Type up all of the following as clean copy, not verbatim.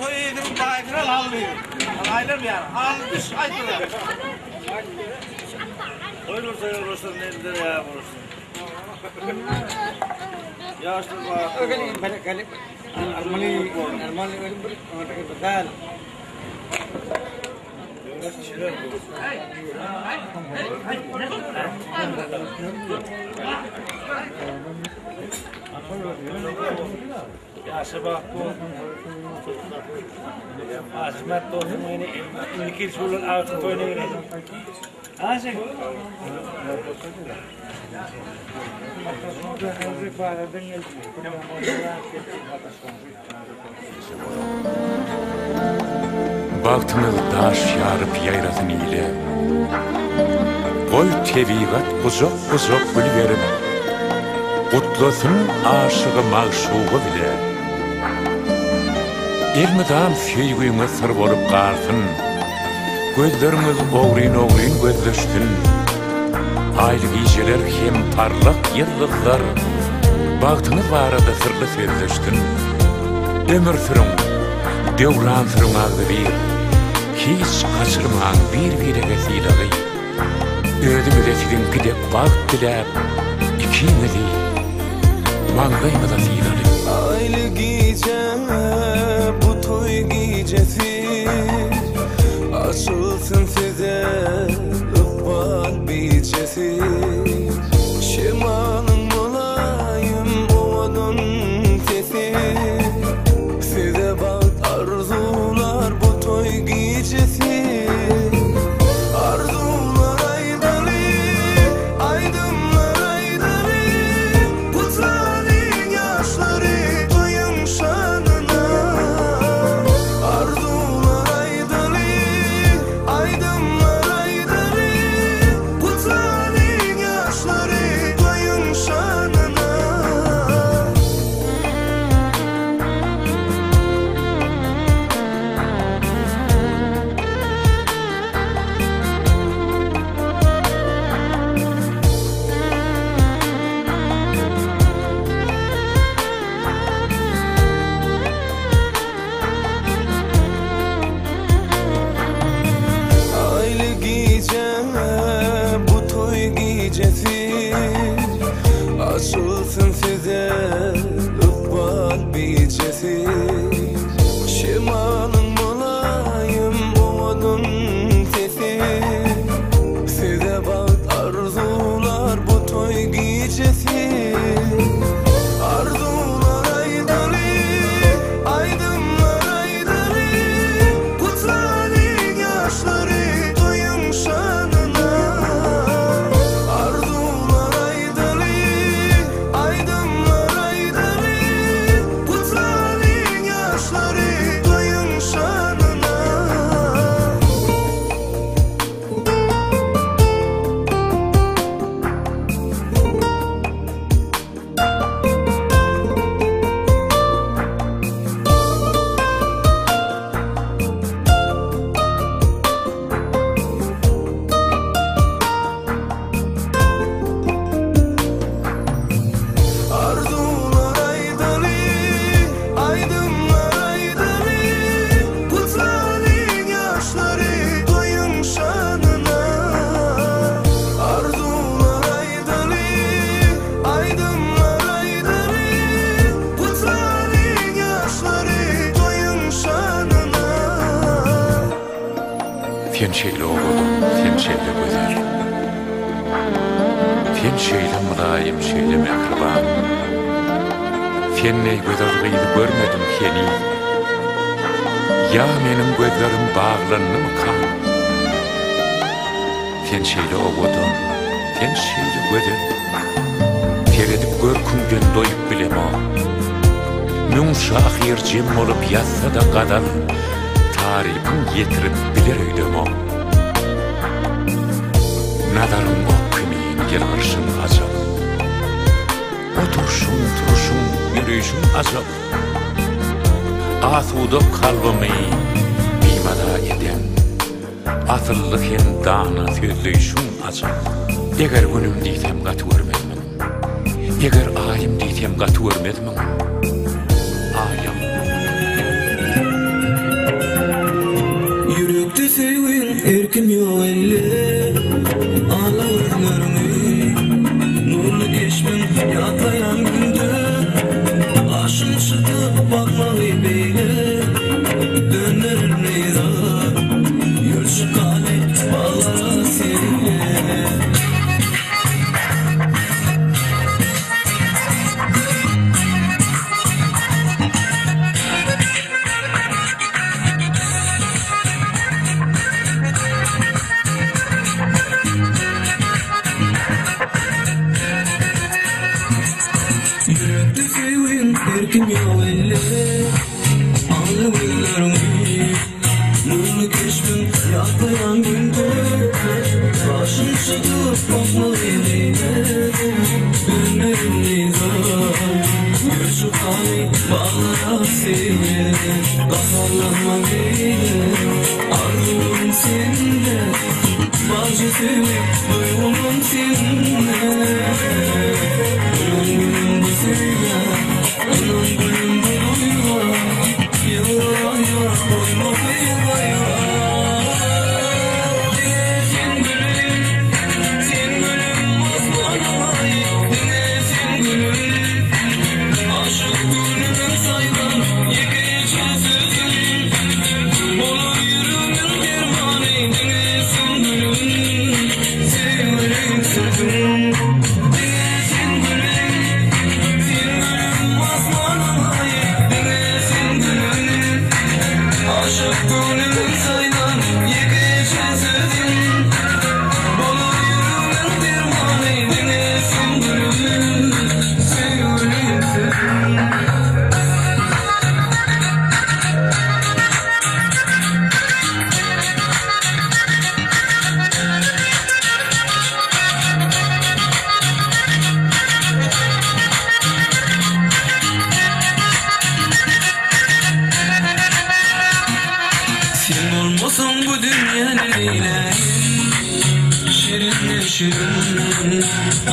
Koyduğum baykıral almıyor. Alaylar mı yani? Almış, aydılar. Koyulursa yorulursun, elinde ya vurursun. Yaşlı var. Öyle kali Armani öyle bir bedel. Ya sabah bu Azmet dostum ini ilkil sulun altı koyunu Asik. Baktınız daş yarıp yayrasın ile Koy tevigat uzak gülverim Kutlasın aşığı mağşuğu bile Elmidam feygüyüne sır olup qarsın Gözlerimiz oğrin gözleştin Aylı geceler hem parlak yıldızlar Baktınız arada sırlı sezleştin Ömür sürün, devran sürün ağzı bir Hiç kaçırmağın bir vesileği Özümüze sizin gidip bak dilep İkimizi mangayımıza silalı Aylı gece bu toy gecesi Açılsın size ıkbal biçesi Şemanın mulayim ovadın sesi Size bak arzular bu toy gecesi Arzular aydalı, aydınlar aydalı Bu talih yaşları toyun şanına Arzular aydalı, aydınlar aydalı Bu talih yaşları toyun şanına Aylı gece bu toy gecesi Açılsın size ıkbal biçesi Şemanın mulayim ovadın sesi Size bak arzular bu toy gecesi Arzular aydalı, aydınlar aydalı Bu talih yaşları toyun şanına Arzular aydalı, aydınlar aydalı Bu talih yaşları toyun şanına Arzular aydalı, aydınlar aydalı Bu talih yaşları toyun şanına Arzular aydalı, aydınlar aydalı Bu talih yaşları toyun şanına Sen şeyle oğlum, sen şeyle güzel Sen şeyle mülayim, şeyle mehriban Sen ney güzelliğini görmedim seni Ya benim gözlerim bağlandı mı kan Sen şeyle oğlum, sen şeyle güzel Seyredip görkümden doyup bilem o Münşah yercem olup yazsa da kadar Tarifin yetirip bilir öydüm o Nadarım o kümün gel arşın acım Oturuşun, turuşun, yürüyüşün acab. Asuda kalbimi bimada eden, asıllık en dağına sözleyişin acab. Eger günüm diysem gatı vermezmin, eger ayım diysem gatı vermezmin. Ayım. Yürekte sevgin erkin yok elle, ağlarlarını nurlu geçmin yatlayan günde. Aşın çıkıp bakmalı beyle, döner neyra, yürüsü kale bağlara seni. Yürekte sevgin erkin yok elle, ağlarlarını nurlu geçmin yatlayan günde. Başın çıkıp bakmalı beyle, döner neyra, yürüsü kale bağlara seni. Kafalanma beyle, arzum seninle, bazı sevmek duygum seninle. Anan gülüm bu sevya, anan gülüm bu duyma, yıllar yar koyma beyva yar. Sen gülüm aslanay, sen gülüm aşık gülümün saydan yekece sözün. Bola yürümün dermanı, sen gülüm, sevgilim sözün. Aşık gönlümün saydan yekece sözün. Bana yürümün dermanı, dinlesin gülüm, sevgilim sözün. Sen olmasan bu dünyanın eyleyim, şirin şirin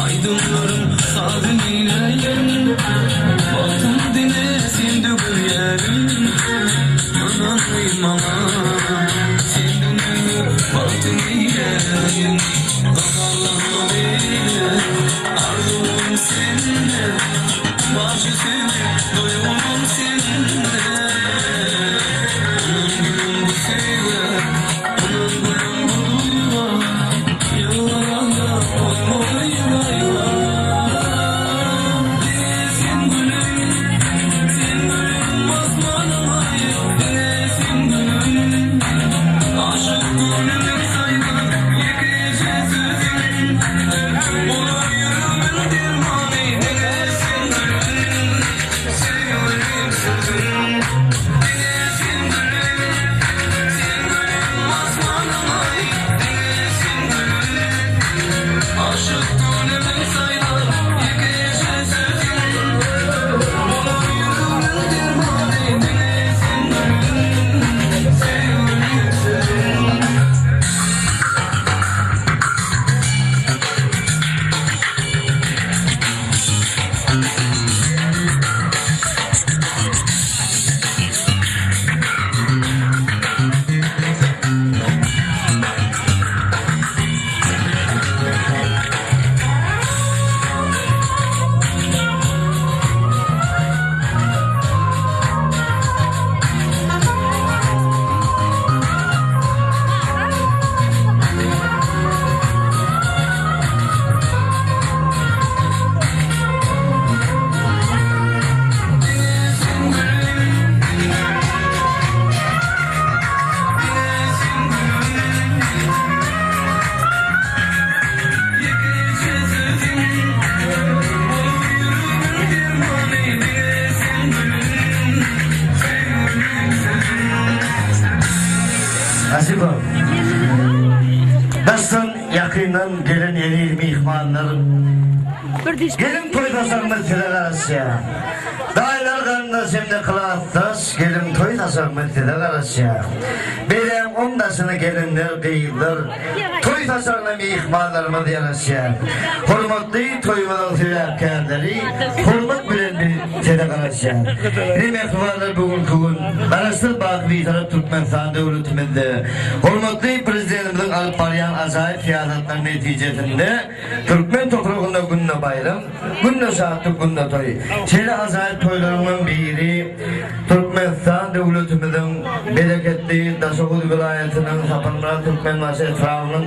aydınlarım sadın eyleyim. Baktım dine sen de güyerim, anan uymama sen dünü baktım eyleyim. Kafalanma beyle, arzum seninle, başı sevmek duygum seninle. Nasibim, nasılsın yakından gelen yeni ilmi ihvanlarım? Gelin toy tasarımı Federasya. Dayılar karnında şimdi kılaattas. Gelin toy tasarımı Federasya. Benim ondasını gelinler değildir. Toy tasarımı ihmallarımı diyarasya. Hürmetli toymadan sebepkarları. Hürmet bilen bir Federasya. Nimekvarlar bugün Barasır Bakri taraf Türkmenistan devletiminde. Hürmetli Prezidentimizin alıp barayan acayip fiyatlar neticesinde Türkmen toprağında gününe bayram, gününe saatlik gününe toy. Şöyle acayip toylarının biri Türkmenistan devletimizin bereketli Dasavut vilayetinin Sapanmıran Türkmenbaşı etrafının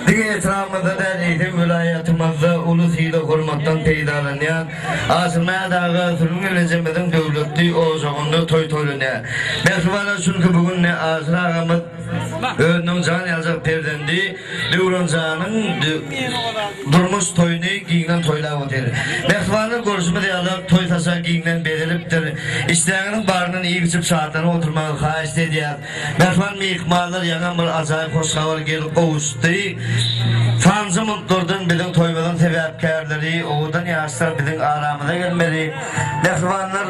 diğer etrafında da eğitim vilayetimizde ulusuyla hürmetten teyidalanan asılmaya dağı sürün gelecemizin devletli o zamanında toy toyluğuna. Mektubalar çünkü bugün ne asıl ağamız önünün can yazıp perdendi Devrancan'ın durmuş toyunu giyinen toylar otur. Mektubalar görüşümü diyorlar toy tasa giyinen beliriptir. İsteyenin barının iyi biçip saatlerine oturmalı khahiş dediler. Mektubalar mihmallar yanan bir acayip hoş havar gelip oğuştu. Tanrı mutlurdun bizim toymadan sebepkarları oğudan yaşlar bizim aramıza gelmeli. Mektubalar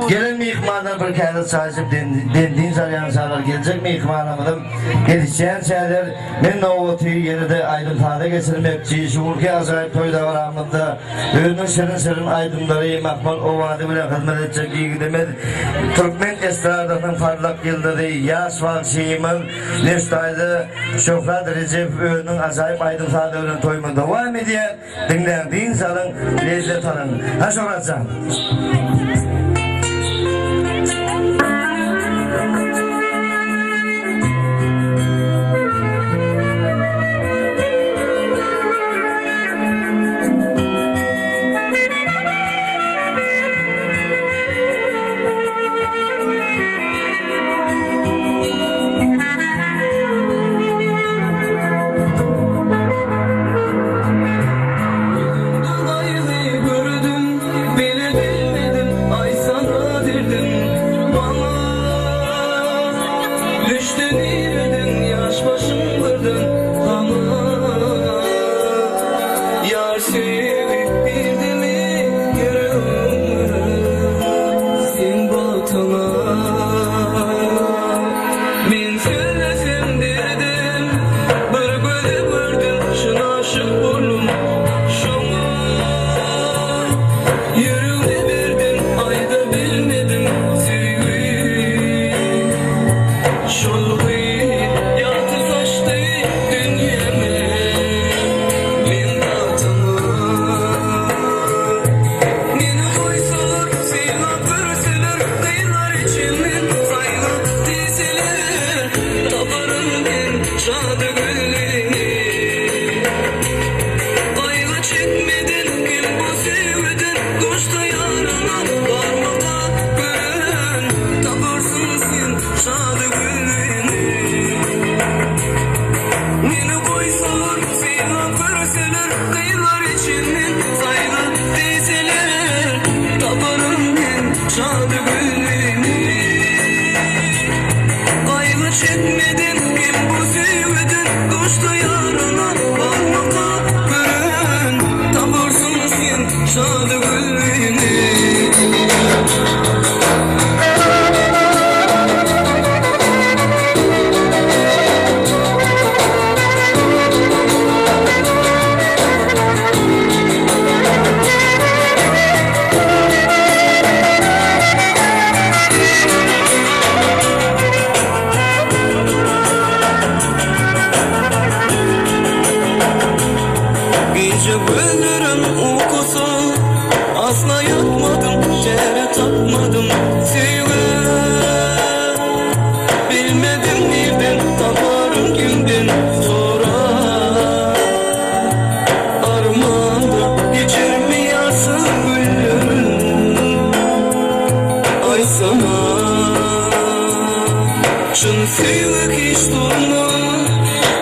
gelen mihmallar bir kağıda sahip dendiğin sarıyan sarılar gelecek mihmallarımızın gelişen şeyler ben oğutu yerinde aydınlığa geçirmekçi şuurki acayip toyda var anlamda önün şirin aydınları makmal o vaadi bile hizmet edecek iyi gidemez. Türkmen estradının parlak yıldırı yaş vakşiyimiz Neştay'da Şofrat Recep önün acayip aydınlığa dönün toyma devam ediyor. Dinlendiğin salın lezzet alın. Ha Şofratcan.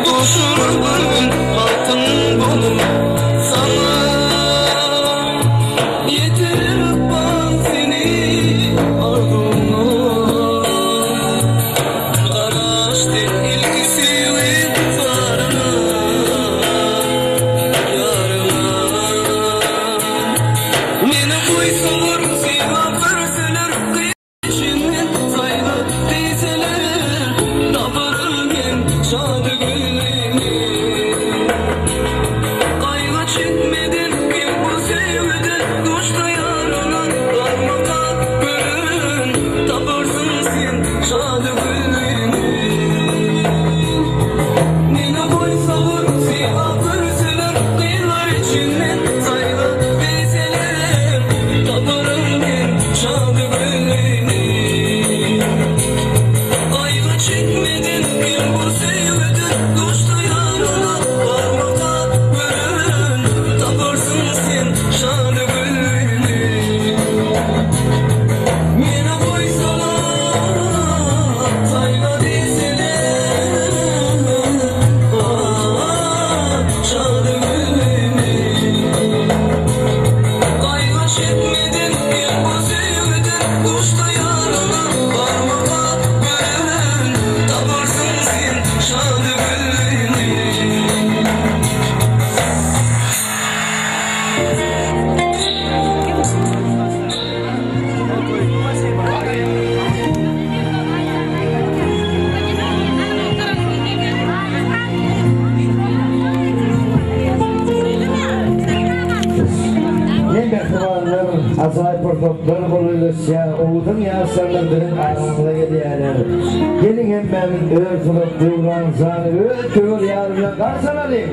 Boşuna altın bolu sana acayip portoklar koluylaşya, oğudun yaşlarlarının ağzına geliyorlar. Gelin hemen örtülüp duran zanı, örtülür yarımla karsan alayım.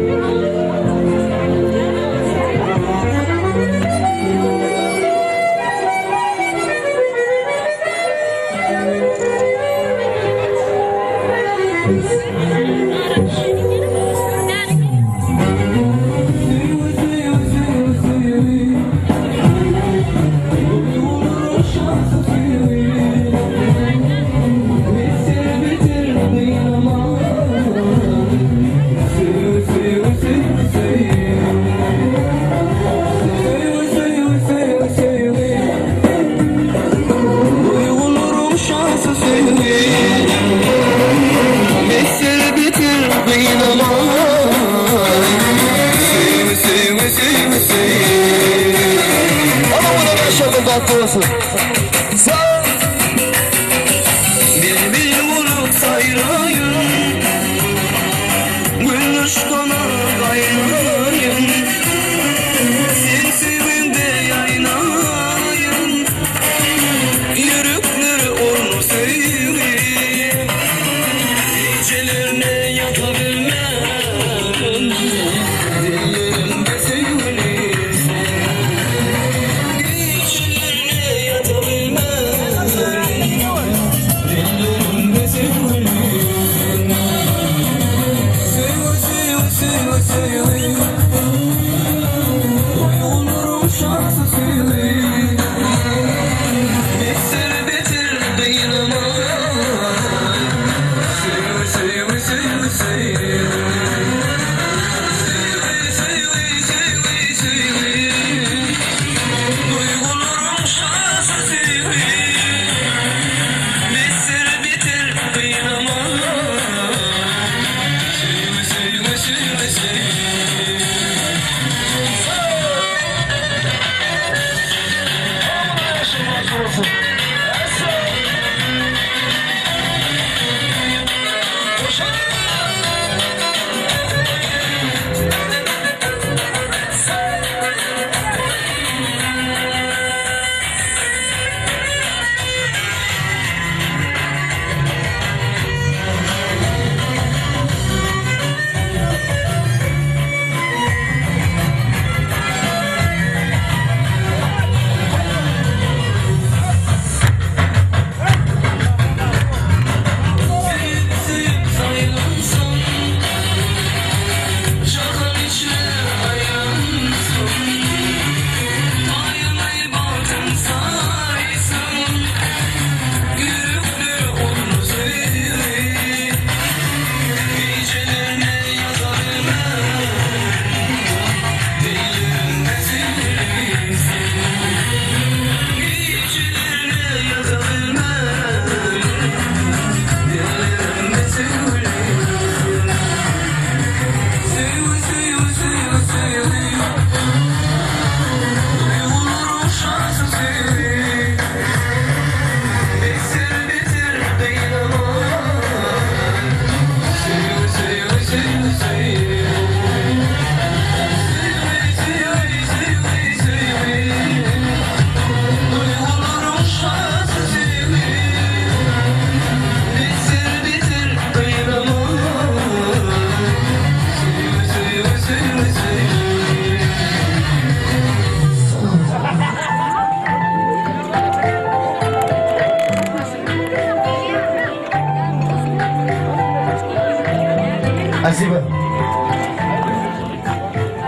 Asibe.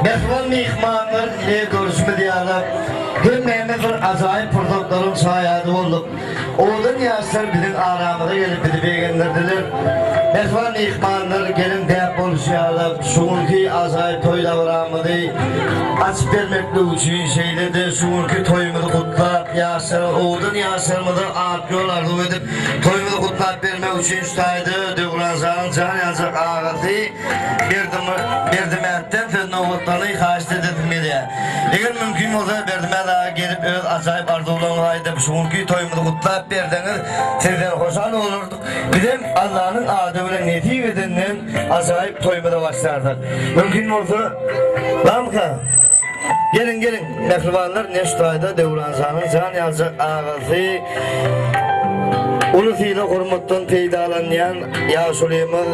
Mehman mihmanlar ile görüşme diyalog. Hem bir acayip produktların sayadı olduk. Oğlun yaşlar bizim aramıza gelip bizi beğendirdiler. Mehman mihmanlar gelin deyip oluşuyalog. Şunki acayip toyda varamıdı. Açıp vermekle için şeyledi. Şunki toyumuzu kutlap yaşlar, oğlun yaşlarımızı atıyorlardı edip toyumuzu kutlap vermek için üstaydı. Duygulansanın can yazacak ağırdı. Berdimətdən fenoğutlarını xahiş ededim diye. Eğer mümkün olsa Berdimət'e gelip öz acayip arzu olanlarıydı. Şunki toyumuzu kutlap verdiniz. Sizden hoşan olurduk. Bizim Allah'ın adıyla netif edenden acayip toyumuza başlardık. Mümkün olsa Lamka Gelin mehribanlar Neştay'da Devranzan'ın can yazık ağası Ulufiyla hurmattan peydalanayan Yaşuliyimiz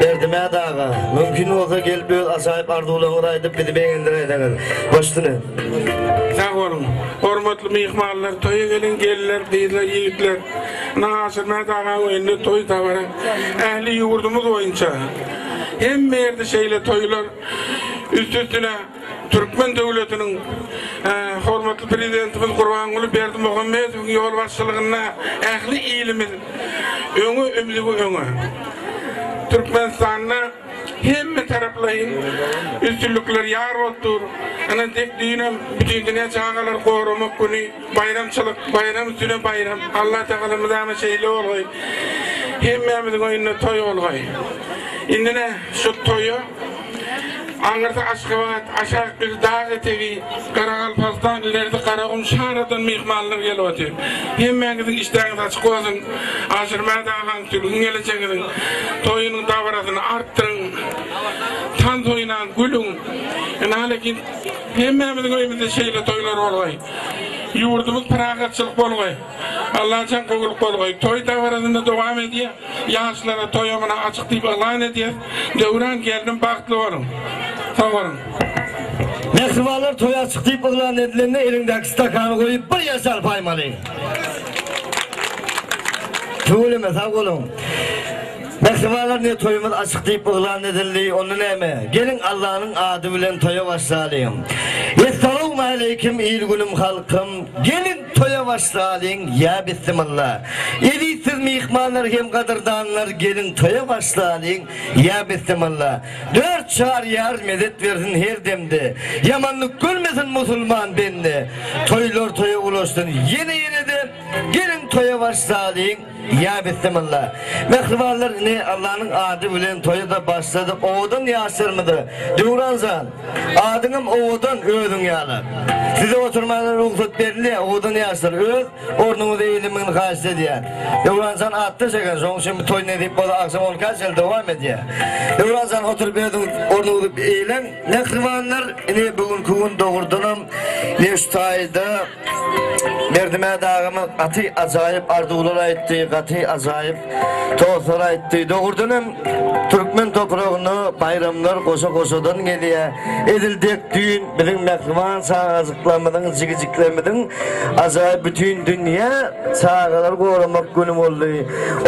Berdime dağı mümkün olsa gelip asayip arduğulanı aydıp bir de ben indireyden baştını. Sağ olun. Hormatlı mihmanlar, toya gelin gelirler, kıyılar, yiğitler. Nasırma dağı önünde toy tavara. Ehli yurdumuz oyunca. Hem yerde şeyle toylar üstüne Türkmen devletinin hormatlı prezidentimiz Kurbanqulu Berdimuhamedov'un yol başçılığına ehli ilimiz ömrü Türkmenistan'na hem taraflayın üstünlükler yar oldur. Ana tek düğünüm bütün dünya çağalar korumak günü bayram üstüne bayram. Allah Teala'mıza şeyle olay. Hemmemizin oyununa toy olay. İndine şu toyu Angarda Aşkabat, aşağı bir dağı tevi, Karakalpaz'dan ileride Karagum Şahradan mihmanlar geliyor. Hemmengizin işleriniz açık olsun. Aşırmaya dağılan türlüğün geleceğinizin toyunun davarasını arttırın. Tan toyuna gülün. Nalekin hemmemizin oyumuzda şeyle toylar olay. Yurdumuz pırakatçılık olay. Allah can kovuluk olay. Toy davarasında devam ediyor. Yaşlara toyumuna açık deyip Allah'ın ediyor. Devran geldim baktlı olun. Sağ olun. Mehribanlar toya çıktıp ilan edilenine elindeki stakanı koyup bir yaşar paymalı. Tuğuleme sağ olun. Mehribanlar ne toyumuz açık deyip ilan edildiği onun eme. Gelin Allah'ın adı bilen toya başlayalım. Esselamu aleyküm il günüm halkım. Gelin toya başlayalım ya bismillah. Edisiz mihmanlar hem kadırdanlar gelin toya başlayalım ya bismillah. 4 çar yar medet versin her demde. Yamanlık görmesin musulman bende. Toylar toya ulaşsın yine de gelin toya başlayalım ya bismillah. Mehribanlar ne Allah'ın adı bilen toya da başladık. Oğudun yaşırmıdı. Devranzan adınım oğudun ödün yalı. Size oturmanın ruhsat verildi. Oğudun yaşır öd. Ornumu da eğilimin karşı diye. Devranzan attı çeken. Son şimdi toy ne deyip bana akşam 10 kaç yıl devam ediyor. Devranzan oturup ornumu da eğilen. Mehribanlar ne bugün kuvun doğurdunum. Neştay'da Berdime dağımı atı acayip arduğlara etti. Atı acayip toğutlara etti. Doğurdunum Türkmen toprağını bayramlar koşa-koşadan geliyor. Edildik düğün bizim mehriban sağazıklamının, zigizikleminin acayip bütün dünya sağalar korumak günüm oldu.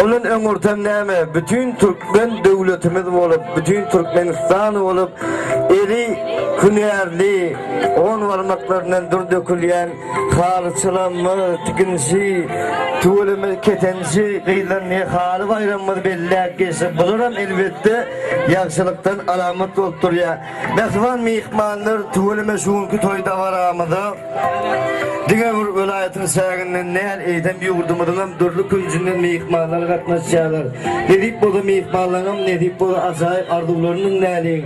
Onun öngörtem neyme? Bütün Türkmen devletimiz olup, bütün Türkmenistan olup, eri künyerli, on varmaklarından dur dökülyen, karçılanma, tikinsi, tuğuleme ketensi, kıyılan ne hali bayramı belli geçip bulurum elbette yakşılıktan alamet oldur ya. Mehriban mihmanlar tuğuleme şuunki toyda var amada. Diğer bir vilayetin sağından neyel eğden bir yurdumudunum durlu küncünden mihmanlar katlaşacaklar. Ne deyip bu da mihmanlarım, ne deyip bu da acayip ardularının neyleyin.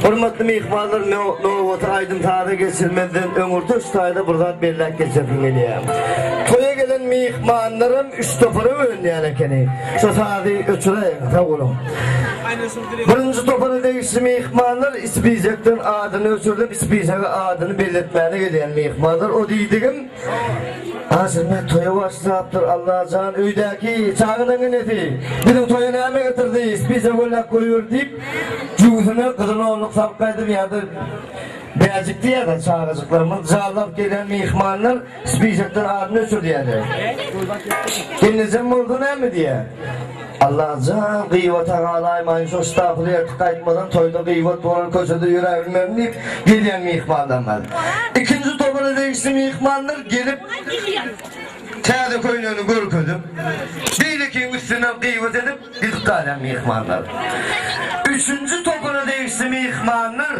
Hormatlı mihmanlar Novot'a aydın tarih geçirmeden ömürtü üstayda buradan belli geçirdim geliyor. Toya gelen mihmanlarım üç topunu önleyen şu tarih öçüre tavulum. Birinci topunu değişti mihmanlar ispiyecekten adını öçürdüm, ispiyecekten adını belirtmeye gelen mihmanlar. O deydiğim Aslında toya başlattır Allah can öydeki çağının neti. Bizim toya neyme getirdi, ispiyecek olarak koyuyor deyip cüğüsünü kızını oğluk sapkaydım yardım. Beyazık diye de çağıracaklarımız zağlap gelen mihmanlar ispiyecekten adını öçürdü yani. Kendinizin vurdu ne mi diye. Allah can gıyvata ağlaymayın şu staflı yertik kayıtmadan toyda gıyvat doğru köşede yüreğilmem deyip gelen mihmanlar. İkinci topunu değişti mihmanlar gelip Tağda koyununu görködüm. Değilkin üstüne gıyvat edip ilk kalem mihmanlar. Üçüncü topunu değişti mihmanlar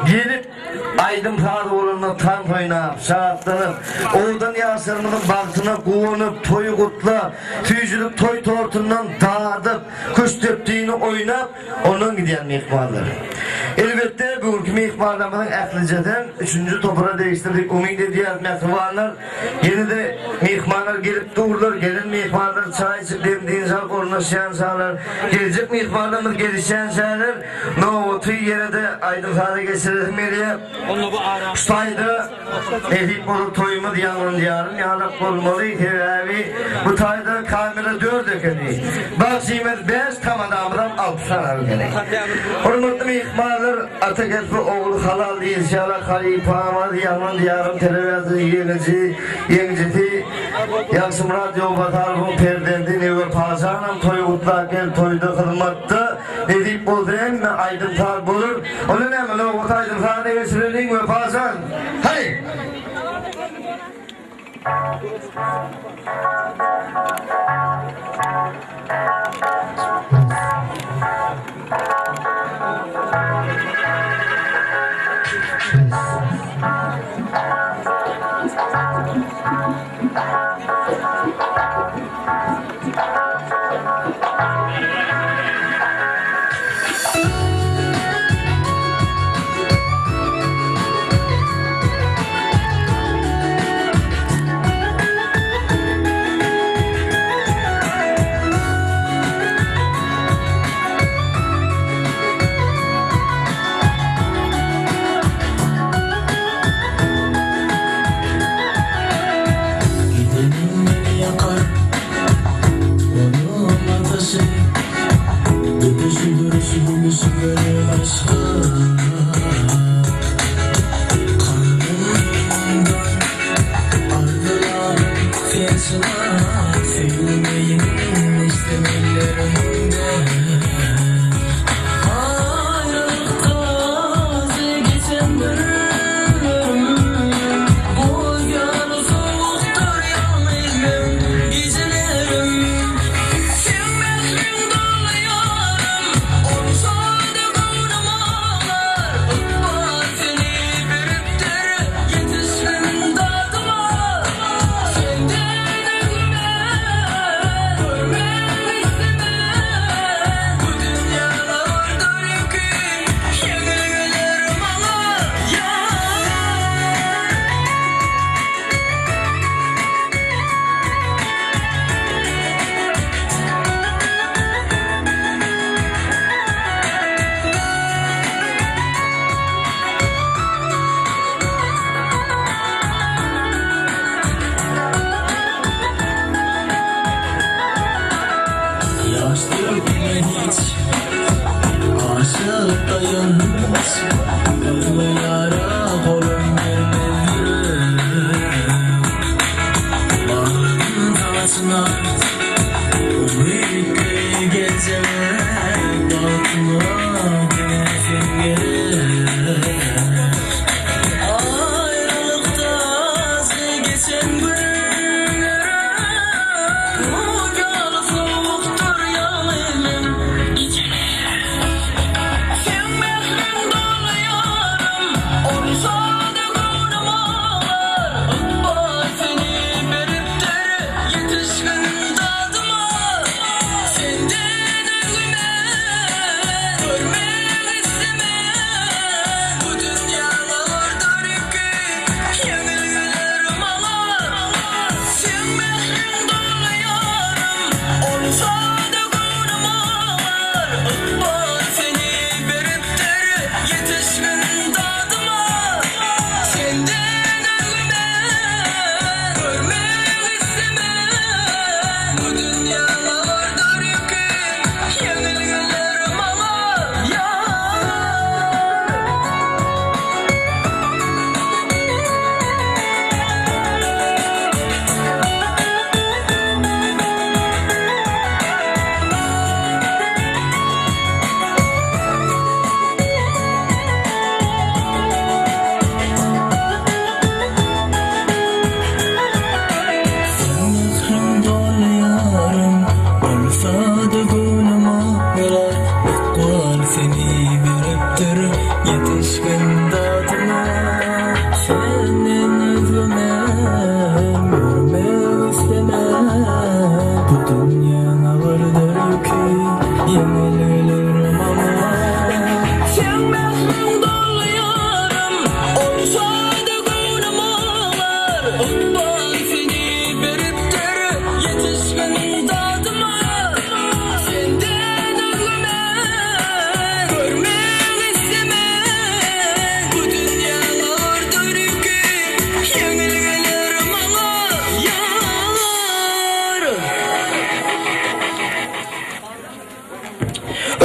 gelip aydın parvurunu tan toyuna şahatlanıp oğudan yasırının baktına kuğunup toyu kutla tüycülük toy tortundan dağıdıp kuş teptiğini oynap onun gidiyen mihmanlar. Elbette bugünkü mihmanlarımızın aklıcadan 3. topura değiştirdik. Umid ediyoruz mehmanlar. Yeni de mihmanlar gelip dururlar. Gelin mihmanlar çay içip demdiğin sağ kornaşayan sağlar. Gelecek mihmanlarımız gelişen sağlar. Novutu yere de aydın hale geçirelim diye. Ustaydı ehlip olup toyumuz yağın diyarın yağlak olmalı. Bu tayda kamera 4 ökeni. Baksimiz 5 tam adamdan 6 sana ökeni. Hürmetli mihmanlar Atagelfi oğlu halal değil. İnşallah halifamız yağın diyarın televizyon yengiciti. Yaksım radyo batarım perdendi. Neve pazanım toyu utlak gel toyda kılmattı. Edip buldum aydın tar bulur. Onun hemen o aydın tar devesirenin ve pazan. Hayır.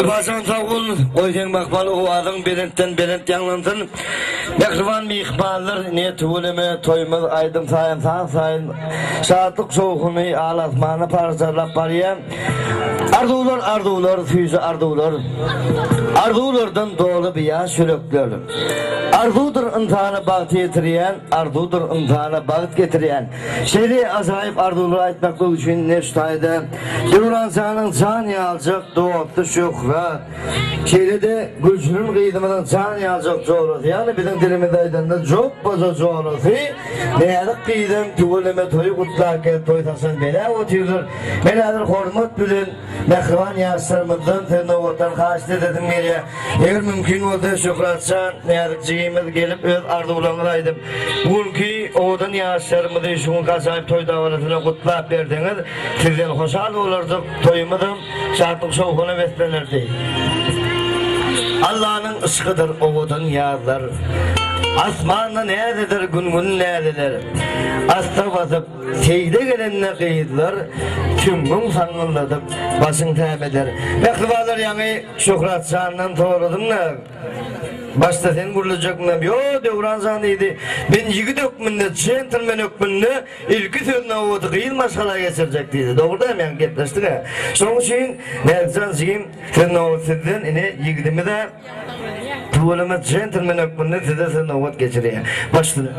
Basan sağol, koysen bakmalı o adın berent yanlansın. Mehriban mihmanlar ne tuğuleme toymaz aydın sayın saatlık soğukunu ağlatmanı parçalap barıya. Ardular, füyüzü ardulardan dolu bir yağ sürüklür. Ardudur imtihanı bağıt getiriyen, ardudur imtihanı bağıt getiriyen. Şeyde azayip arduları aytmakta için neştayda. Devran sanın sani alacak doğuptu şükra. Şeyde de gücünün kıydımının sani alacak zorluğu. Yani bizim dilimizde aydında çok baza zorluğu. Neyadık kıydım, tüvüleme toyu kutlarken toy tasın bela otuyordur. Beladır hormat bilin. Mehriban yaşlarımızdan tırnavattan kaçtı dedim geriye. Eğer mümkün oldu şükratsan neyadık cigimiz gelip öz ardularını aydım. Bugünkü oğudun yaşlarımızı şunun kasayıp toy davarasına kutlap verdiniz. Sizden hoşal olurduk toyumuzun şartlık soğukuna beslenirdi. Allah'ın ışkıdır oğudun yağlar. Asmanla nerededir gün nerededir? Asta basıp seyde gelenine kıyıdlar. Tüm gün sanılladıp basın tembeder. Mekribalar yani şükrat şanından doğrudun da. Başta sen kurulacak mı? Yo devran zanıydı. Ben yigit ökmünde, centilmen ökmünde ilki sözüne oğudu kıyıl maşgala geçirecek dedi. Doğru da hemen getleştik ha. Son için nereden sigim sözüne oğudu sizden yigitimi de tuvalama centilmen ökmünde size sözüne oğudu geçiriyor. Başladı.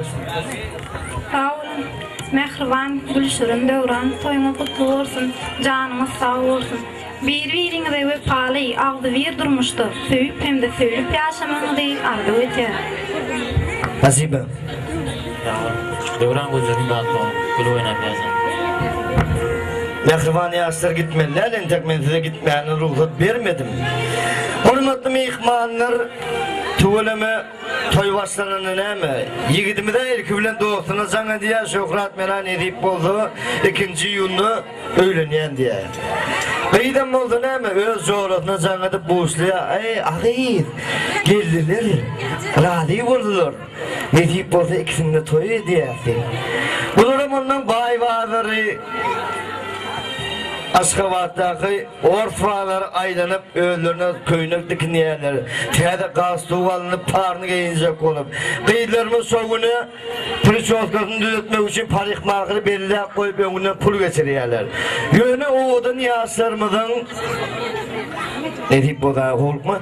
Sağ olun. Mehriban, gülşürün devran, toyunuz kutlu olsun, canımız sağ olsun. Bir-birinize vefalı, ağzı bir durmuştu. Söyüp hem de söylüp yaşamanı değil, ardı öte. Hasibe. Devran gözlerini dağıtma, gül oynayıp yazın. Mehriban yaşlar gitmeliler, entek men size gitmeyene ruhsat vermedim. Hürmetli mihmanlar, tuvaleme toy başlananı neyme? Yigitimi de ilki bilen doğusuna sana diye şükrat meran edip oldu. İkinci yılını öğleniyen diye. Kıyıdan oldu neyme? Öz zorluğuna sana da boğuşluya. Ey ahir, geldiler. Radi vurdular. Ne deyip oldu ikisini de toy ediyerdi. Bu durumundan bay bağları Aşkavat'taki orfalar aylanıp öğlerine köyünük dikiniyerler. Tiyada gaz tuvalınıp parını giyinecek olup. Kıyılarımın soğunu pırçoskasını düzeltmek için parik markını belli koyup önüne pul geçiriyerler. Yönü oğudun yaşlarımızın ne deyip bu da korkma.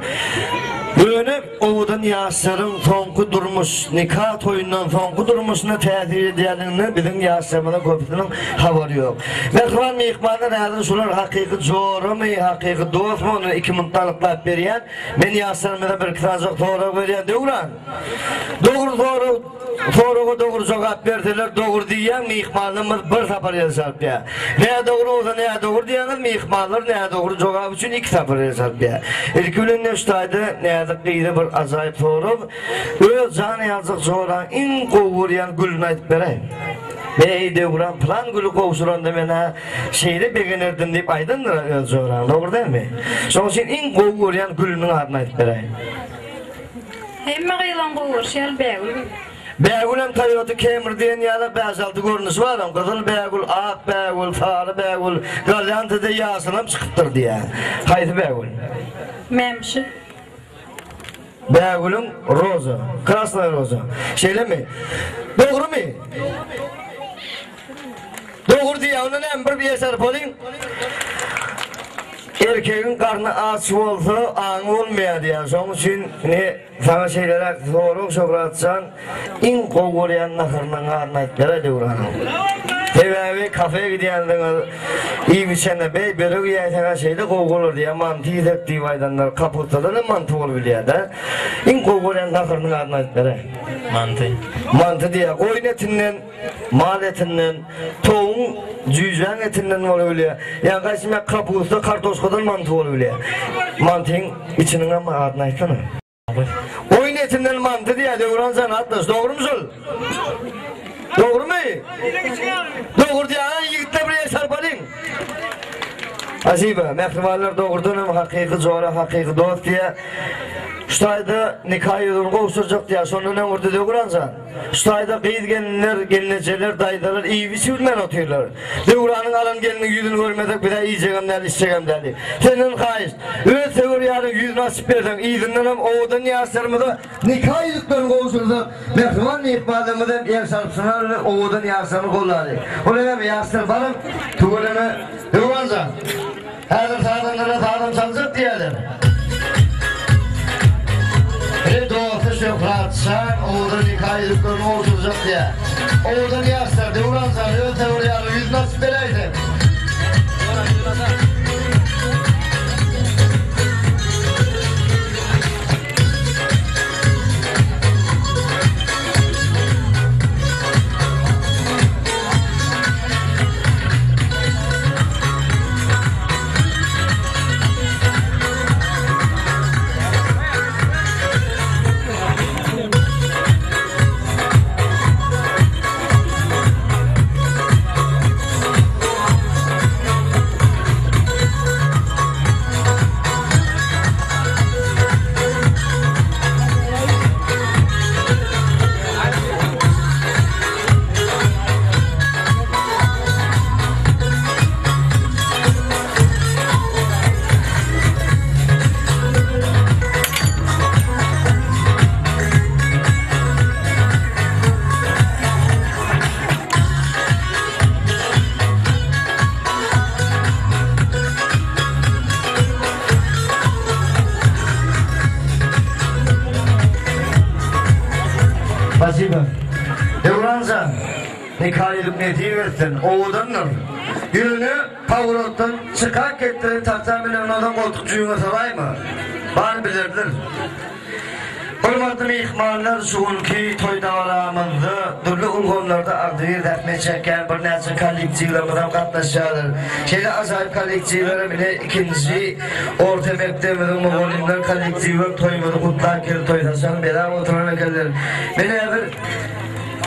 Böyle oğudun yaşların sonku durmuş, nikah toyundan sonku durmuşuna tesir ediyenliğine bizim yaşlarımızın kopyasının haberi yok. Mehriban mihmanlar yazın şunlar hakiki zoru mu, hakiki dost mu onu iki mıntalıklar veriyen, ben yaşlarımıza bir kıtacık doğru veriyen devran. Doğru cevap verdiler, doğru diyen mihmanlarımız bir sapar yazarp ya. Ne doğru olsa ne doğru diyenler mihmanlar ne doğru cevap için iki sapar yazarp ya. İlk ülün neştaydı, ne yazık kıydı bir azayip sorup, öz canı yazık zoran in kovuryan gülünü ayıp vereyim. Bey devran plan gülü kovsuran demene şeyde beğenirdin deyip aydındır öz zoran, doğru değil mi? Son için in kovuryan gülünün adını ayıp vereyim. Hemme kıyılan kovur, şel beğul. Beğulem Toyota Camry diyen yana bazaltı görünüş var ama kızıl beğul, ak beğul, sarı beğul, galyantıda yasınam çıkıptır diye. Haydi beğul. Memşi. Beğulun roza, krasna roza. Şeyle mi? Doğru mu? Doğru diye onun en bir eser poling. Erkeğin karnı aç olsa ağın olmaya diye. Son için ne sana şeylere doğru şokratsan in kovurayan nakırının ağrına etmere devranım. Eve kafeye gidiyenler iyi bir sene bey böyle yiyene şeyde kovulur diye mantıyı da divaydanlar kaputadan mantı olur bile de in kovurayan nakırının ağrına etmere. Mantı diye koyun etinden, mal etinden, toğun cüzven etinden olur bile. Yani kaçıma kapusta kartoşkadan mantı olur bile. Mantının içinin ama ağrına etsene. Koyun etinden mantı diye devran sen atlas. Doğru musun? Doğru mu? Doğru diye yigitler buraya sarpalayım. Asibe, mehribanlar doğrudan hem hakiki zora, hakiki dost diye Şutayda nikah yılını kovuşturacak diye sonra ne vurdu diye kuransan. Şutayda kıyıd gelinler, gelineceler, daydalar iyi bir sürmen atıyorlar. Devranın alan gelinin yüzünü görmedik bir de iyice gömdeli, işçe gömdeli. Senin kayış, öyle sever yarın yüzünü açıp verdin. İyidinden hem oğudan yaslarımı da nikah yılını kovuşturduk. Mehriman niyetmadımı da ev sarpsınlar, oğudan yaslarını kolladı. Oraya bir yaslar varım, tuğuleme kuransan. Her sağdanlara sağdan çalacak diyelim. Doğru sökratsan, oğlan nikahlıklarını oturacak diye. Oğlan yaslar, devransan, öte oraya yüz nasip vereydi. Pasiba. Devransan, nikahlık netiye versin, oğudanlar. Yürünü pavrottan çıkak ettirin taksaminen adam koltukçuyuna saray mı? Var bilirdir. Hürmetli mihmanlar şuunki toydalarımızda, türlü ulgonlarda Ağdivir defne çeken bir neçe kollektivlerden katlaşarlar. Şeyde acayip kollektivlere bile ikinci orta mektemizin Moğolimler kollektivi toymunu kutlar kere toydaşan bela oturana kadar. Beni bir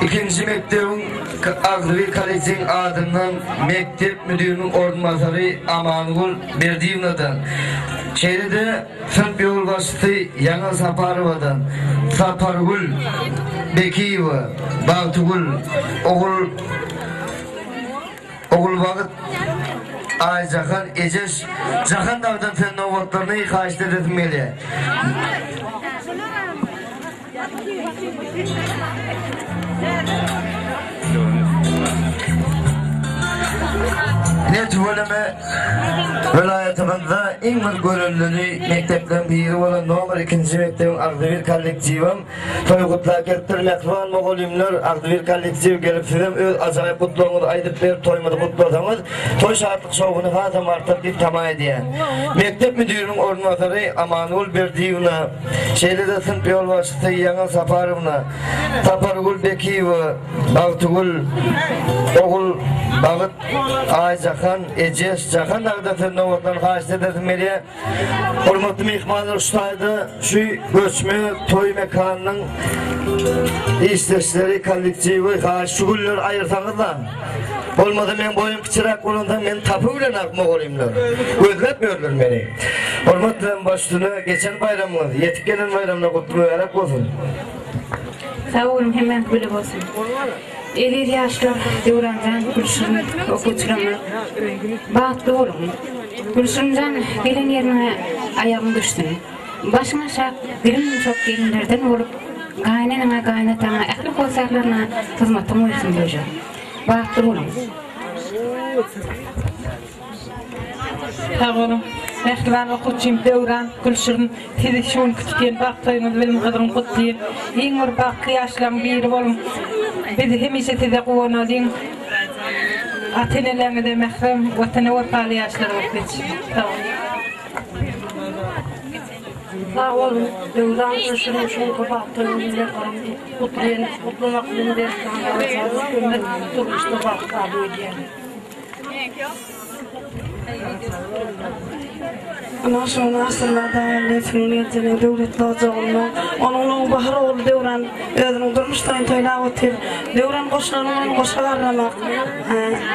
ikinci mektebin Ağdivir kollektivin adından mektep müdürünün ordinatörü Amanugul Berdiyevna'dan. Şeyde de sınıf yol başlığı Yana Saparova'dan Sapargul Bekiyeva Baltugul Oğul vakit Aycakan Eceş Cakan Dağ'dan senin oğullarını yıkayışta etmeli. Net bölümü vilayetimizde en bir görüldüğü mektepten biri olan nomar 2. mektebin Ağdivir kollektivim toykutlar kettirmek var Moğolimler Ağdivir kollektiv gelip sizem öz acayip kutluğunuzu aydıp verip toymadı kutlasanız toy şartlık şovunu hatam artık bir tamam ediyen mektep müdürünün ordinatörü Amanugul Berdiyevna şeyde de sınıf yol başlığı Yana Saparovna Sapargul Bekiyeva Baltugul Oğul Bağıt Aycakan Eceş Cakan Dağ'da Novat'tan karşıda edilmeliye hürmetli mihmanlar şutaydı şu göçme toy mekanının isteşleri kollektivi karşı güller ayırsanız da olmadı men boyum kıçırak olundan men tapı bilen akmak olayımlar gözletmiyorlar beni hürmetli başlığını geçen bayramımız yetip gelen bayramına kutlayarak olsun sağ olun hemen böyle olsun. Elir yaşlar devrandan Gülşen okuturamı bağıtlı olun. Gülşen'den gelen yerine ayağım düştü. Başına şak dilim çok gelinlerden olup kaynanana kaynatana ehli kozarlarına hizmetim uysun diyeceğim. Bağıtlı olun. Sağ olun. Mehriban okutçuyum devran Gülşen sizi şun kütüken baktayınız benim kadarım kutlayın. En bir baktı yaşlan biri olun. Bizi hemişe size kuvvanadın. Atenelerine de mehrem, vatana ortalı yaşlar okutçu. Sağ olun. Sağ olun. Devran Gülşen'in şun kapattığını kutlayın. Kutlamak üzere. Kutlamak üzere. Naşon asırlarda lefinin devlet lazımına onun bahar ol devran özünün durmuştan toyla otur devran koşlarının koşarlamak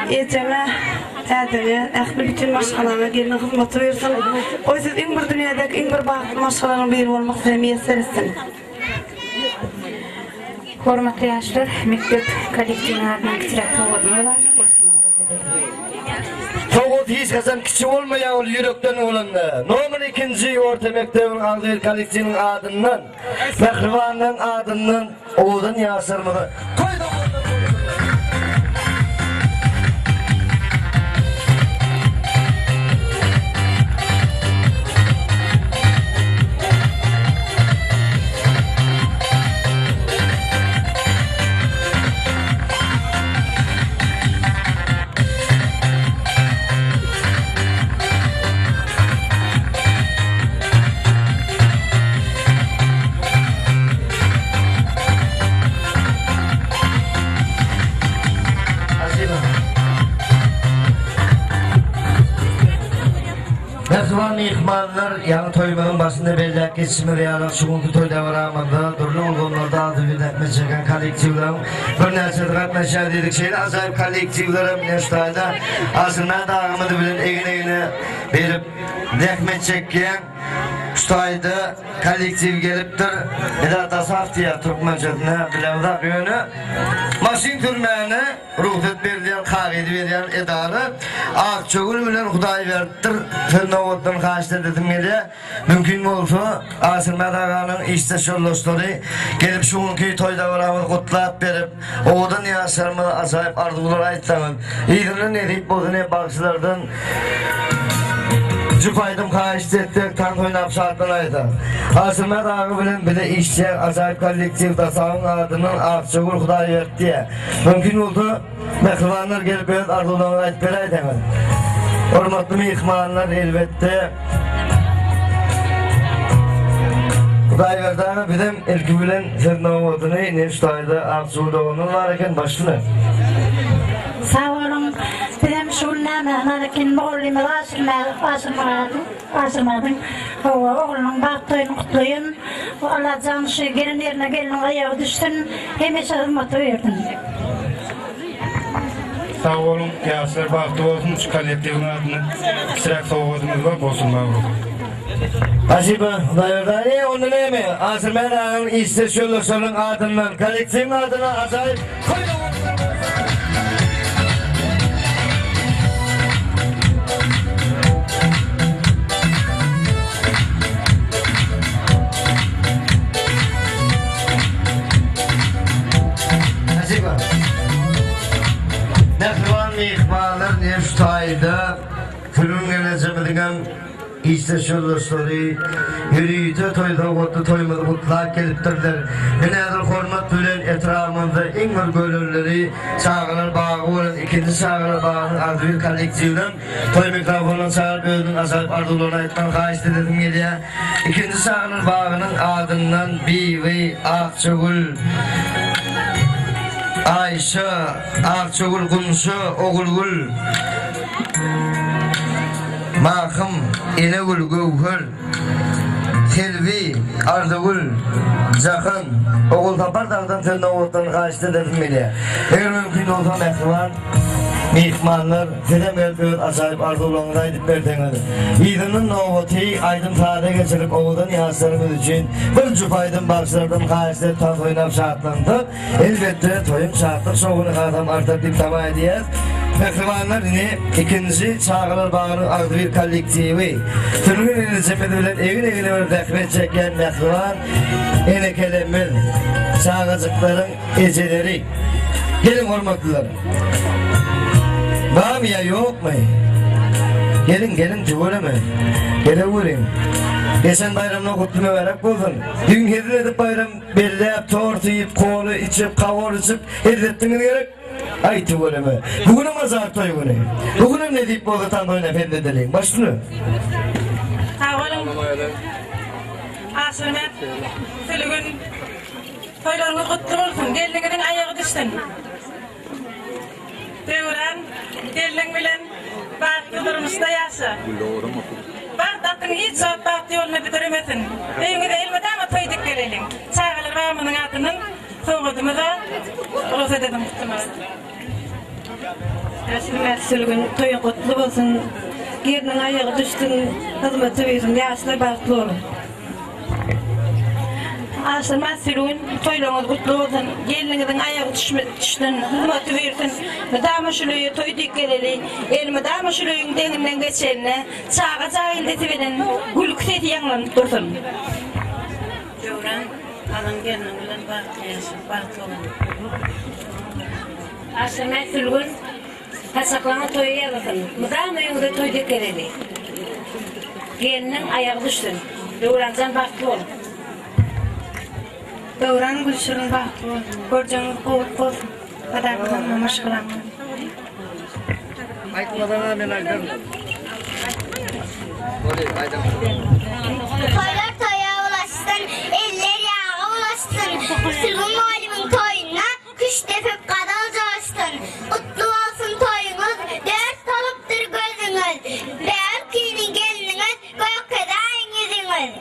eteme tadene aklı bütün maşgalana gelin hizmet versin o siz en bir dünyadaki en bir baht maşgalanın bir olmak zemiyetlersin. Hormatly yaşlar, mektep kollektivlarining kichik o'g'illari. Toğut hiç kazan kiçi olmayan ol yürekten olandı. Nomun 2. orta mektebin Ağzıyır kollektivinin adından, Mehrivan'ın adından, oğudan yasırmadı. Mehrivan ihmanlar yani toymanın başında belli geçişimi reyalar şugunku toyda varamanda durlu olgunlarda adı bir çeken kollektivlerim bir nesede katlaşan dedik şeyle azayip kollektivlerim neştayda asılma dağımını bilen egine verip dekmet çekken Ştayda kollektiv geliptir. Eda tasaf diye Türkmençetine bilavdak yönü. Masin türmeni ruhsat berdiyen, kağıdı berdiyen edarı. Akçoğul bilen Huday verdir. Fırnavattan kaçtı dedim geliye. Mümkün olsa Asır Medaga'nın işte şollosları gelip şunki toyda varamı kutlayıp berip oğudan yasarımı asayip ardıqlar ayttanın. İyidirler ne deyip bozu ne baksılardan Cüpaydım kaçtı ettik, tank oynap şartlanaydı. Asırmet ağı bilen bir de işçiler, acayip kollektiv tasavun adının Akçoğul Huday verdi diye. Mümkün oldu, mehrivanlar gelip evet ardıqlarını ayıp bereydi hemen. Hormatlı mihmanlar elbette Huday verdi ama bizim ilki bilen Fırnavat'ını Neştay'da Akçoğul'da onun var eken başını. Sağ olun. Bizim şunlarla lakin muallime asırmadım. Oğlunun baktığını kutluyum. Allah canışı gelinlerine gelin ayağı düştün. Hemece hizmet verdin. Sağ olun. Yaşlar baktı olsun. Şu kollektivin adını sırak soğudumuz var. Bolsun bağlı. Asiba, dayırdani onu ne mi? Asır Medaga'nın işte şöllosunun adından, kollektivin adına acayip Mehrivan mihmanlar Neştay'da külün geleceğimizden işte şollosları yürüyüce toyda otlu toymadı mutlak geliptirler. Benadır hormat bilen etrafımızda en bir gönülleri Sağlar Bağı olan 2. Sağlar Bağı'nın Ağzıyır kollektivden toy mikrofonun sağır böldün azayıp ardıqlarına ayttan kaçtı dedim geliye. 2. Sağlar Bağı'nın adından Bivi Akçoğul Ayşe, Akçoğul Kunsu, Oğulgul Mahım, İnegül Gövhür Selvi, Ardıgül Zakın Oğul Tapar dağdan Fırnavat'tan kaçtı dedim bile. Eğer mümkün olsa mehrivan mihmanlar Fedem elbiyot acayip ardıqlarına edip berdenedi. İdinin novati aydın sade geçirip oğudan yaslarımız için bir cüpaydın bakışlardan kaçtı tank oynap şartlandı. Elbette toyun şartlık soğunu kadam artık bir tamam ediyez. Mehrivanlar yine 2. Sağlar Bağı'nın Ağzıyır kollektivi. Tünün elini bilen evine bir dekmet çeken mehrivan enekelemir sağacıkların eceleri. Gelin hormatlılar. Var mı ya yok mu? Gelin cüvöleme. Gelin. Geçen bayramda kutlumu verip buldun. Dün hediye edip bayram belleyip, tortu yiyip, kolu içip, kavur içip hediyettiniz gerek. Ay cüvöleme. Bugünüm azar toy günü. Bugünüm ne deyip boldu tan toyun efendi edelim. Başını. Sağ olun. Asırmet. Sülügün. Toylarını kutlu olsun. Gelininin ayağı düşsün. Devran, gelin bilen, bak durmuşda yaşa. Bağdatın hiç saat bağıtı yolunu bitiremesin. Evine de elmede ama toyduk gelelim. Çağılır Ramının adının soğudumu da rosa dedim muhtemelen. Yaşlı sülgün toyu kutlu olsun. Yerinin ayağı düştün, hizmeti verin, yaşlı bağlı olun. Aslında sülgün toyluğunuz kutlu olsun. Gelinizin ayağı düştün, hizmeti verin. Damışılıyı toyduk geleli, elime damışılıyın deninden geçenine, çağa cahildeti verin, gülük seti yanlanıp dursun. Devran, alın gelinin bilen bağlı olun. Aslında sülgün Hasaklana toyu yaladın. Mıdam evde toyduk geleli. Gelinin ayağı düştün. Devrancan baktı ol. Devran Gülşür'ün baktı ol. Göreceğiniz kovut bol. Adamın mamış kılan. Aytmadan ben aydım. Toylar toya ulaşsın, eller yağa ulaşsın. Sülgün muhallimin toyuna kış tepip kadal coştun. Utlu olsun toyunuz, dört kalıptır gözünüz. Belkinin gelininiz, gökkedayin yüzünüz.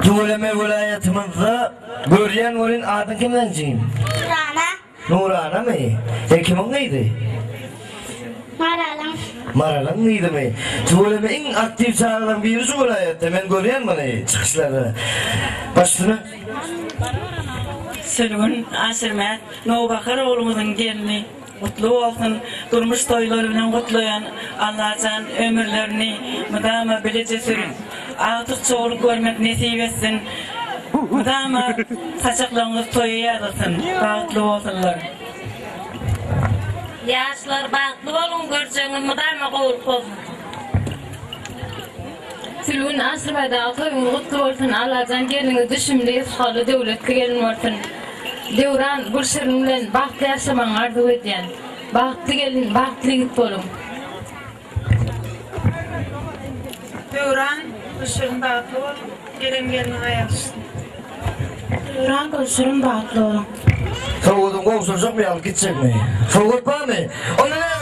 Tuğleme vilayetimizde görüyen olun adın kimden ciyim? Nurana mı? Kimin neydi? Maralan. Maralan neydi mi? Tuğleme en aktif çağrılan birisi vilayette. Ben görüyen mi çıkışları? Başını? Sülgün Asirmet, Nobakır oğlumuzun gelini. Kutlu olsun, durmuş toylarıyla kutlayan Allah'tan ömürlerini müdama bilece sürün. Artık çoğuluk görmek nesip etsin. Müdama saçaklarınız toyu yadırsın. Bağıtlı olsunlar. Yaşlar bağıtlı olun göreceğiniz müdama kovuluk olsun. Sülgün Asırbay'da toyun kutlu olsun. Allah'tan gelini düşümlü yetişkalı devletli gelin olsun. Devran Gülşür'ün baktı yaşaman arzu ediyen. Baktı gelin, baktı git olun. Devran Gülşür'ün bağıtlı olun. Gelinin ayağı düşsün. Devran Gülşür'ün baktı olun. Soğudun kovsuracak mı alıp gidecek mi? Soğut var mı? Ona ne?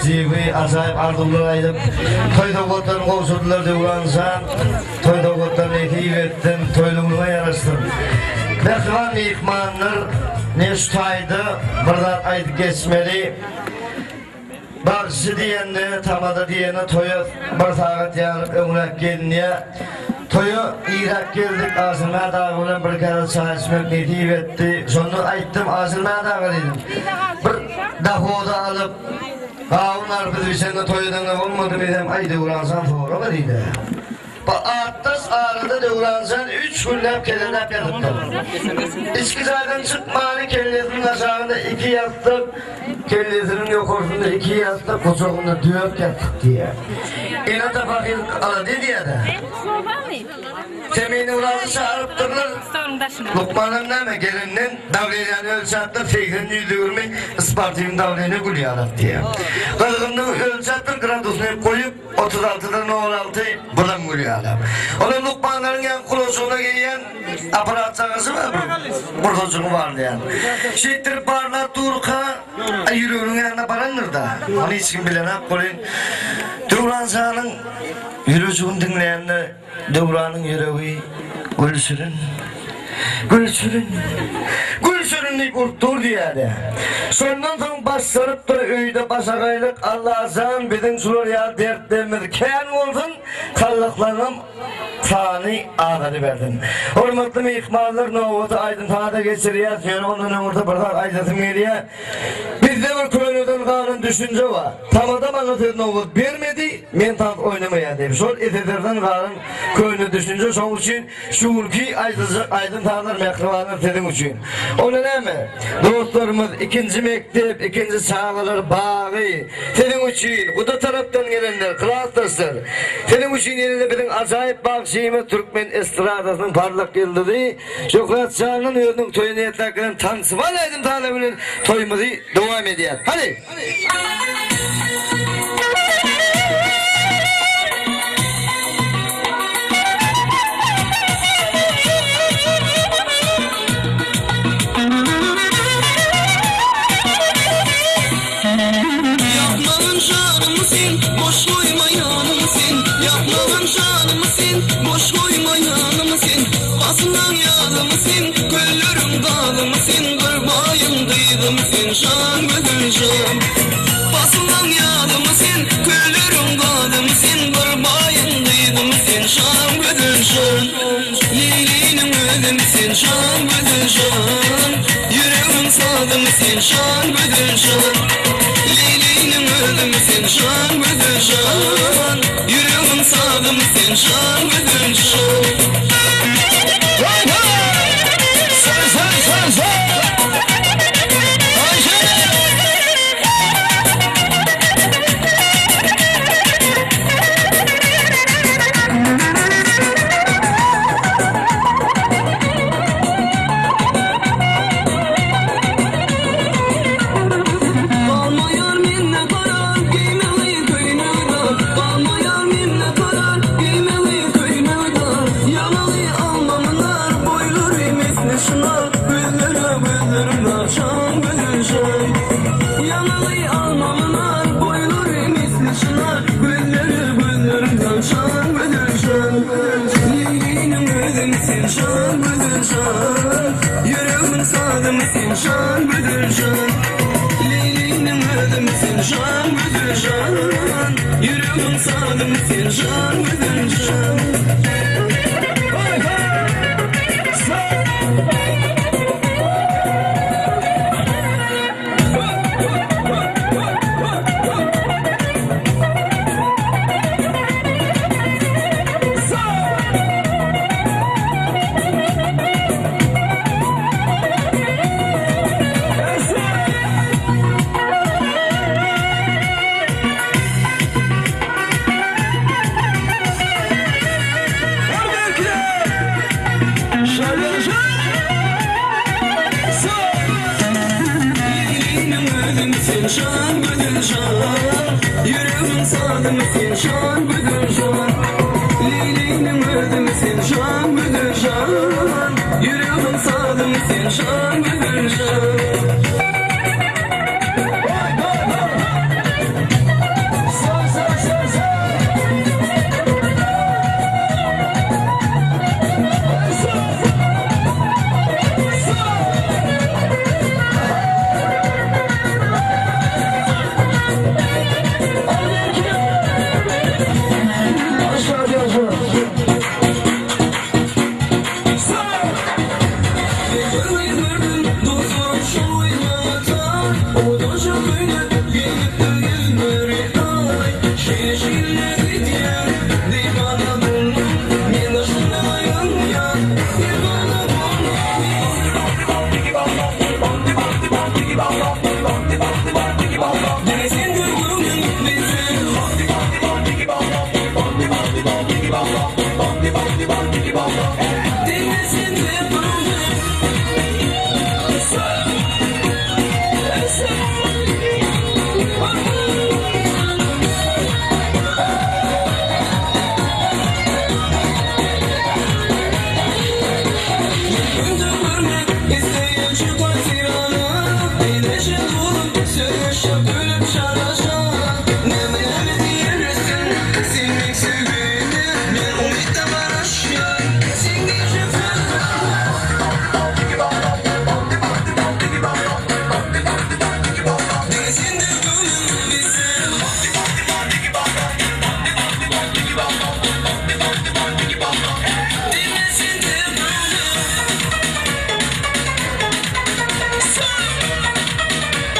Kolektivi acayip ardımlaraydım. Toyda kotlarını kovsurdular devransan. Toyda kotlarını ekiyi ettim. Toyluluğuna yarıştım. Bekvan ikmanlar ne şutaydı. Buradan aydı geçmeli. Bakışı diyende, tamada diyene toyu bir tağıt yanıp ömrek gelineye. Toyu İrak geldik, Asılmaya dağı'yla bir kere çay içmek netiği etti. Sonra ayttım, Asılmaya dağı'ydım. Bir dahoda alıp Kavunlar biz bir sene toyudan olmadı dedim, ay devransan sonra mı dedi. Attas ağrıda devransan 3 gündep kelenep yatıptım. İskizaydan çıkmanı kellesinin aşağında 2 yattık, kellesinin yukarısında 2 yattık, kucağında 4 yattık diye. İnata fakir ala dedi ya da. Semih'in uğraşı çağırıptırlar. Lukman'ın neme gelinin davleyen ölçatlar feyhini yüzüğürmek Ispartay'ın davleyeni gülü alat diye. Kızgınlığı ölçatlar gradusunu koyup 36'dan 16 bulan gülü alat. Onun Lukman'ların yan kulosuğuna giyen aparat çağısı var mı? Burtocuğu var diyen. Şittir barla turka yürüğünün yanına baranır da. Onu hiç kim bilen akkolun. Devran Sağ'ın yürücüğün dinleyenle Devran'ın yüreği Gülşür'ün Gülşür'ün kurttur diye de. Sondan sonra başlarıp da öyde başakaylık Allah'ın bizim sular ya dertlerimiz keyan olsun kallıklarım tani ağları verdim. Hürmetli mihmarlar Novat'ı aydın tanada geçiriyor. Yani onun orada burada aydın geliyor. Biz de bir köylerden kalın düşünce var. Tam adam anlatıyor noğut vermedi, men tant oynamaya deyip. Şol etelerden kalın köylü düşünce son için şuurki aydın tanır mekrivanı dedim için. Onu ne mi? Dostlarımız ikinci mektep, ikinci çağlar bağı dedim için. Bu da taraftan gelenler, klastaslar. Dedim için yerinde benim acayip bakşıyımı Türkmen estradasının parlak yıldızı. Şokrat Çağ'ın özünün toyunu yetlaklarının tanısı var aydın tanımının toyumuzu devam ediyor. Hadi. Yapmağın canımısın, boş koyma yanımısın. Yapmağın canımısın, boş koyma yanımısın. Basından yanımısın, güllerim dağılımısın. Kırbayım dıyılımısın, şan bödül şan. Basından yanımısın, güllerim dağılımısın. Kırbayım dıyılımısın, şan bödül şan. Leyli'nin ödümsün, şan bödül şan. Yüreğim sadımısın, şan bödül şan. Leyli'nin ödümsün, şan bödül şan. Yüreğim sadımısın, şan bödül şan. Yüreğim sadımsın, şan bödül şan. Leyli'nin ödümsün, şan bödül şan. Yüreğim sadımsın, şan bödül şan. Şan bödül şan, yüreğim sadımsın, şan bödül şan. Leyli'nin ödümsün, şan bödül şan. Yüreğim sadımsın, şan bödül şan.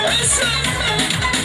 Listen.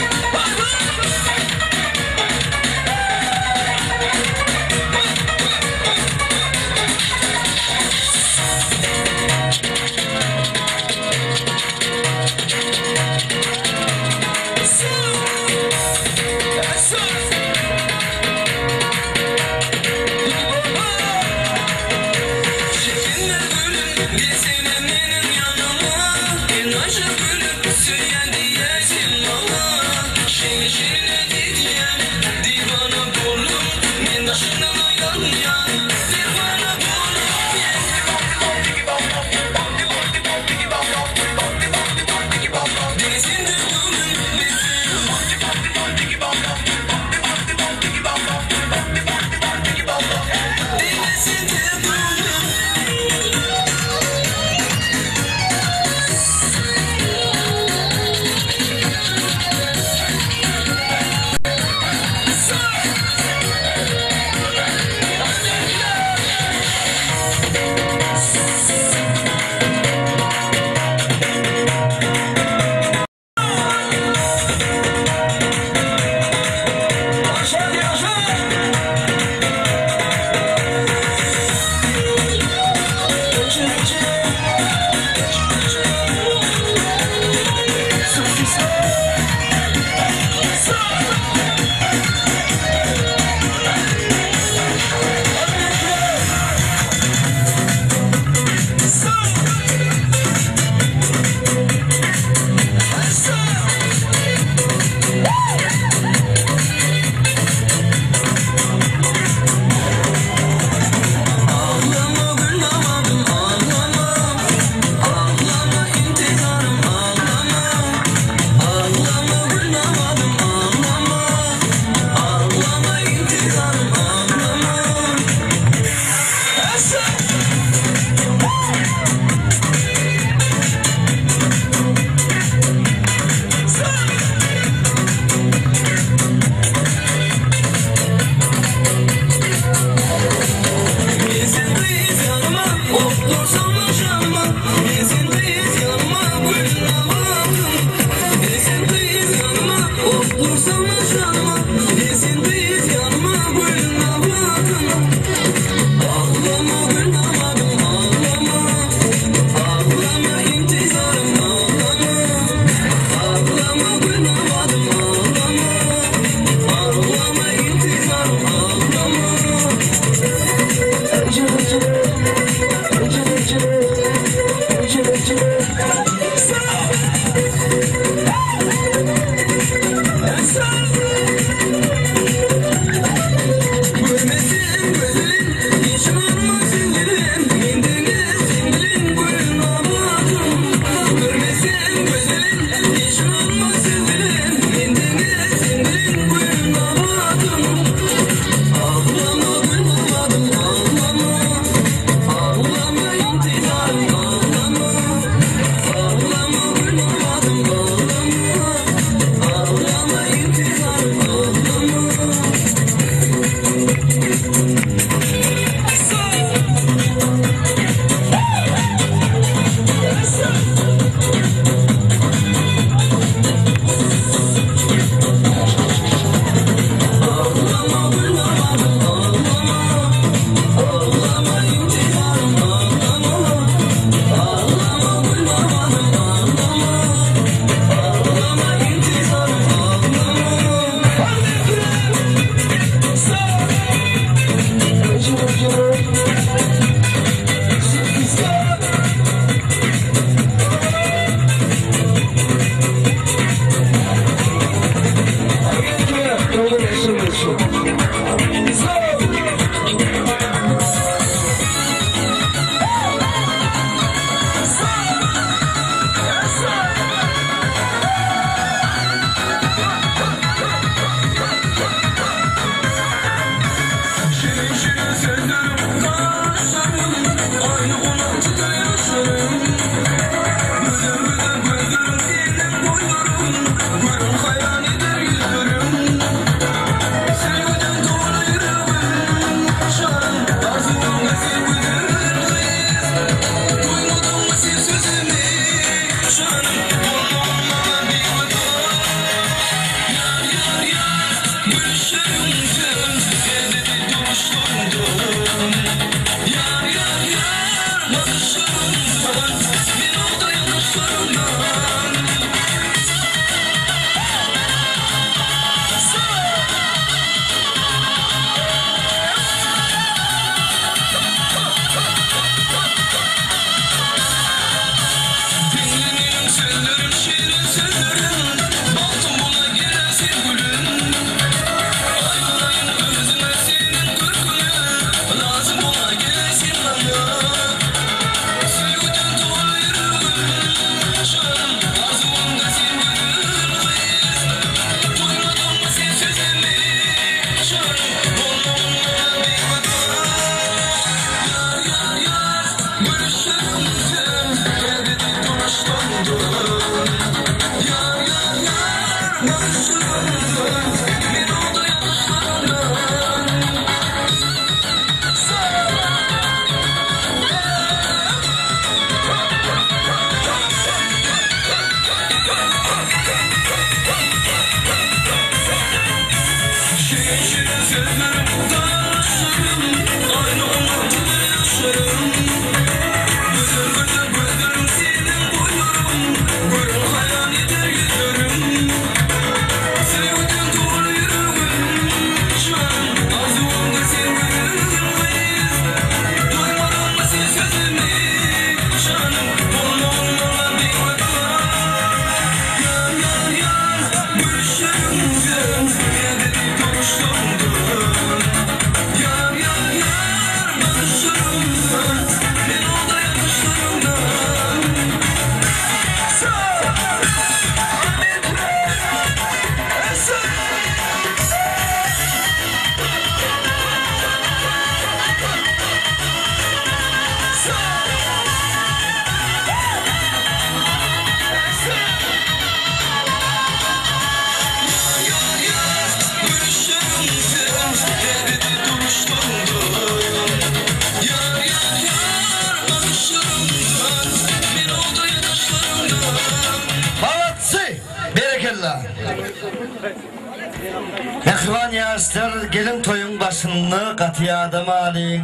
Mehriban yaşlar gelin toyun başını katıya adam alin.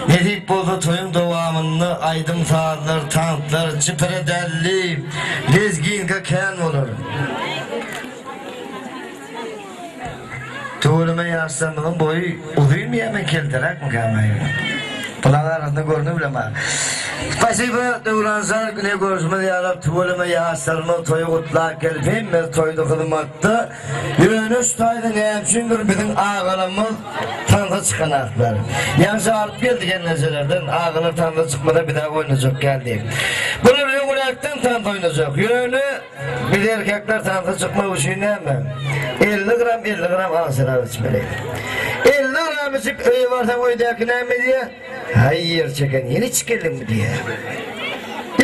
Nedik bozu toyun devamını aydım sağlar, tanklar, çıpır ederli, lezgin kaken olur. Tuğuluma yaşlarımın boyu uzun mu yemek keldirak mı kalmayı? Bunlar arasında görünü bile var. Spasiba devransal ne görüşme yarab tuğuluma yaşlarımın toyu kutlak gelpim ve toydu kılmattı. Yönüş taydı neyemşindir bizim ağalarımız tanrı çıkan aklar. Yansı alıp geldik enneselerden ağalar tanrı çıkmada bir daha oynayacak geldi. Bunu bir kulaktan tanrı oynayacak. Yönü bir erkekler tanrı çıkma uşuyla mı? 50 gram ağzına içmeli. 50 gram içip öyle varsa oydaki ne mi diye? Hayır çeken yeni çıkalım mı diye.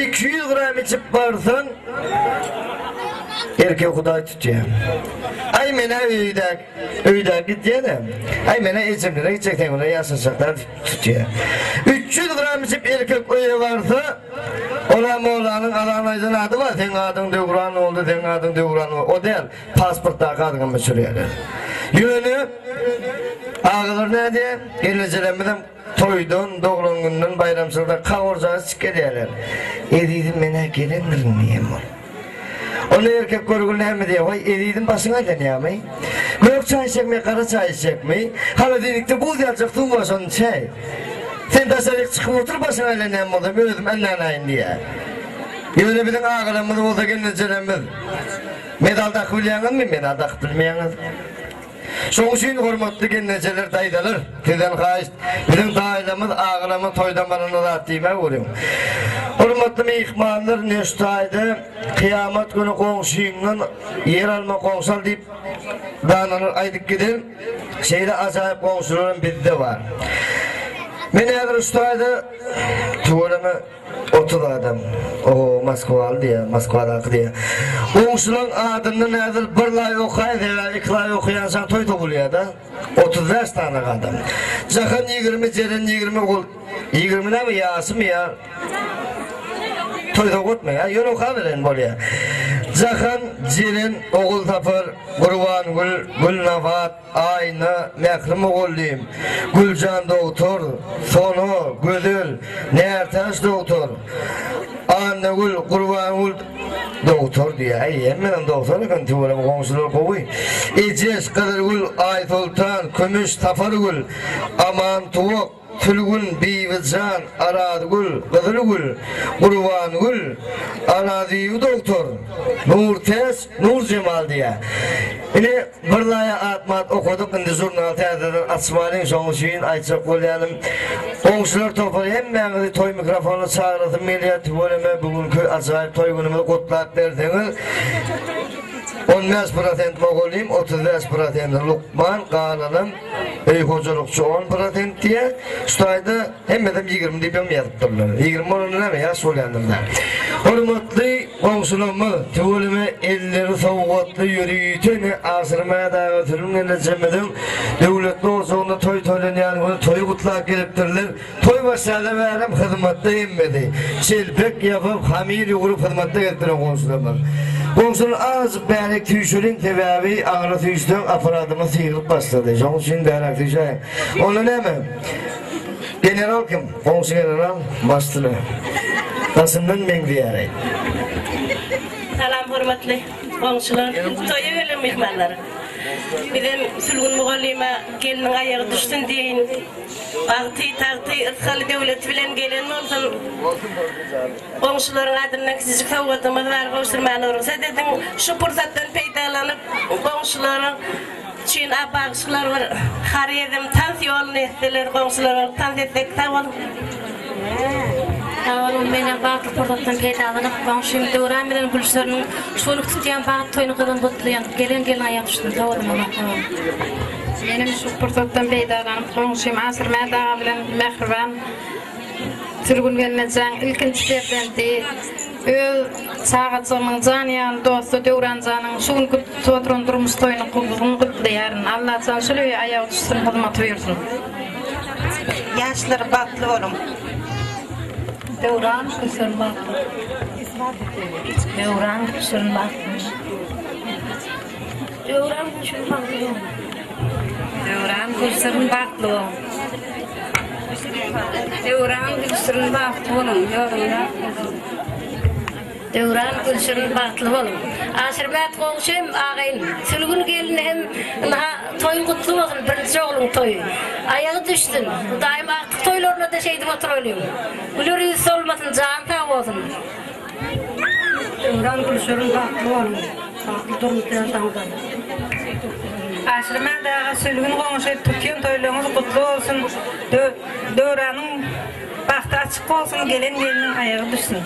200 gram içip varsan erkek kuday tutuyor. Ay mene öyden gideceğim. Ay mene içimlere gidecekten ona yasasaklar tutuyor. 300 gram içip erkek öyle varsa ona Moğlan'ın alanayızın adı var. Sen adın Devran oldu, sen adın Devran oldu. O değil. Pasporttaki adına mı sürüyor? Yönü ağılır ne diye? Geleceğimden toydun, doğrun günden bayramsızda kavurcağı çıkarıyorlar. Ediydim mene gelindir miyim o? Onu erkek görgülü hem diye vay ediydim basına deneyemeyi. Gök çay içecek kara çay içecek mi? Hala dedikte bu diyecek tuğmaşın çay. Sen tasarlık çıkıp otur basına deneyemeyi oldum. Öldüm ellenayın diye. Yöne bizim ağalarımız olsa geleceğimiz. Medal takı bilmeyenler mi? Medal takı bilmeyenler. Son için hürmetli gençler daydalar. Sizden xahiş, bizim dairemiz ağlamı toydamanını da attığıma vuruyorum. Hürmetli mihmanlar neştaydı, kıyamet günü komşuyunun yer alma komşal deyip dananır aydık gidin. Şeyde acayip komşuların bizde var. Ben eğer ustaydı, tuvalımı 30 adam. O Moskvalı diye, Moskva'daki diye. Komşunun adını nedir? Bir lay okuyaydı ya, 2 lay okuyansan toy topuluyor da. 35 tane adam. Zakın 20, Ceren 20 kul. 20 ne mi yası mı ya? Toy toputma ya, yön okuyabilin buraya. Zakın, Ceren, oğul tapır, Kurban Gül, Gülnafat, Ayna, Mekrim oğulluyum. Gülcan doktor, Sonu, Güdül, Nertaş doktor. Anne Gül, Kurban Gül, doktor diye. Ay yemedim doktor kan tuvalım komşular kovuy. İceş Kadir Gül, Aytoltan, Kümüş Tafar Gül, Aman Tuvuk, Tülgün, Bivizcan, Aradgül, Kıdırgül, Kurvangül, Anadiyu doktor, Nur Tez, Nur Cemal diye. Yine bir laya atmat okuduk, indi jurnal teatrdan açmalıyım, son şeyin ayçak olayalım. Komşular topları hem ben toy mikrofonu çağırdım, milliyet bölümü bugünkü acayip toy günümü kutlak derdiniz. 15% Mogolim, 35% Lukman, Qananım, Hocalıkçı 10% diye, Ustayda hemmedim 20 dipem yazıptırlar. 20 onu neme ya söylendimler. Hürmetli komşularımı, tüvülüme elleri soğukatlı yürüyütünü asırmaya davetürümle cemmedim. Devletli olsa toy toylanyan bunu toy kutlak geliptirler. Toy başlarına verem hizmette inmedi. Çelpek yapıp hamir yoğurup hizmette geliptiren komşularımı. Komşular az beğenek tüyüşürün tevavi ağrı tüyüşten aparatıma sıyırıp başladı. Onun için beğenek tüyüşürün. Onu ne mi? General kim? Komşu general bastını. Kasım'dan ben diyerek. Salam hürmetli komşular. Toya verin mihmanları. Bizim sülgün muğallime gelinin ayağı düştün deyin. Tağtı ırkalı devlet bilen gelen olsun. Komşuların adından küçücük savgatımız var koşturmayan olursa dedim şu fırsattan peydalanıp komşuların için bağışlar var. Hariyedim tansiyonunu ettiler komşulara tans ettik sağ olun. Sağolun mene bağlı fırsattan peydalanıp komşum Döwran bilen Gülşür'ün şoluk tutyan bağlı toyunu kılın kutlayan gelen ayak düştüm sağ olun. Benim şu fırsattan peydalanıp komşum Asırmaya dağa bilen Mehriban Sülgün gelmeyeceğin ilkinçlerden de Sağatsımın canyan dostu Döwran canın şun tutron durmuş toyunu kutlayan Allah can şöyle ayağı düşsün hizmet versin. Yaşları batlı olun. Döwran Gülşür'ün batlı. Döwran Gülşür'ün batlı. Döwran Gülşür'ün batlı. Döwran Gülşür'ün batlı. Döwran Gülşür'ün batlı olun. Döwran Gülşür'ün batlı olun. Aşırbat komşum ağayın. Sülgün gelin hem toyun kutlu olsun. Birinci oğlun toyu. Ayağı düştün. Daima artık toylarına da şeydi oturuyorum. Gülür yüzü olmasın. Can sağ olsun. Döwran Gülşür'ün batlı olun. Batlı durmuşlar sanırım. Aşırma dağa sülgün komşu tutyan toylarınız kutlu olsun. Döwran'ın bahtı açık olsun. Gelinin ayağı düşsün.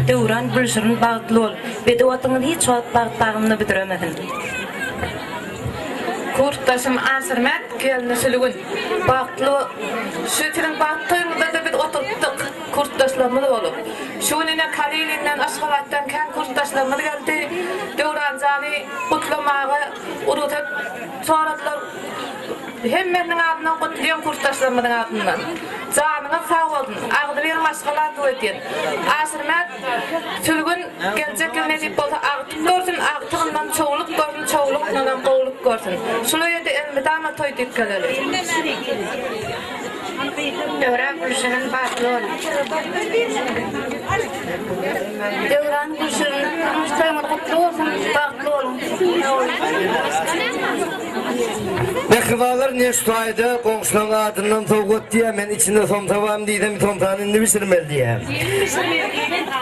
Döwran Gülşür'ün batlı ol. Bedevatının hiç çoğat bağımını bitiremedin. Kurtaşım Asırmat gelini sülgün. Batlı, şu tirin battığımda da bir oturttuk kurtaşlarımız olup. Şunine Kalilinden, Aşkavat'tan kan kurtaşlarımız geldi. Döwran zani kutlamağı unutup soradılar. Hemmenin adından kutlayan kurtaşlarımızın adından. Canına sağ olun. Ağdı bir maşgalar duydun. Asırmat sülgün gelecek yıl nezip olsa ağıtıp görsün, ağıtığından çoğuluk görsün, çoğuluklarından qoğuluk görsün. Şuraya da elmidana toy dikkaleri. Döwran Gülşür'ün batlı olun. Döwran Gülşür'ün toyunu kutlu olsun, batlı olun. Mehribalar neştaydı, komşuların adından soğuk diye, ben içinde somtavam dedim, somtanını bitirmeli diye.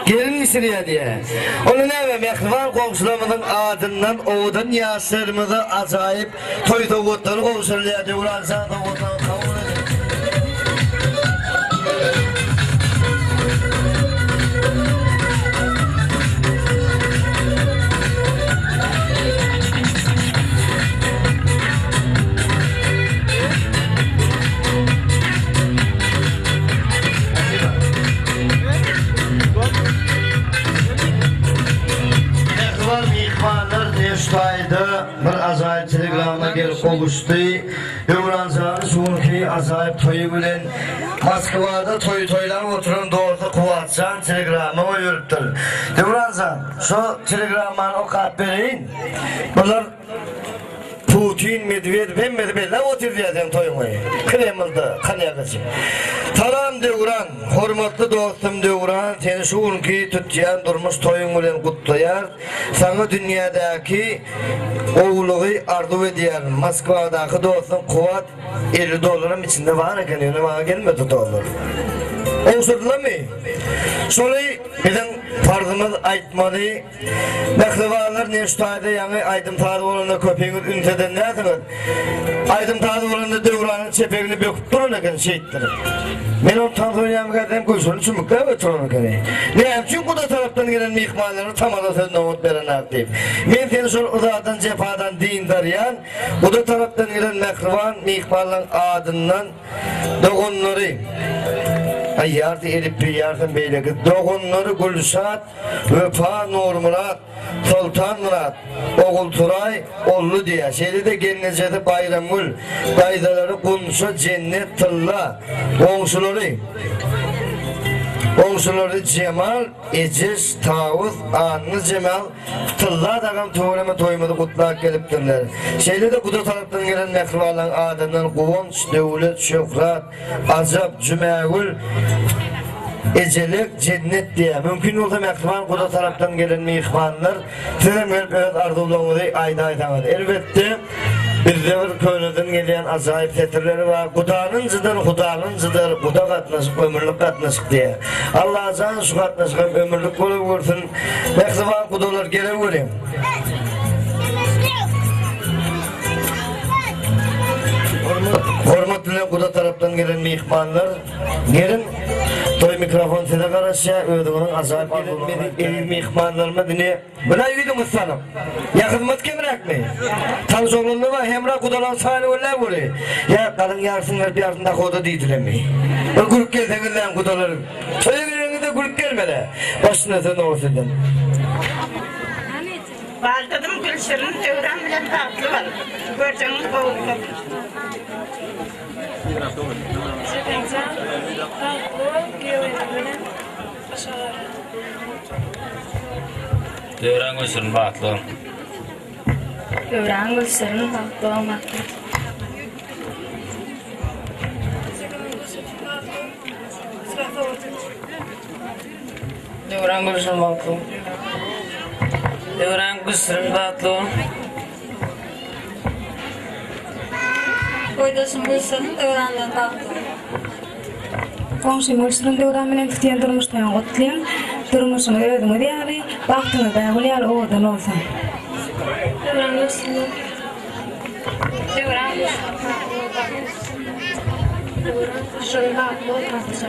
Gelin misiriye diye. Onu ne ve mehribar komşularımızın adından, oğudan yaşlarımızı acayip toy soğukları komşularına Döwran sana soğukları kavun edin. Neştaydı, bir azayip telegramına gelip oluştu. Döwran canı şunki azayip toyu bilen Moskvada toylar oturan doğruda Kuvatcan telegramı yürüttür. Döwran can, şu telegramını okuyup bereyin. Bunlar Putin, Medvedev, hem Medvedev'le otur diyeceğim toyumu. Kreml'da, Kanyakacım. Talam Döwran, hürmetli dostum Döwran, seni şu ülkeyi tutyan durmuş toyun bilen kutlayar. Sana dünyadaki oğluğu arzu ediyen Moskva'daki dostum Kuvat $50 içinde var eken, bana gelmedi dolar. Oğuzladılar mı? Şolay bizim farzımız aytmalı. Mehrivanlar ne ustayda yani aydım tadı olanda köpeğiniz ünteden ne atınız? Aydım tadı olanda devranın çepegini böküp durun ekan şehitlerim. Ben o tanıtmayacağım kadar kuyusunun çumuklar ve turunu kadar. Ne çünkü bu da taraftan gelen mihmanları tam arasında umut veren artık. Men seni sol uzadan cephadan dindar yan, bu da taraftan gelen mehrivan mihmanların adından doğunları. Yardı elip bir yardım beyleki doğunları Gülşat, Vefa Nur Murat, Sultan Murat, Oğul Turay, Ollu diye. Şeyde de Gennecede Bayramül, Daydaları Kunsu, Cennet, Tılla, Komşuları Cemal, Eciz, Tavuz, Anlı Cemal, Tılla dağım tuğrama toymadı kutlak geliptirler. Şeyde de bu da taraftan gelen mehrivalan adından Kuvonç, Devlet, Şöhrat, Azap, Cümegül, Ecelik, Cennet diye. Mümkün olsa mehrivan bu da taraftan gelen mihmanlar sizden gelip evet arzulanmadı ayda aytamadı. Elbette bizde bir köylüden gelen acayip tetirleri var. Kudanıncıdır, kuda katnaşık, ömürlük katnaşık diye. Allah azan şu katnaşık ömürlük olup vursun. Mehrivan kudalar gele vurayım. Hormatlı kuda taraftan gelen mihmanlar gelin. Toy mikrofon size karşı ödümünün azayip edilmedi mihmanlarıma dine. Buna yüydüm ıslanım. Yakınmat kemirak mı? Tanışoğlunlu var hemra kudalan sahne öyle vuruyor. Ya kadın yarsınlar bir ardında koda değildiremi. O grup gelsenizden kudaları. Toya görüyorsunuz da grup gelmedi. Başına sen olsundan. Valdadım Gülşir'in Devran bilen tatlı var. Göreceğiniz boğuldu. Devran Gülşir'in batlı. Devran Gülşir'in batlı olmakta. Devran Gülşir'in batlı. Devran Gülşir'in batlı. Koydasın Gülşir'in Devran'dan batlı. Komşum Gülşir'in Devran bilen tütüyen durmuştan kutlayan. Durmuşunu ödümü diyali, baktığını da gülyal oğudan olsun. Devran Gülşir'in. Devran Gülşir'in batlı olmakta.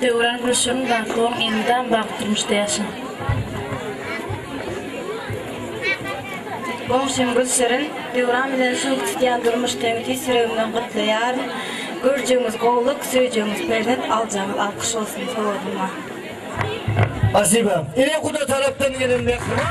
Devran Gülşir'in batlı eniden baktırmış diyesin. Komşum Gülşir'in Devran bilen şu tütüyen durmuştan tesirevimden kutlayar. Göreceğimiz kolluk, söyleyeceğimiz pernet, alacağımız alkış olsun sorduğuma. Asiba, ile kuda taraftan gelen mehrivan.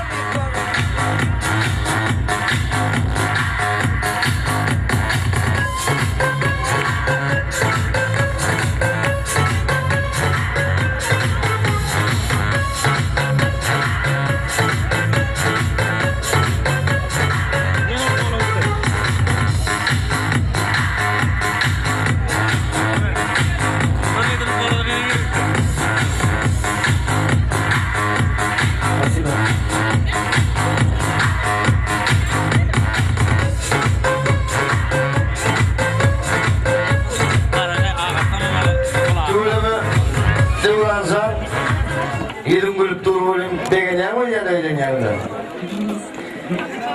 Yedim gülüp duruluyum degenen mi ya da öyle geldi?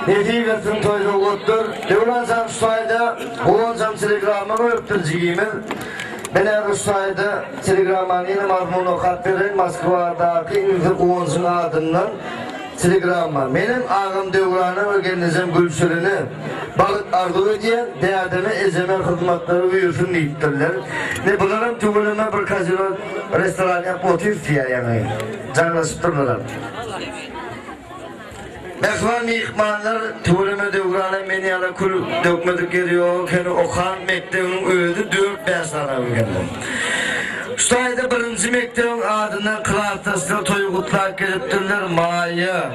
Neticesin toyda oluttur. Devransam ustayda, oğlansam telegramı koyuptur cigimiz. Ben eğer ustayda telegramının mazmunu kat verin Moskva'daki İnfir Oğuz'un adından telegramı. Benim ağım Devran'ı öğreneceğim Gülşir'ini balık arzu ediyen değerdeme ezeme hizmetleri buyursun deyiptirler. Ne bunların tümülüme bir kazino restoran yapmatif diye yani. Canlasıp durdular. Mehman mihmanlar tümülüme Devran'a beni yana kul dökmedik geliyor. Kendi Okan Mektebinin öldü 4-5 tane öğrendim. Ustayda birinci mektebin adından kılartasına toyu kutlak geliptirler Maya.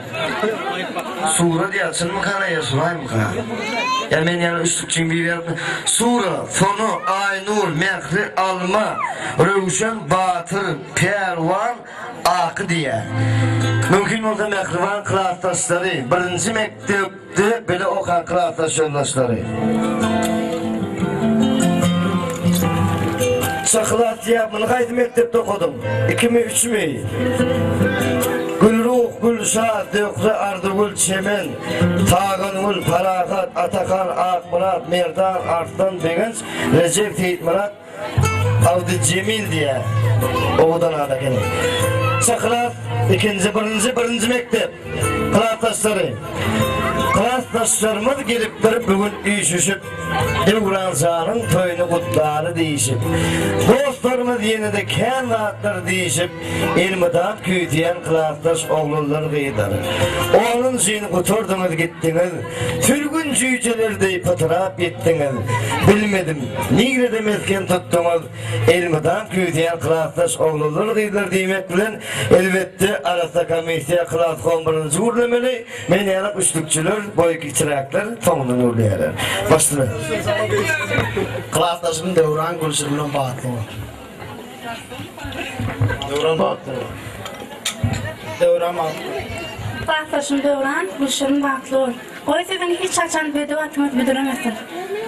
Sura diye açın mı kana ya suray mı kana? Ya men yana üstlükçün bir yer Sura, Fonu, Aynur, Mehri, Alma, Rövşen, Batır, Pervan, Akı diye. Mümkün olsa mehrivan kılartasları birinci mektepte böyle okan kılartas yoldaşları. Şokolat yapını qaydı mektepte okudum. 2-3 mi? Gülruh, Gülşah, Dökre, Ardugül, Çemen, Tağın, Gül, Parakat, Atakan, Akmurat, Merdan, Artdan, Begenç, Recep Teyit Murat, Avdi Cemil diye oğudan adı gene. Şokolat, birinci mektep, Kılatasları. Kılataslarımız gelip bir bugün uyuşuşup, Devranzanın toyunu kutları deyişip, dostlarımız yine de ken rahatları deyişip, ilmidan küyüteyen Kılatas oğulları gıydarı. Onun suyunu kuturdunuz gittiniz, sürgün cüycelerdeyi pıtırap gittiniz. Bilmedim, nigre demezken tuttunuz, ilmidan küyüteyen Kılatas oğulları gıydarı demek bilen, elbette arasında komisiya Kılatas kombarını zuhurlameli, meni yarak üstlükçüler, boyki çıraklar, tonundan uğurlayalar. Başına. Kılatasım Devran Gülşir'nin batı. Devran batı. Devran batı. Kılatasım Devran Gülşir'nin batı. O sizin hiç açan bedevatımız bildiremezsin.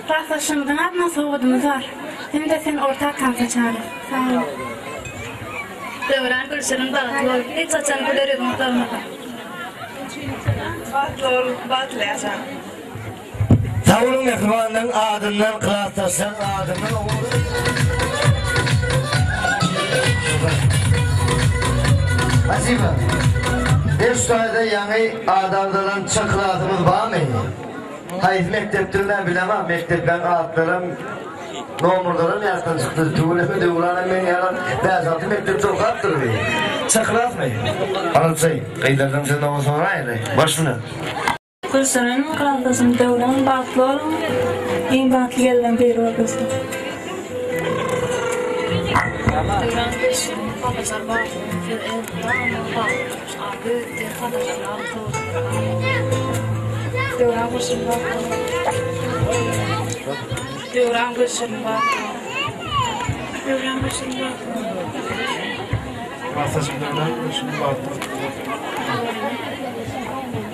Kılatasımızın adına soğudumuz var. Hem de sen ortak kan seçarız. Sağ olun. Devran Gülşir'nin batı. Hiç açan bedevatımız var. Batı yaşa. Tavurun ekvanının adından Kılatas'ın adından oğlu. Azime, bir sayede yani adamdan çıkılatımız var mı? Hayır, mekteptirden bilemem, mektepten adlarım, nomurlarım yerden çıktı. Tüğülemi de uğranım ben yalan, bazı mektep çok attır mı? Çıkılat mı? Anlatsayım, kıyılardan sen o sonra ayrı, başına. Gülşir'nin Kılatasım Devran batlı olun, en batlı gelen biri var Gülşir. Devran Gülşir'nin Kılatasım batlı. Devran Gülşir'nin batlı. Devran Gülşir'nin batlı. Devran Gülşir'nin batlı. Kılatasım Devran Gülşir'nin batı.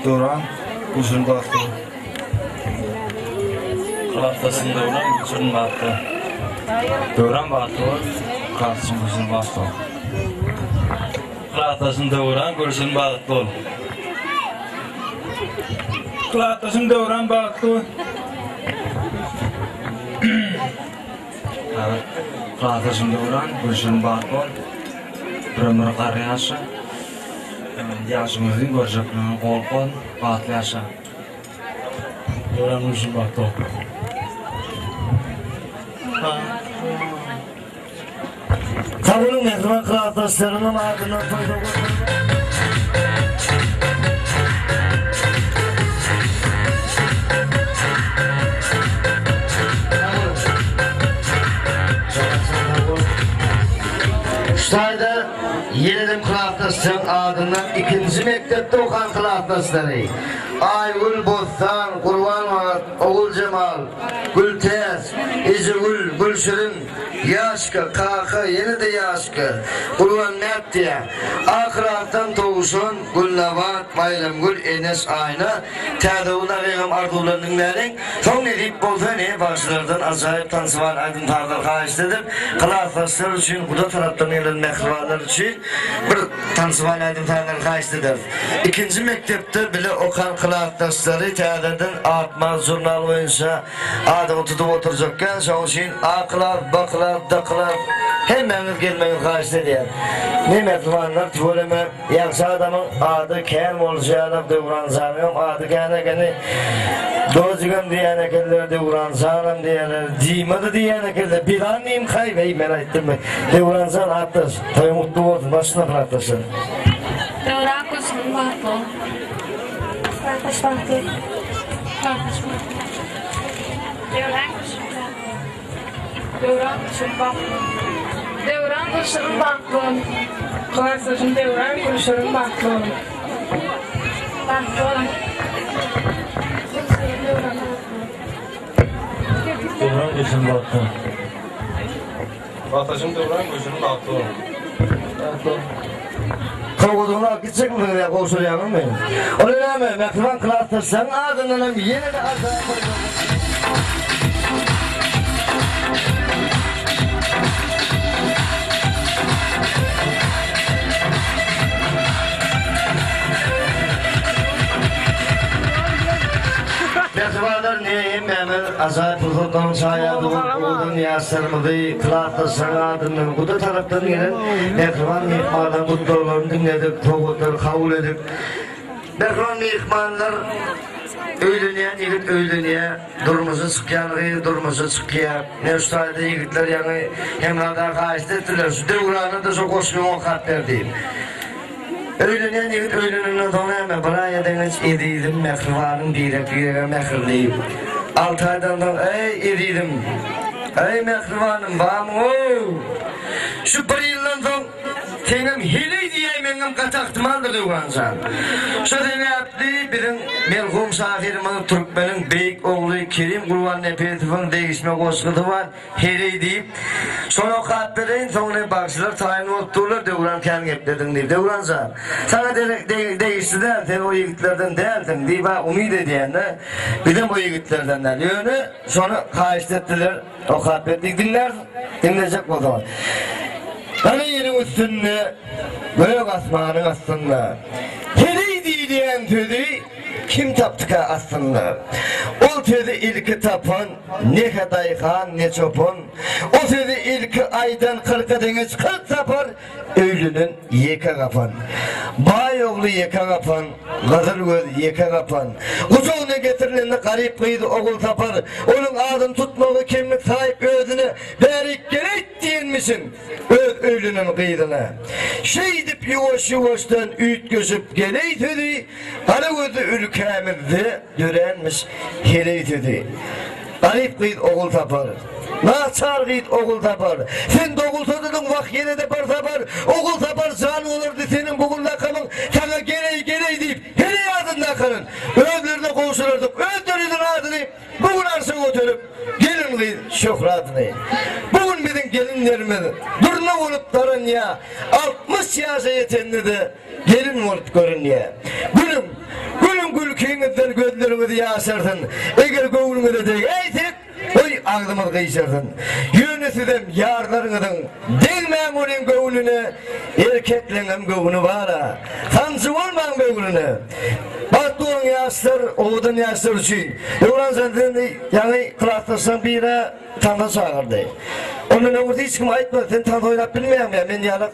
Devran Gülşir'nin batı. Kılatasım Devran Gülşir'nin batı. Devran batı. Kılatasım Gülşir'nin batı. Kılatasım Devran Gülşir'nin batı. Kılatasım Devran batı. Kılatasım Devran Gülşir'nin batı. Ömür qar yaşa. Yaşımızın görjeklerini korkun, batı yaşa. Devran Gülşir'nin batı. Tavurun ekvan Kılataslarının adından toyda Şurada Yenidim Kılatas'ın adından 2. mektepte okuyan Kılatasları. Aygül Bostan, Kurban Murat, Oğul Cemal, Gültez, İzigül, Gülşirin, Yaşkı, Kakı, yeni de Yaşkı, Kurban Mert diye. Akırattan Toğuşun, Gülnabat, Baylamgül, Enes Ayna, Tədavuna Vegam Ardularının verin. Son edip Bolfeni başlardan acayip tansıvan aydın tarlar kayıştıdır. Kılataslar için, bu da taraftan gelen mehrivalar için bir tansıvan aydın tarlar kayıştıdır. 2. mektepte bile okan Kılatasları Tədavdan atmaz, jurnal oyunsa adamı tutup oturacakken son için akılar, bakılar, dakılar hemeniz gelmeyin kayıştı diye. Ne mehrivanlar tüveleme yaksa adamın adı Ken olacağına devran zanıyorum, adı gene Dozgam diyene keller devran zanım diyeler, Cimadı diyene keller, bir anneyim kaybeyi merak ettim mi? Devran zan atlas, tabi mutlu olsun, başına bıraktasın. Devran Gülşir'nin batlı. Kılatas batlı. Kılatas batlı. Devran Gülşir'nin batlı. Devran Gülşir'nin batlı. Devran Gülşir'nin batlı. Kılatasım Devran Gülşir'nin batlı. Batlı olan. Devran Gülşir'nin batı. Kılatasım Devran Gülşir'nin batı. Kovulduğuna gidecek mi buraya kovuşacağım mı? Öyle mi? Mektuban Kılatas'ın adından yine de azaya koyuyorum. azayet huzurdan sayadı oğudun yasırmıdı, kılakta sanadının bu da taraftan gelen Mehriban mihmanlar kutlularını dinledik, toğutları kabul edip Mehriban mihmanlar öylüneye, yigit öylüneye, durmuzu sıkyanlığı, durmuzu sıkya. Ne ustaydı yigitler yani hemrada kaçtı ettiler. Şu devranı da çok hoşluğun kat verdi. Öylüneye, yigit öylününe donayma. Buraya deniz ediydim, Mehriban'ın birek mehirleyip. 6 aydan da ey ediydim. Ey Mehriban'ım, bağım ooo. Şu bir yıldan sonra tenim hile diyeyim kaçaktım aldı uğransan. Şu dene yaptı bizim merhum sahirimizin Türkmenin beyik oğlu Kerim Kurban Nepetov'un değişme koşkudu var. Hile deyip sonra katlerin sonra bakışlar tayin oldular devran kendi gepledin deyip devransan. Sana değişti de sen o yigitlerden değildin deyip umid ediyen de bizim o yigitlerden de yönü sonra kayışt ettiler o katletlik dinleyecek o zaman. Hani yerin üstünde, böyle asmanın aslında. Hereydi diyen tüdü, kim taptıka aslında. O tüdü ilki tapan, ne kadayhan ne çopan. O tüdü ilki aydan 40 deniz 40 tapar, öylünün yeka kapan. Bay oğlu yeka kapan, gazır göz yeka kapan. Kucağına getirilenle garip kıydı oğul tapar. Onun adını tutmalı kimlik sahip özüne, berik gerek diyenmişsin. Öylünün kıydına. Şey dip yuvaştan üyt gözüp geleytedi. Hani gözü ülkemizde dörenmiş heleytedi. Garip kıydı oğul tapar. Naçar kıydı oğul tapar. Sen doğulsadın vak yine de bar tapar. Oğul tapar can olurdu senin bugün lakamın. Sana geley deyip hele adın lakanın. Özlerine konuşurlardık. Özlerinin adını bugün arsın götürüp gelin kıydı şöhratını. Bugün bizim gelinlerimiz durna olup darın ya 60 yaşa yetenli de gelin olup görün ya. Gülüm gülküğünüzden gözlerinizi yaşardın. Eğer gönlünüzü de eytik oy ağzımız kıyışırdın. Yönüsüden yarlarınızın değmeyen onun gönlüne erkeklerin gönlü var ha. Tansı olmayan gönlüne. Battuğun yaşlar, oğudun yaşlar için. Yoran senden yani kılaktasan birine tanrı çağırdı. Onun orada hiç kim aytmadı. Sen tanrı oynap bilmeyem ya. Ben yarak.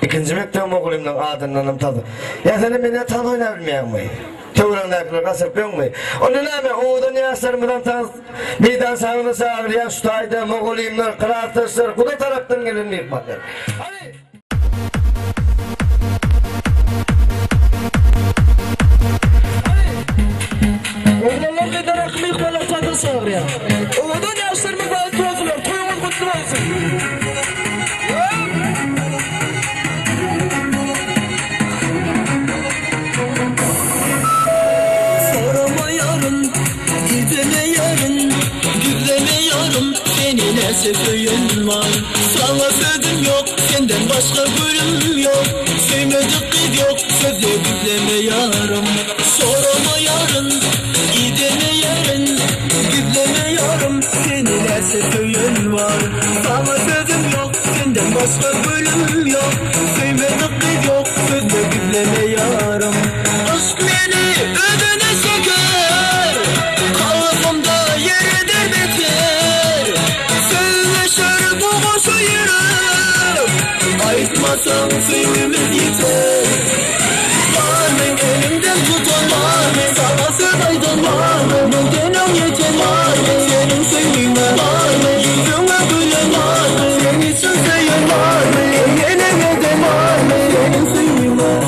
İkinci mektubum oğlumdan adından tadı. Ya senin beni tanrı oynap bilmeyem mi? Tövrenlerle kasıp yok mu? Onun hemen oğudun yaşlarımdan tanrı meydan sağını sağır ya şutayda Moğolimler, kılaktaşlar. Bu da taraftan gelin mihmanlar. Hadi! Oğlanlar kadar akıllı ihvala çatı sağır ya. Oğudan yaşlarımı bazı olsunlar. Toyumuz kutlu olsun. Sorma yarın, gideme yarın, gülleme yarın. Senin eseföyün var. Sana sözüm yok, senden başka gülüm yok. Sevmedik kız yok, sözü gülleme yarın. Sorma yarın, gideme yarın, gülleme yarın. Senin eseföyün var. Sana sözüm yok, senden başka gülüm yok. Sevmedik kız yok, sözü gülleme yarın. Aşk beni ödene şeker, kalbimde yeridir beter. Söyleşir doğuşu yürür, aytmasan suyumuz yeter. Var mı elimden tutan var mı, sana sıraydan var mı? Mümkünüm yeter var mı, senin suyuna var mı? Yüzüne gülüm var mı, senin için suyun var mı? Yenene de var mı, senin suyuna?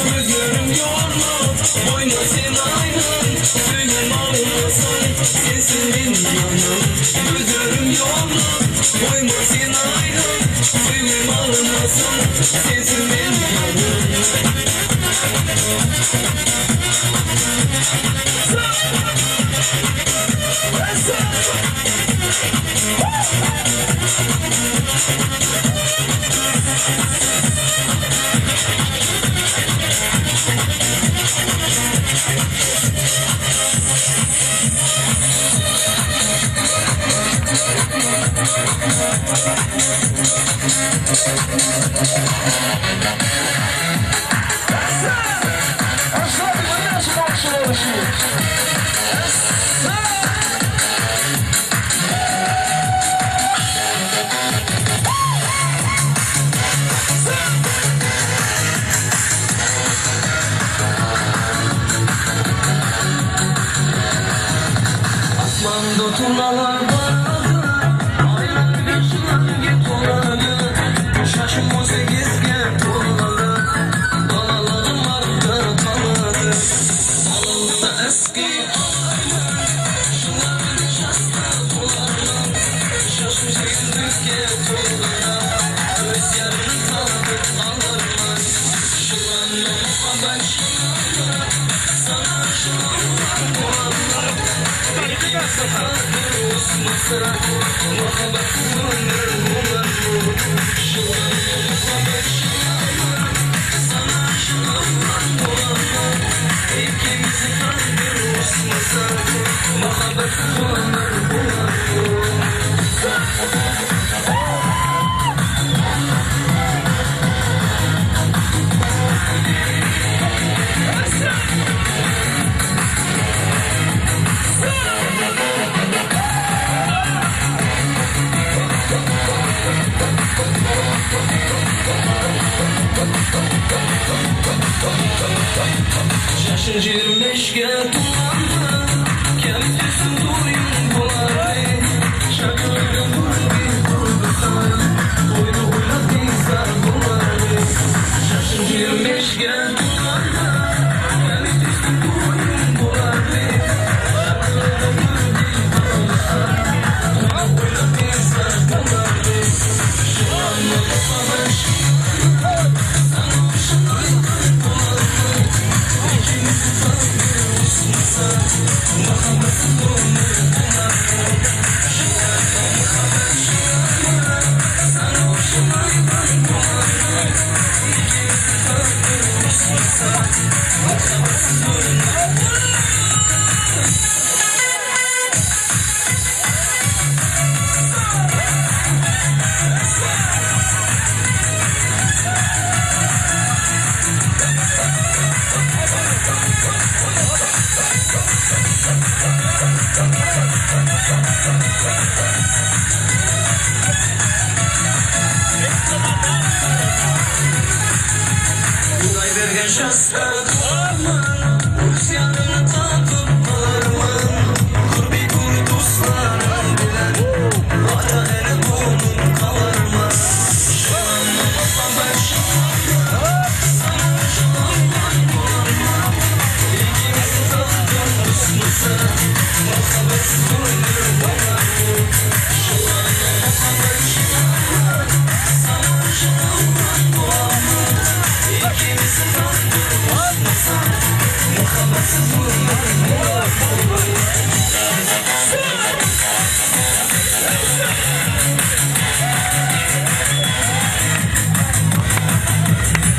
Gözlerim yorma, boyna sen aynen. Söylem ağlasan, sensin benim yanım. Gözlerim yorma, boyna sen aynen. Söylem ağlasan, sensin benim yanım. Asmanda turnalar vardı, aylar geçler git olanı. Şaşım o segizge turnaları, dalalarım ardı kaladı. Alıkta eski aylar, şunların şasta dolarlar. Şaşım segizge turnaları, öz yarını tadı alırlar. Şunlarla muhabbet şunlarla, sana şunlarla dolarlar. Şaşır 25'ge tulandı, kendisi duyun bulardı. Şakırlarım bir kurdusan, oydu oynadıysa bulardı. Şaşır 25'ge tulandı, kendisi duyun bulardı. Şakırlarım bir kurdusan, oydu oynadıysa bulardı. Şu anda savaş, sana şunlardan bulardı. İkimizi tanıyorsun.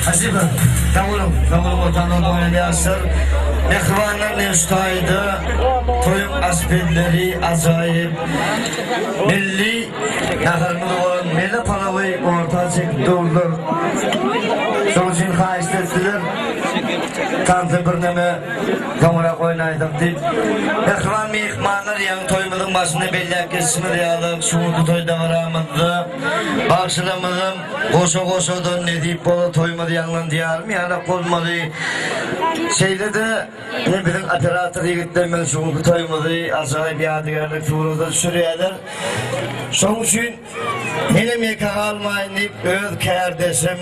Azibim, tamam otanın oynayasır. Mehvanlar neştaydı, toyum aspelleri acayip. Milli naharımız olan milli palavayı orta çekti oldu. Son için kayıst ettiler. Tanzı bir neme kamera oynaydık deyip Ekran mihmanlar yan toymudun başında belli kesimi diyalım şumudu toyda varamızdı Bağışılamızım koşa ne deyip bolu toymadı yanlan diyalım yana kolmadı Şeyle de ne bizim operatör yigitlerimiz şumudu toymadı aşağı bir adıgarlık tuğruda sürüyorlar Son için benim yaka almayın deyip öz kardeşim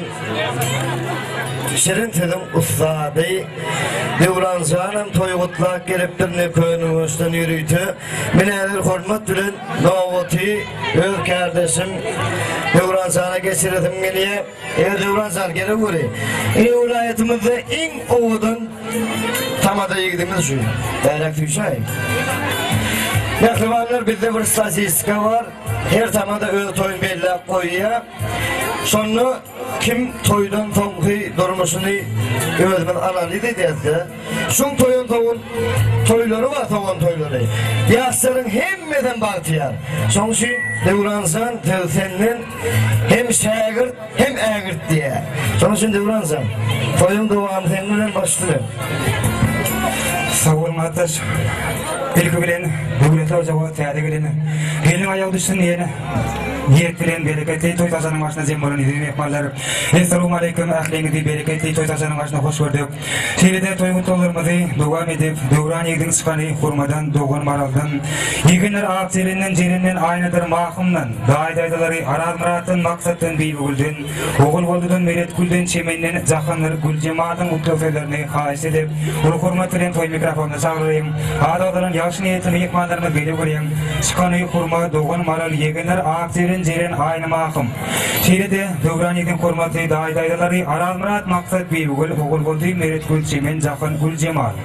Şirin tilim ustadı Devran Canım toygutlak geliptir ne köyünün üstün yürüydü Minedir hormat bilen Novoti öz kardeşim Devran Can'a geçirdim geliye Devran Can gele vuri Vilayetimizde en oğudun Tamada yigidimiz şu Bayrak tüyşay Yakıvanlar bizde bir statistika var Her tamada öyle toy belli koyuyor Sonra kim toydan tonki durmuşunu özümün analıydı derdi. Şun toyları var toyun toyları. Yaşların hemmeden baktıyar. Sonuçta Devransan tevsenin hem şagirt hem ağırt diye. Sonuçta Devransan toyun doğan seninle başlıyor. Sağ olun arkadaş. İlk bilen, devlet hocağı teyade bilen. Gelin ayağı düşsün diyene. Niyet bilen bereketli toy taşanın başına zembolun izin mehmanlar. Esselamu aleyküm ahlengidi bereketli toy taşanın başına hoş gördük. Şehirde toy mutlularımızı devam edip Devran yegdin sıkanı hurmadan, doğan maraldan, yeginler ağaçlarından, jerinden, aynadır mahımdan, daydaları araz muratın, maksatın, bilgüldün, oğul goldudan, meret gülden, çemenden, zahanlar, gül cemaatın mutlularını haş edip, ulu hurmat bilen toy mikrofonda çağırayım. Ağdaların yaş niyetini mehmanlarını beli göreyim. Sıkanı hurma, doğan maral, yeginler ağaçlarından, jeren ayna mahım. Şehirde Devran yegdin hurmatı, daydaları araz murat, maksat, bilgül, oğul goldu, meret gül, çemen, zahan, gül cemaat.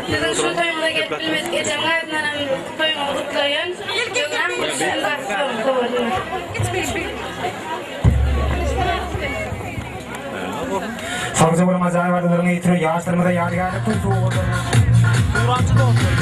Bizim şu toyumuza gelip bilmez geçen ardından toyumu kutlayan Devran Gülşen başlıyor. Sağlıcı bulunmaz ay vardılarını yitiriyor. Yaşlarımıza yadigarlık tüm soğuğu. Durancı da olsun.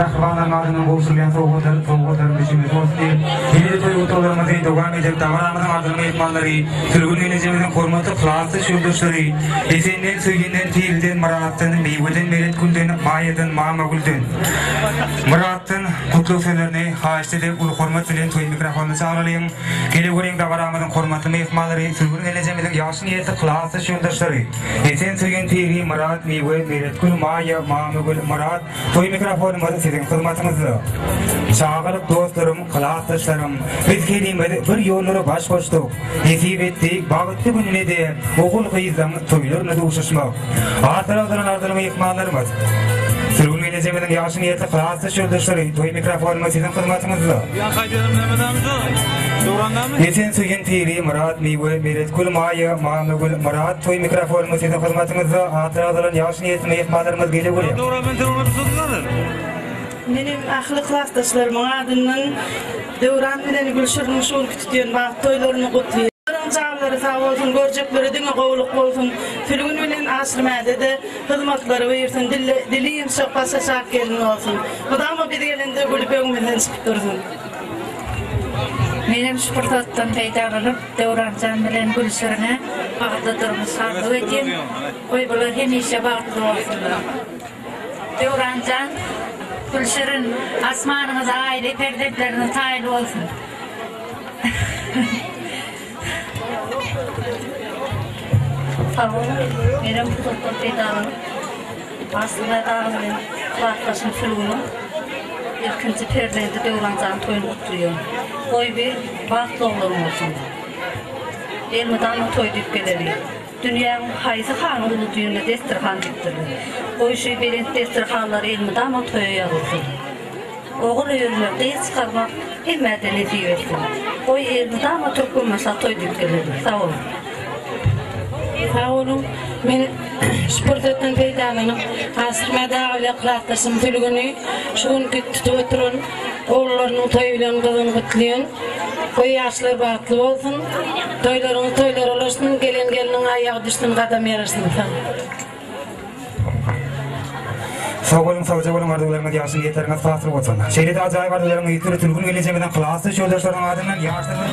Kahvanlar adının bolsulyan soğukların düşümüz olsun diye Yine toy otolarımızı devam edip davaramadan adının etmanları Sürgün eyleyeceğimizin kormatı klaslı şulduşları Esenden, söylenden, fiilden, marattın, meyveden, meret gülden, mayeden, mama gülden Marattın, kutlu sözlerini haşt edip ulu kormat bilen toy mikrofonunu sağlayayım Gele göreyim davaramadan kormatı meyvmanları Sürgün eyleyeceğimizin yaş niyeti klaslı şulduşları Esen söylegen fiili, marat, meyve, meret gül, maya, mama gül, marat Toy mikrofonumuzı sizin hizmetinizde. Çağırıp dostlarım, klastaşlarım, biz kelimede bir yolları baş koştuk. Nesip ettik, bağıttı gününe de oğul kıyızdan toylarını duşuşmak. Artalardan ardırma yıkmalarımız. Sürgün geleceğimizin yaşı niyeti klastaş yoldaşları, toy mikrofonumuz sizin hizmetinizde. Esen söygen fiili, marat, meyve, meret gül, maya, mama gül, marat, toy mikrofonumuz sizin hizmetinizde. Artalardan yaşı niyetini yıkmalarımız gele görüyor. Benim ahli klasdaşlarımın adından Devran bilen Gülşen'in şol kütüyen bağ toylarını kutluyor. Canları sağ olsun, görecekleri dine kovuluk olsun. Tülgün bilen asrımada da hizmetleri versin, diliyim şokbasa şak gelin olsun. Bu da ama bir gelinde gülüp öngümünden çıkıp dursun. Benim şüpürtattan peydalanıp Devran Can bilen Gülşen'e bağlıdırımı sağlığı edeyim. Oy bular hemişe bağlı olsunlar. Devran Can Gülşen'in asmanınıza aile perdeklerine tayin olsun. Sağ olun. Benim şüpürtattan peydalanıp Aslında ağabeyim kulaktaşın sülgünü ilkinci perdeydi Döwrancan toyunu kutluyor. Oy bir bahtlı oğlum olsun. Elmeden toy deyip geleri. Dünyanın haysı hanı ulu düğünü destirhan diktirir. Oy şey belin destirhanlar elmeden toya yarılsın. Oğul öğrenmek değil çıkarmak ilmeden edip etsin. Oy elmeden turkulmasa toy deyip geleri. Sağ olun. Sağ olun. Men sport etken peýdanyň asyrmada öyle kılakdaşym tülgüni şuň tutup oturan oğullarynyň toý bilen gyzyny kutlaýan. Goý ýaşlar batly bolsun. Toýlaryň toýlar olaşsyn, gelen geliniň aýagy düşsün, gadam ýaraşsyn. Sağ olun, sağlıcak olun, ardularına yaşın yeterine sağlık olsun. Şehride acayip ardularına yitiri tülgün geleceğimden klaslı şöldürüşlerin adından yaşlarına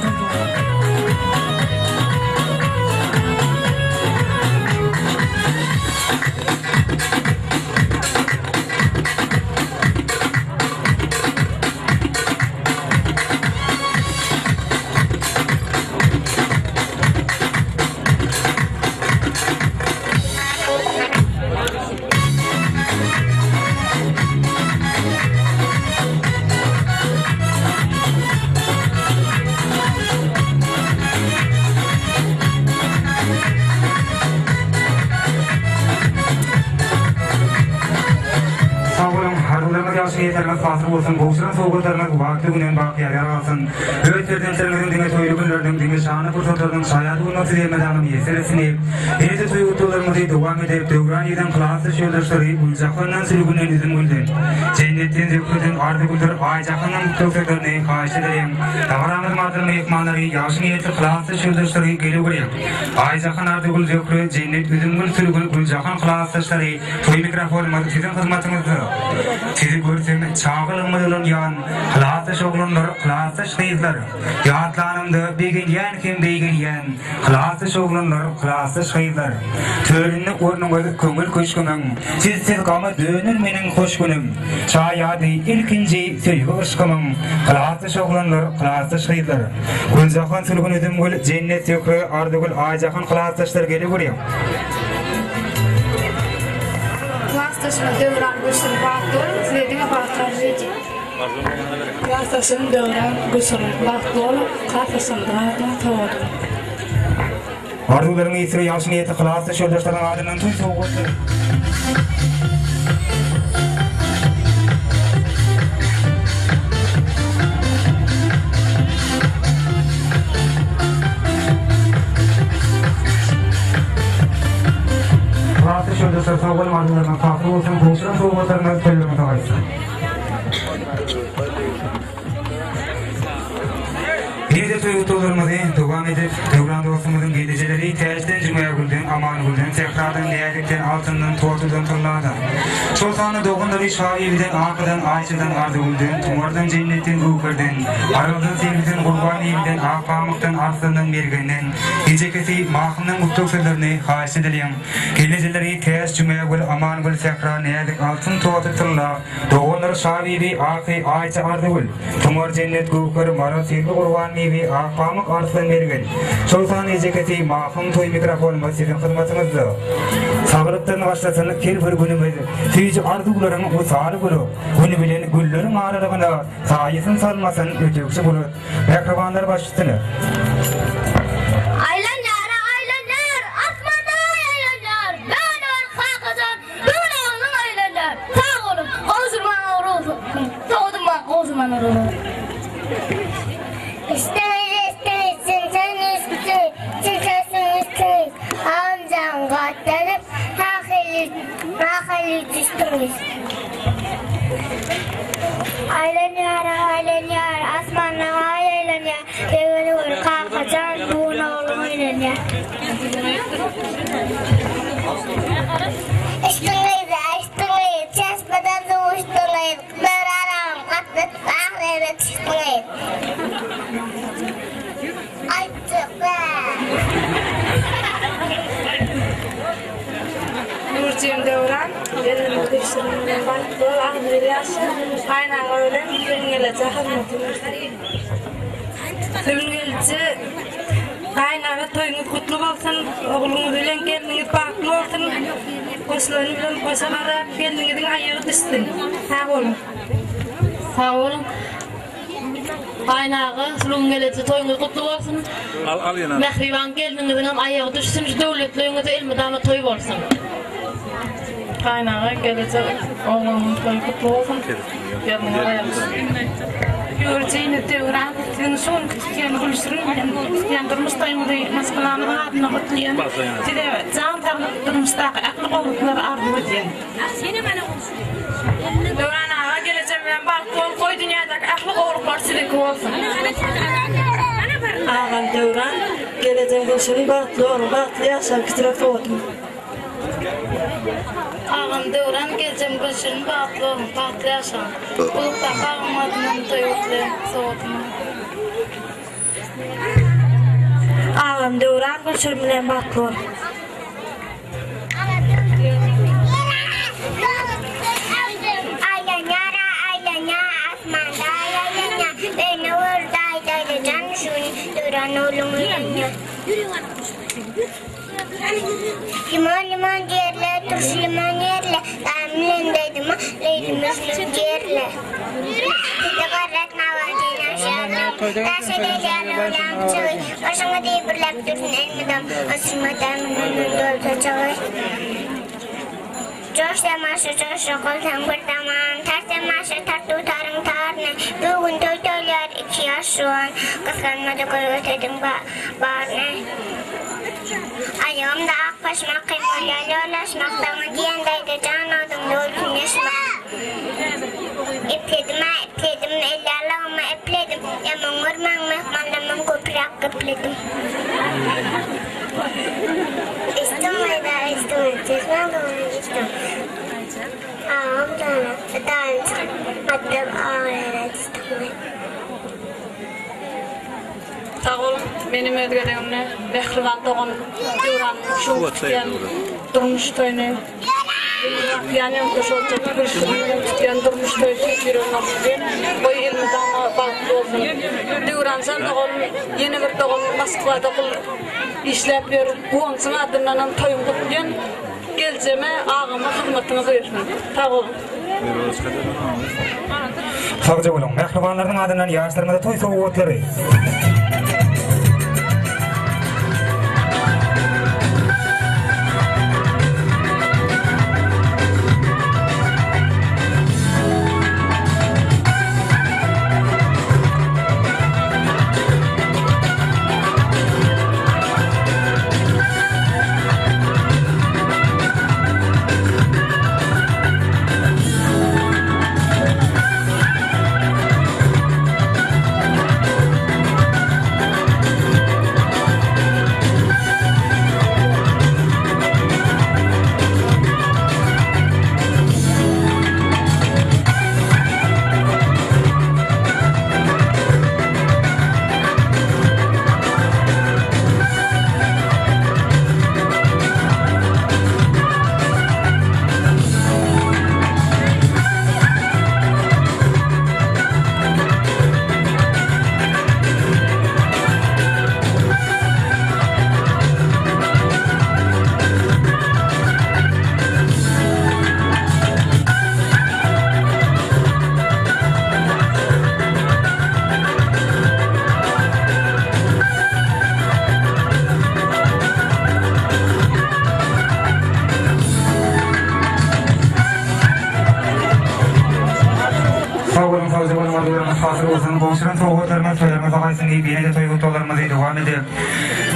yeterine fasıl olsun, boğuşuran soğuklarına vakti günen bakiyeler alsın. Öğütlerden sermeden dine toylu günlerden dine şanı fırsatlardan şayatı bulması diyemedanım yeseresini. Eze toyu kutularımızı devam edip, Döwran eden klaslı şöldürüşleri Gülcahan'dan sürgünden izin güldün. Cennetten zevküden ardı güldür, Aycahan'dan mutluluklarını kaş ederim. Dağıramız madırını ekmanları, yaşın yeti klaslı şöldürüşleri geliyor buraya. Aycahan ardı gül zevkü, cennet izin gül sürgün Gülcahan klaslı şöldürüşleri toy mikrofonumuz sizin hizmetinizde. Sizi görsem çağılımızın yan, klaslı şoğlunlar, klaslı şehirler. Yatlarımda begin yen kim begin yen, klaslı şoğlunlar, klaslı şehirler. Törünü ornunuz köngül köşkünüm, siz kama dönür menin hoş günüm. Şayadi ilkinci sözgü ışkımım, klaslı şoğlunlar, klaslı şehirler. Gülcahan sülgün üzüm gül, cennet yökrü, ardıgül, Aycahan klaslı şehirler geli buraya. Klasdaşım Döwran Gülşen Bahtol, Zedine Bahtar Reci. Klasdaşım Döwran Gülşen Bahtol, Klasdaşım Döwran Tawadu. Ardularının iyisi ve yaşın iyeti klaslı şöldürüşlerin adından tüm soğuk olsun. Klaslı şöldürüşler soğuk olun, ardularından farklı olsun, boğuşuran soğuk olsunlar, söylemek tavayısın. Yedi toyutularımızı devam edip, Döwran dostumuzun geceleri tersten cümaya güldün, aman güldün, tekrardan değerlikten, altından, tortudan, tırlardan. Sultanı doğunları şaibiden, akıdan, ayçıdan ardı güldün, tumardan, cennetten gülkürdün, araldan, sevgiden, kurban eviden, akpamıktan, arslandan, bergenden, gecekesi, mahımdan, mutluluk sırlarını haş edelim. Geceleri ters cümaya gül, aman gül, tekrar değerlik, altın, tortu, tırlar, doğunları şaibi, akı, ayçı ardı gül, tumar, cennet, gülkür, maral, sevgi, kurban evi, akpamık, arslan, bergen. Sultan eceketi, mahım, toy mikrofonumuz sizin hizmetinizde. Sağlıklarını başlasın, kel bir günümüz. Tüyücü arzularının o sarı gülü. Günü bilen güllerin ağrılığına sayısın salmasın, ötüksü bulur. Mekrabanlar başlasın. İstemezsin sen üstü, çıkasın üstü. Amcam katlanıp rahali düştünüz. Aylanyar, asmanla aylanyar. Develi vur kalkacan, buğuna oğlum aylanyar. İştünleyiz, çesmeden doğuştunleyiz. Meraram katlık, ahirete çıktınleyiz. Nurcim Döwran, gelin Gülşen'in Bahtol, Ahmet Yaşar, aynen öyle gelece hizmetimiz. Gelece aynen toyunuz kutlu olsun, oğlunuz bilen geliniz bahtlı olsun. Koşlarını bilen koşalara geldiğin ayağı düştün. Sağ olun. Sağ olun. Aynağı sulum geleti toyunuz kutlu olsun. Al yana. Mehriban geldiğinizden ayağı düşsün. Devletliğinize ilmidana toy olsun. Aynağı geleti oğlanın toyu kutlu olsun. Geldiğiniz ayağı düşsün. Göreceğini devran kutluğunu son kutluğunu buluşturun. Yandırmış toyunu maskalanın adına kutluğun. Tide can tarlık durmuştaki aklı kovukları ardı ediyen. Devran ağa geleceğim ben bak koy dünyadaki aklı kovuklar silik olsun. Ağam Devran geleceğim gülşürün batlı olur. Batlı yaşam kitirak doğdum. Ağam Devran geleceğim gülşürün batlı yaşam. Bulukta bağım adından toyutlu soğutma. Ağam Devran gülşürün bilen batlı olur. Beni oradaydı can şunu duran oğlumu yanıyor. Limon yerle, turşu limon yerle. Damlendeydim ha, leydimiz yerle. Size karretme var diyen aşağıdan. Taşı deli oğlan çığı. Başıma deyip dursun elmeden. Asırma damının doldu çığı. Josh demaşı Josh koltan kurtaman. Ters demaşı tart tutarım tarne. Bugün toylar 2 yaş şu an. Kıskanmadı koy ötedim barne. Ayağımda akbaşmak kıymalarla ulaşmaktamı diyendeydi can oldum dolsun yaşmak. İpledim ellerle ipledim. Yaman orman mehmanlamam koprak kıpledim. İstemem istem. Ağam canım, madem ağlayarak istemem. Sağ olun, benim ödgelerimle Behrivan Doğan Devran şu tutuyan durmuş toyunu. Yani koşulacak görüşümden tutuyan durmuş toyunu tutuyorum. Bu ilmiden bağlı olsun. Devran sen Doğan yeni bir Doğan Moskva'da işlep ver. Bu onsun adından toyum tutuyan geleceğime ağama hizmetini buyursun. Sağ olun. Sağca olun. Mehribanlarının adından yaşlarımızda toy soğukları.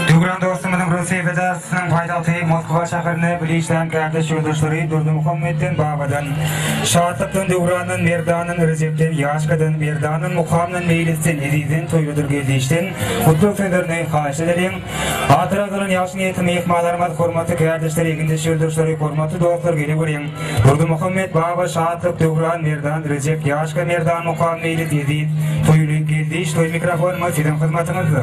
Devran dostumuzun Rusya Federasyası'nın paytahtı Moskva şehirine bilişten kardeş yoldaşları Durdu Muhammed'den babadan Şahatlıktan Devran'ın Merdan'ın Recep'ten Yaşka'dan Merdan'ın Muham'ın Meylis'ten Ediz'den toyludur geldiğişten kutlu sözlerine haş edelim. Hatıra kılın yaşın yetimi ihmalarımız kormatı kardeşler ekindeş yoldaşları kormatı dostlar geli görün. Durdu Muhammed baba Şahatlık Devran Merdan Recep Yaşka Merdan Muham Meylis Ediz toylu geldiğiş toy mikrofonuma sizin hizmetinizde.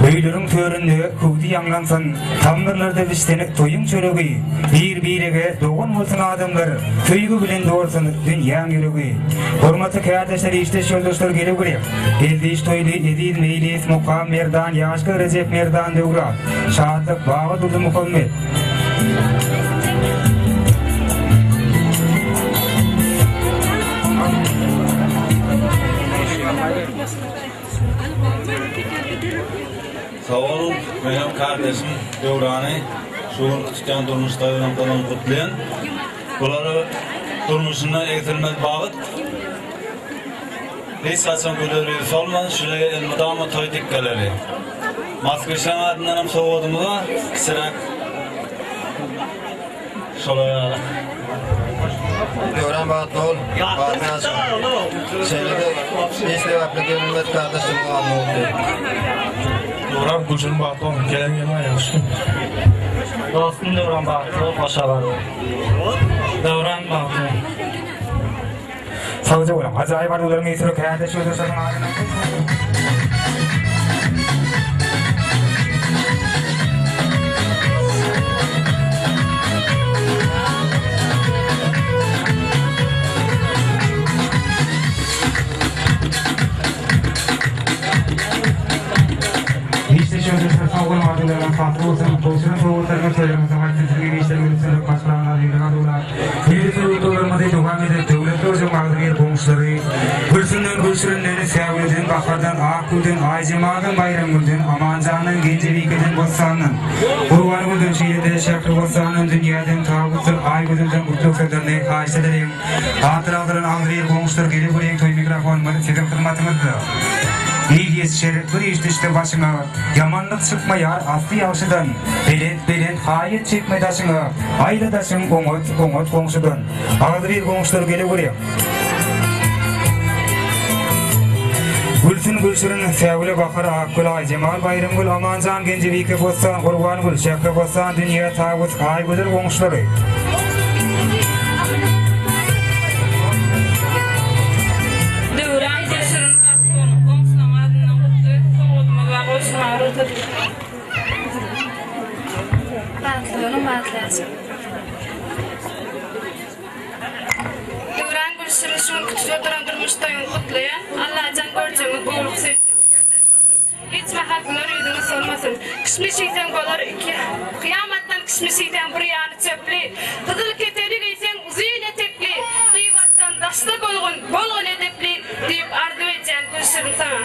Öylürün töründe kuvdi yanlansın, tamdırlarda bistenek toyun çörögü, bir-birege doğun olsun adamlar, köygü bilen doğursun dünyanın yörögü. Hormatı kardeşler işteş yoldaşlar gele göreyim. Geldiş toylu Ediz Meylis Muham Merdan Yaşka Recep Merdan Devran, Şahatlık Baba Durdu Muhammed. Sağ olun, benim kardeşim Devran'ı şuun küçükten durmuşlarından falan kutlayan. Bunları durmuşundan eğitilmez bağıt. Hiç kaçan gülleri solman, şuraya elmudama toy dikkaleri. Maskışan adından hem soğudumuza kısırak şolaya Devran bağıtlı ol, bağıtlı yazın. Senede beşli vaplı gelmez kardeşim bağımlı oldu. Devran Gülşen bağıtlı ol, gelen yemeğe yaşın. Dostum Devran bağıtlı ol, başa var. Devran bağıtlı ol. Sağlıcı olalım. Acayip arzularını getirip hayata çözürsen ağzına. Sağolun arzularına farklı olsun, dostunun soğuklarına söylemesi haksızlığı geçtiğini düşünüp başkalarına devran olar. Yeri soğuklarımızı devam edip devletli hocam ağzıya komşuları, Gülsünden Gülsürünlerini sevgiliden, bakardan, Akgülden, Aycemadan, Bayramgülden, Amancanın, Gencevik'den, Bossan'ın, Kurvangülden, Şehirde, Şaklı Bossan'ın, Dünyadan, Tağut'un, Aygülden, Kurtluk Sözlerine karşı edelim. Hatıraların ağzıya komşuları gelip buraya toy mikrofonları sizin hizmetimizde. İyi şerif bir işte başına, yamanlık çıkma yar aslı yavşıdan, belent hayır çekme daşına, ayla daşın umut komşudan, ağzı komşular gelip buraya. Gülsün Gülsür'ün sevgili bakır Akgül, Cemal Bayramgül, Amancan, Gencevik'e Bossan, Kurbangül, Şaklı Bossan, Dünya Tağut, Aygüdür komşuları. Devran Gülşen'in şunu kütüyor durandırmıştayım kutlayan. Allah can göreceğimi boğuluk sevdiğim. Hiç mahatlar yüzünü sormasın. Kışmışıysan kolar iki. Kıyamattan kışmışıysan bir yanı çöpli. Kızıl keteri giysen uzun etekli. Kıyvattan daşlık bolgun edepli. Deyip ardu edeceğim Gülşen'in sana.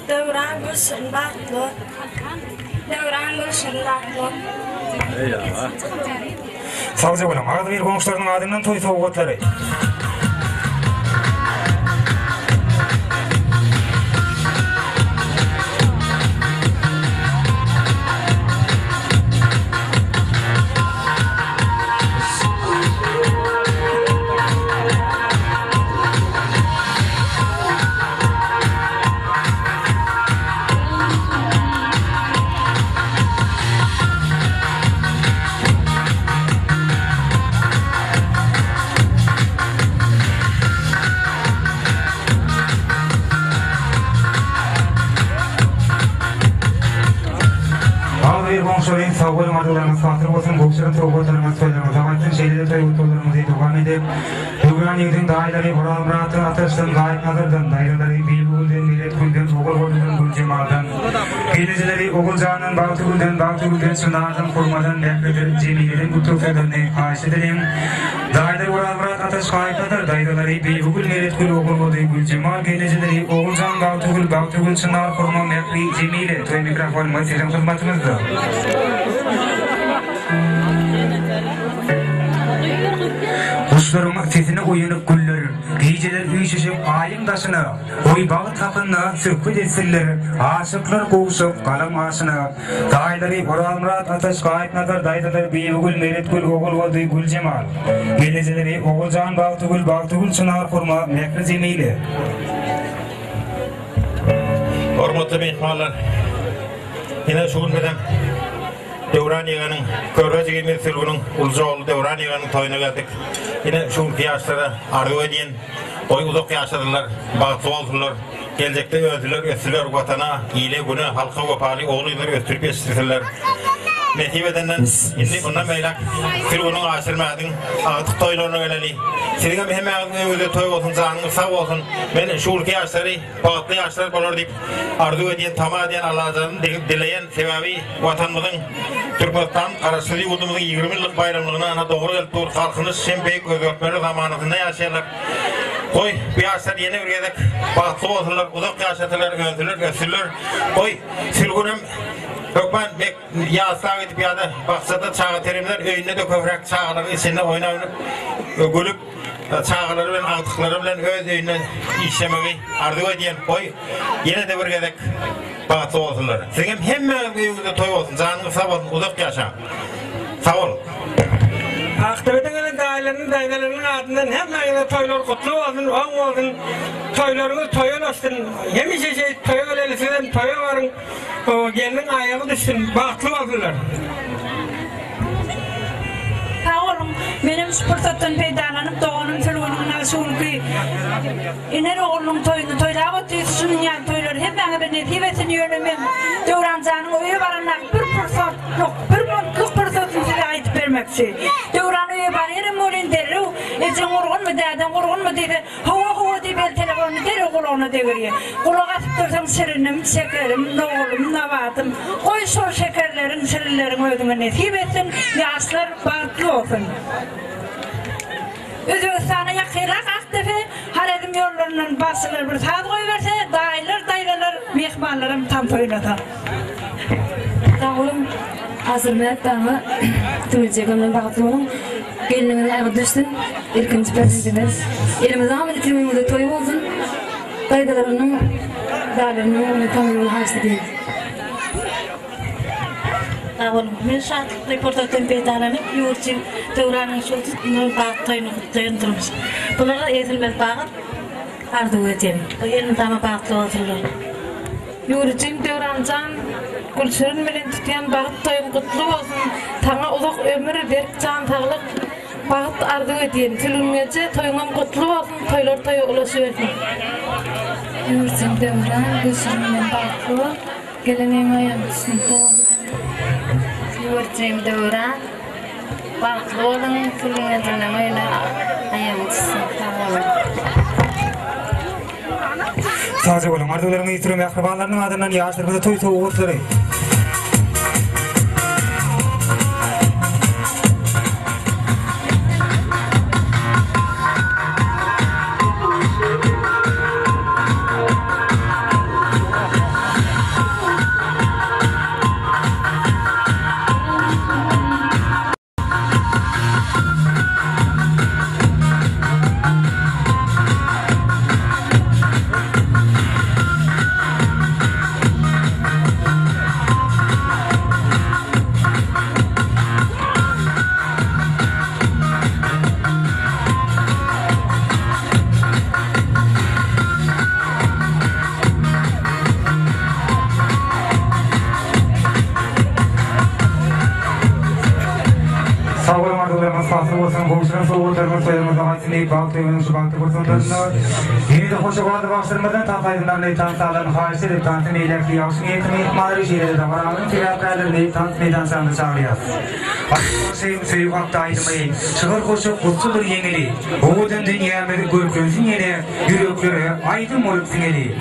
Devran Gülşen bağıtlı. Devran Gülşen bağıtlı. Sağlıcı olalım. Ağzı bir komşularının adından toy soğukları. Komşuların sağlığı maddelerimiz fatır olsun, komşuların soğuklarımız söylemez. Zamanın şeyleri toyutlarımızı devam edip, Devran yedin daireleri, oral rahatın ateşten, gayet nazardan, daireleri, Bilgül'den, Millet Gül'den, Oğul Gül Cemal'dan, Gelicileri, Oğul Can'ın, Bağtı Gül'den, Sınar'dan, Kurmadan, Mehmet'den, Cemile'den, Kutluk Sözlerine karşı edelim. Daireleri, oral rahat ateş gayet nazar, daireleri, Bilgül, Millet Gül, Oğul Gül Cemal, Gelicileri, Oğul Can, Bağtı Gül, Sınar, Kurma, Mehmet, Cemile, toy mikrofonuma sizin hizmetimizde. Kuşlarıma sesine uyanıp güller, geceler uyuşuşup ayın taşına, oy bağı takına sökbet etsinler, aşıklar kovuşup kalım aşına, dayları Oral Murat Ateş gayet nazar, daydalar Beyugül, Meretgül, Oğul Vadı Gül Cemal, geleceleri Oğul Can, Bağtugül, Çınar Kurma, Mehmet Cemile. Hormatly mehmanlar, yine şuun bedem Devran Yığan'ın Körgöz Yemir Sülgün'ün Ulcaoğlu Devran Yığan'ın toyuna geldik. Yine şuun kıyaçlara arzu ediyen, oy uzak kıyaçladılar, bağıtlı oldular. Gelecekte ösüler vatana, iyile günü, halka vapali, oğluylar östürüp yetiştirdiler. Netibedenden indi bundan meylak Sülgün'ün aşırmadın, ağıtık toylarına geleli. Sizin hem ağzınızda toy olsun, canınız sağ olsun. Ben şu ülke yaşları, bağıtlı yaşlar olur deyip arzu ediyen, tamah ediyen Allah'ın dileyen sebebi vatanımızın Türkmenistan arasında yurdumuzun 20 yıllık bayramlığına ana doğru eltur halkınız şembeyik özgürtmeli zamanında yaşarlar. Koy bir yaşlar yeni bir gedek bahtlı olsunlar, uzak yaşatılar, önsürler. Koy sülgünüm Ökman bek yağıslar gidip ya da baksada çağı terimler öyünde de köprek çağların içinde oynayıp gülüp çağları bilen altıkları bilen öz öyünde işlemeyi arzu ediyen koy yine de bir gedek bahtlı olsunlar. Senin hemen evinde toy olsun, canın sağ olsun, uzak yaşa. Sağ olun. Aktivitenin dairelerinin adından hem ayrı toylar kutlu olsun, on olsun, toylarınız toyun olsun, hemişe toya ölelisinden toya varın, gelinin ayağı düşsün, bahtlı olsunlar. Sağ olun, benim sportattan peydalanıp doğanın sülgünün aşulki iner oğlunun toyunu toylağı ötüsünün yan toyları hep bana bir netifesini yönümem. Devrancanın öye varanlar 1% yok, 40% size ait vermekçi. Devran öye varırım olin derir, ecen orgun mu derden, orgun mu dedi, hava deyip el telefonu derir kulağına deviriyor. Kulağa atıp dursam şirinim, şekerim, noğulum, navadım, koy sol şekerlerin, şirinlerin ödüme netibesin, yaşlar bağıtlı olsun. Özbekistan'a yakırak aktifi, haredim yollarının basılır bir saat koyverse, dayılar, mehmanlarım tam toyladı. Dağılım hazırlayıp dağımı tümülcekimden bağıtlı olun. Gelinimden ayağı düşsün, ilkinci prezidentimiz. Elimizden ama itirmemizde toy olsun. Dayılarının, dağlarının tanımını harçlı değil. Dağılım, men şartlık reportajdan peydalanıp, yoğurtçu Devran'ın şultunu bağıt toyunu kutlayan durmuş. Bunlara eğitilmez bağıt, arzu edeyim. Elimden bağıtlı olsunlar. Yoğurtçum Devrancan, Gülşürün bilen tutuyan bağıt toyun kutlu olsun. Tana uzak ömür berk can tağlık bağıt arzu edeyim. Tülünmece toyunum kutlu olsun, toylar toyu ulaşıversin. Yoğurtçum Devran, Gülşürün bilen bağıtlı, geleneğin ayağım düşsün. Yoğurtçum Devran, bağıtlı olun, tülünmece ayağım düşsün. Sadece olun, arzularını yitirim akrabalarının adından yaşlarımızda toy soğukları. Yeni de hoş olanı bastırmadan tanıtayımlarla tanıtalarını faiz edip tanıtım eylekli yavşın eğitimi ihtimali şeyleri de varanın fiyatlarını tanıtım meydansanını çağırıyor. Akşam sevip hafta ayırmayı, çıkar koşup kurtulur yengeli. Oğudun dünyamızı görkünsün yine, yürekleri aydın olup singeli.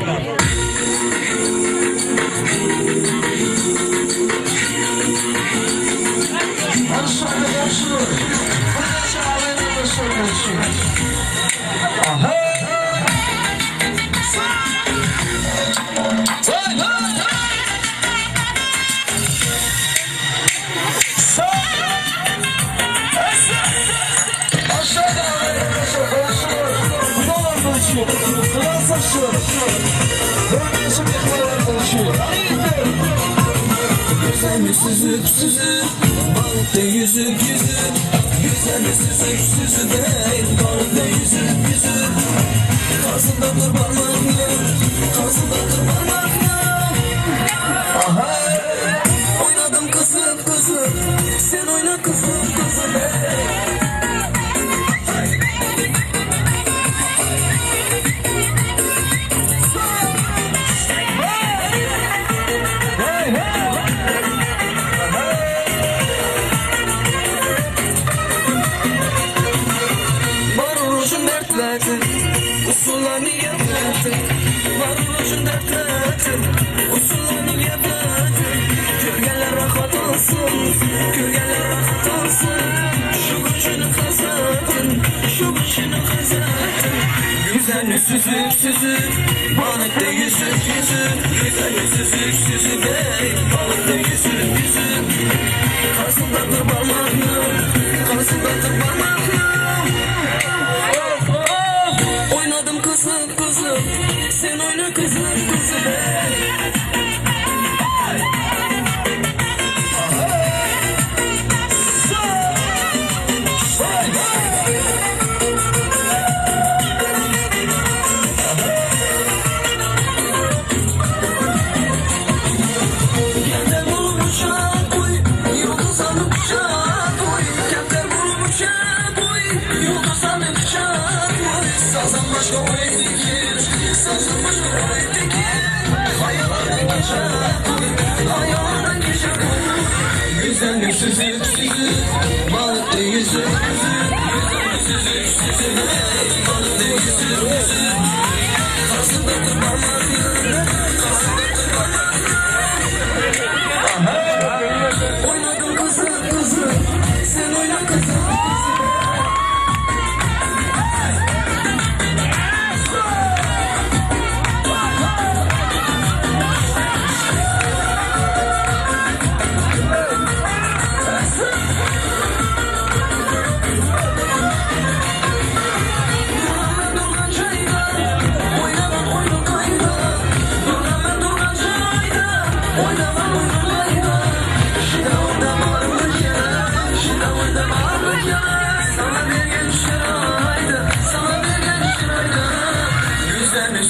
Süzüp süzüp, balıkta yüzüp yüzüp, güzel süzüp süzüp, balıkta yüzüp yüzüp, kazında dur parmağım yok, kazında dur parmağım yok. Aha, oynadım kızım kızım, sen oyna kızım kızım. Usullarını yaplatın, varoluşun dertlatın, usullarını yaplatın. Kölgeler rahat olsun, kölgeler rahat olsun. Şu gücünü kazandın, şu gücünü kazandın. Güzellik süzük süzük balıkta yüzük yüzük Güzellik süzük süzük ey balıkta yüzük yüzük Karşımdadır parmağım karşımdadır parmağım Oynadım kızım kızım sen oyna kızım kızım Güzellik süzük süzük balıkta yüzük yüzük Güzellik süzük süzük balıkta yüzük yüzük Karşımdadır parmağım karşımdadır parmağım Oynadım kızım kızım sen oyna kızım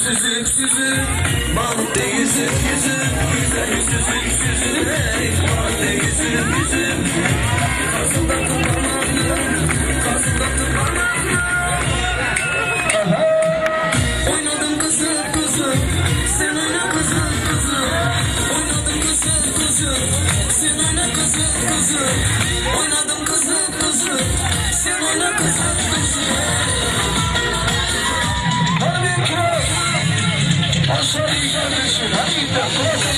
Süzük süzük balıkta yüzük yüzük Güzellik süzük süzük ey balıkta yüzük yüzük Karşımdadır parmağım karşımdadır parmağım Oynadım kızım kızım sen oyna kızım kızım Oynadım kızım kızım sen oyna kızım kızım Oynadım kızım kızım sen oyna kızım kızım Hadi kral Aşağı kardeşim, hadi de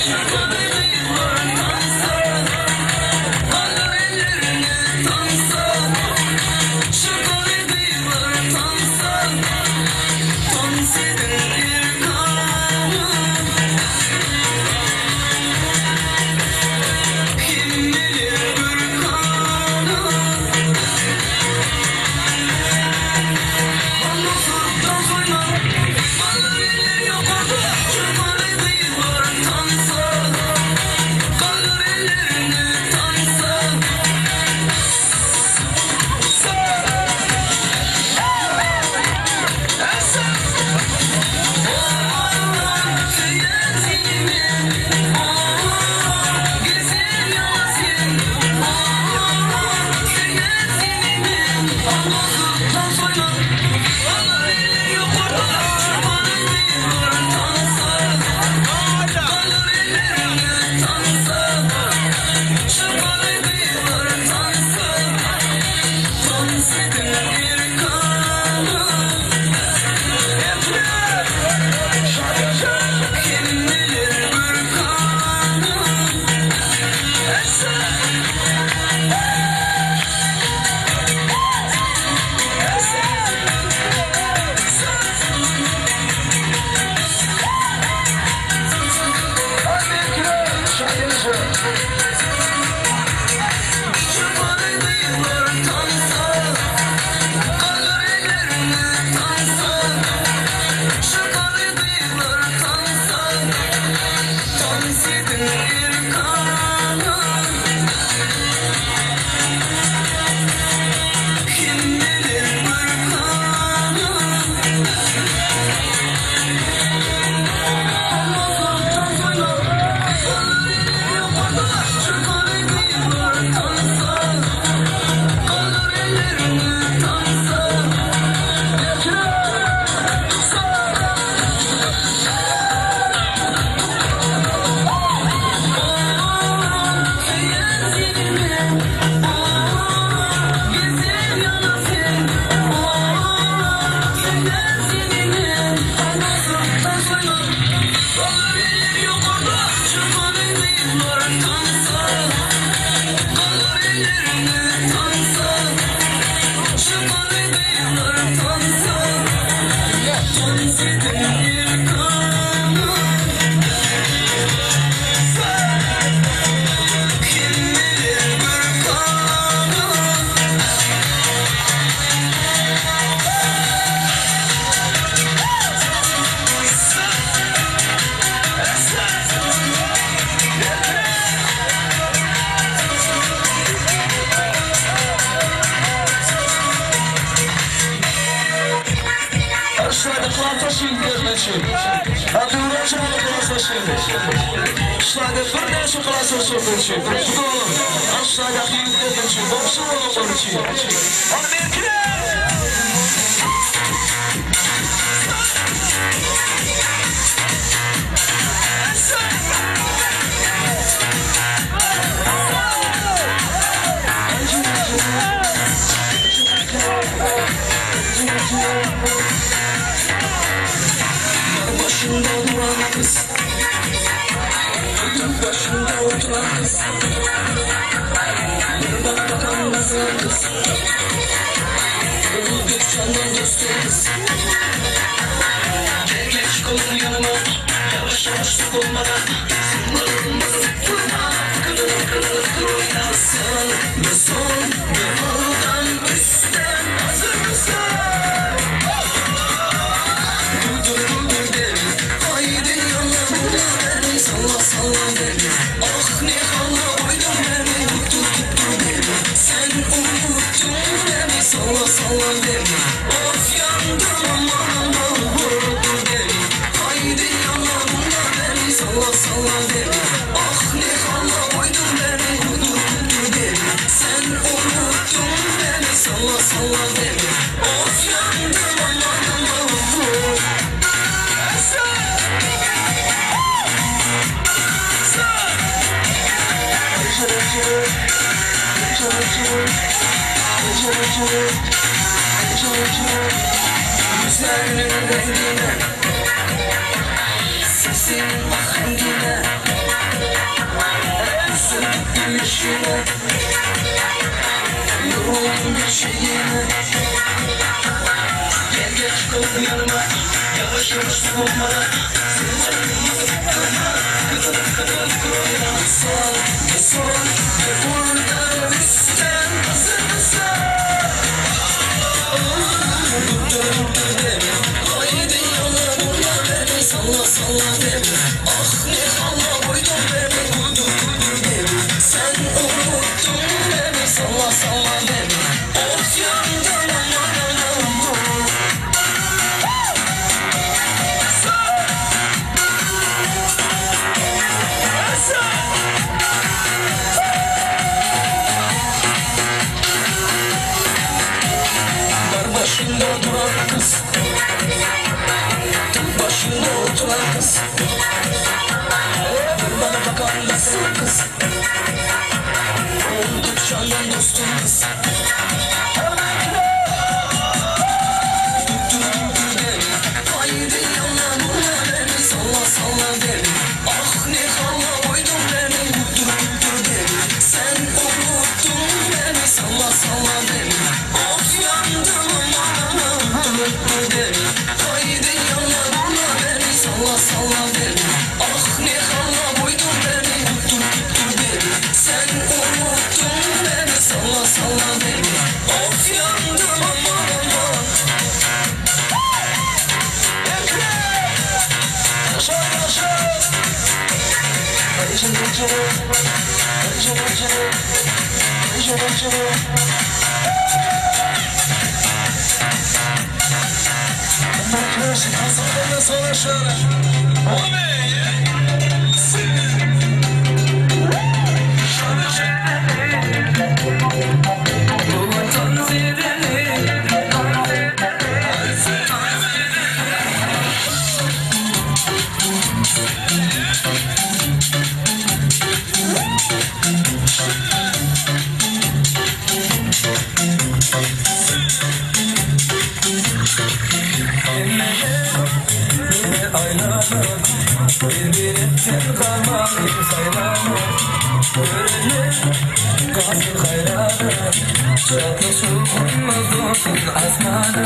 Asmana,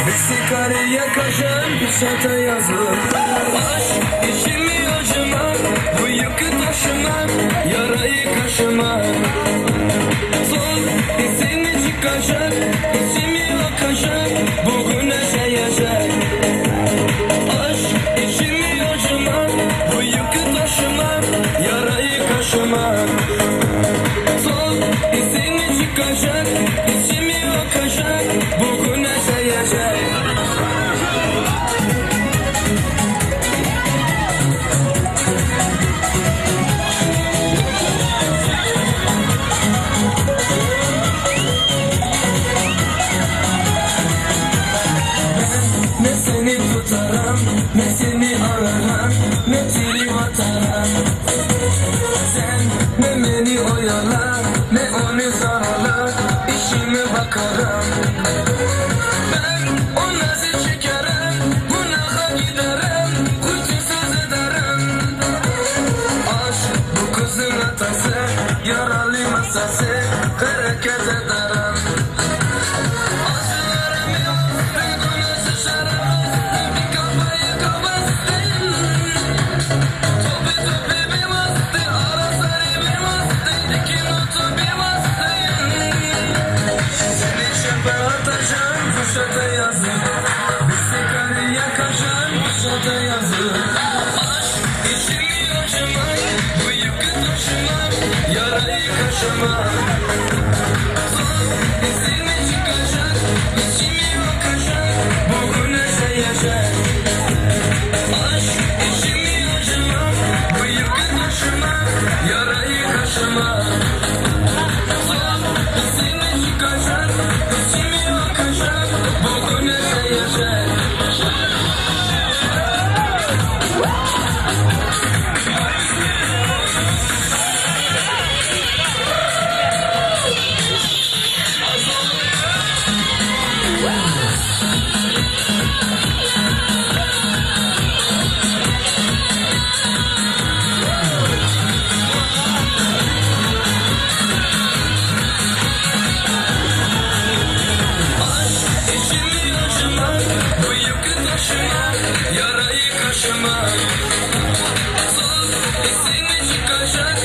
Vesikariye kaşan kuşata yazır Aşk içimi acımam Bu yükü taşımam Yarayı kaşımam Son izini çıkacak İçimi akacak Bugün yaşayacak Aşk içimi acımam Bu yükü taşımam Yarayı kaşımam Son izini çıkacak İçimi akacak Bugün yaşayacak Ne seni tutarım, ne seni ararım, ne seni atarım. Sen ne beni oyalar, ne onu saralar, işime bakarım. Ben o nazı çekerim, günaha giderim, kutusuz ederim. Aşk bu kızın atası, yaralı masası, hareket ederim. Kuşata yazır Vesikariye kaşan kuşata yazır Aşk içimi acımam Bu yükü taşımam Yarayı kaşımam Son izini çıkacak İçimi akacak Bugün yaşayacak Aşk içimi acımam Bu yükü taşımam Yarayı kaşımam Son izini çıkacak İçimi akacak Bugün yaşayacak Yarayı kaşımam Son izini çıkacak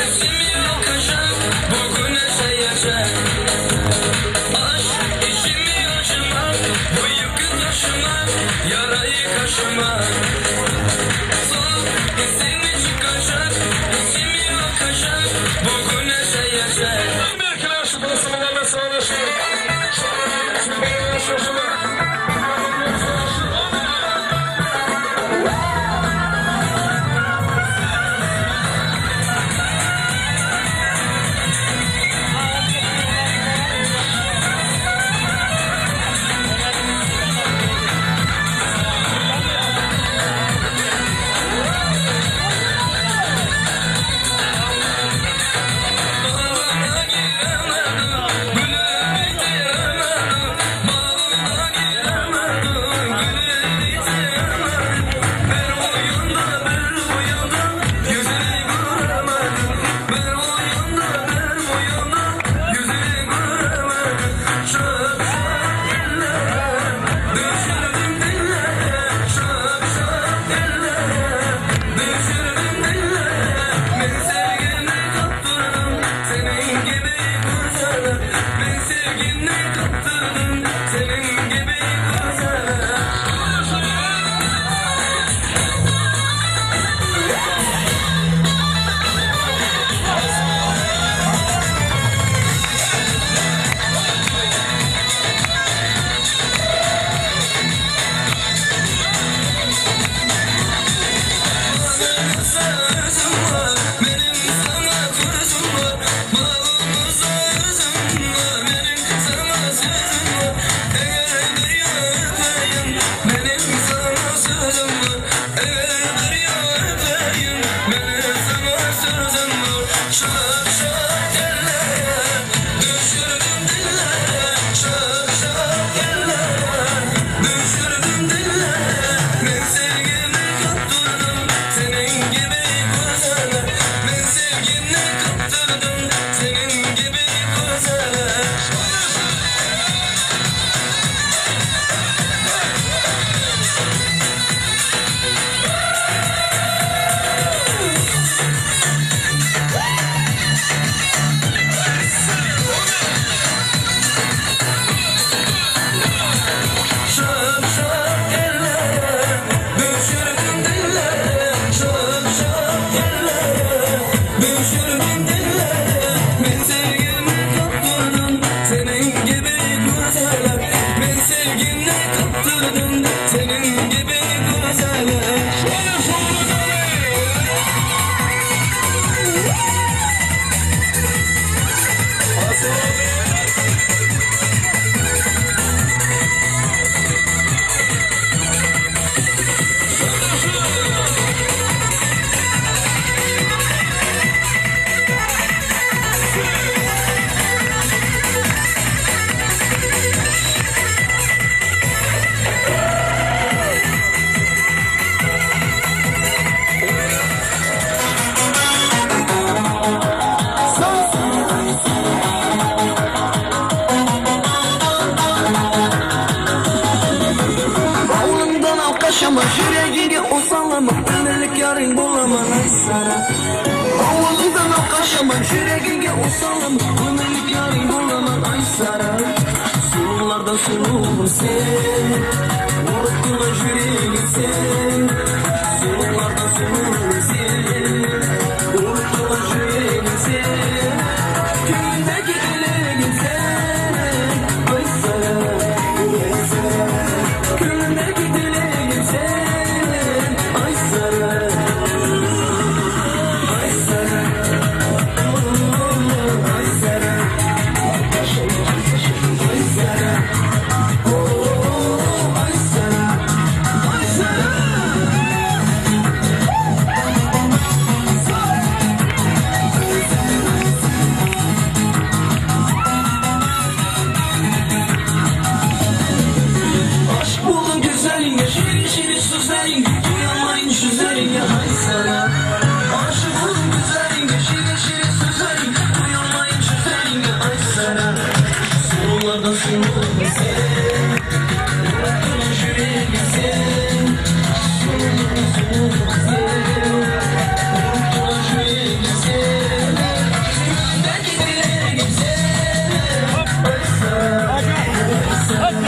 İçimi yakacak Bugün yaşayacak Aşk içimi acımam Bu yükü taşımam Yarayı kaşımam Son izini çıkacak İçimi yakacak Bugün yaşayacak Belki de şu buluşmalarla sağlaşıyor baktırdın senin gibi güzele. Yaşama yüreğini o sallama, ömürlük yarın bulamam ay sana. Avlundan o kaşama yüreğini o sallama, ömürlük yarın bulamam ay sana. Sulardan suluğum sen, unuttun yüreğini sen. Sulardan suluğum sen, unuttun yüreğini sen. Gülündeki dileğin sen, ay sana, ay sana. Gülündeki dileğin sen, ay sana, ay sana, ay sana, ay sana, ay sana, ay sana. Aşk buldum güzeline, şirin şirin sözlerine, duyamayın sözlerine, ay sana. Aşk buldum güzeline, şirin şirin sözlerine, duyamayın sözlerine, ay sana. Sulardan sunuldum sen, unuttun yüreğimi sen. Sulardan sunuldum sen, unuttun yüreğimi sen. Gülündeki dileğim sen, ay sana, ay sana.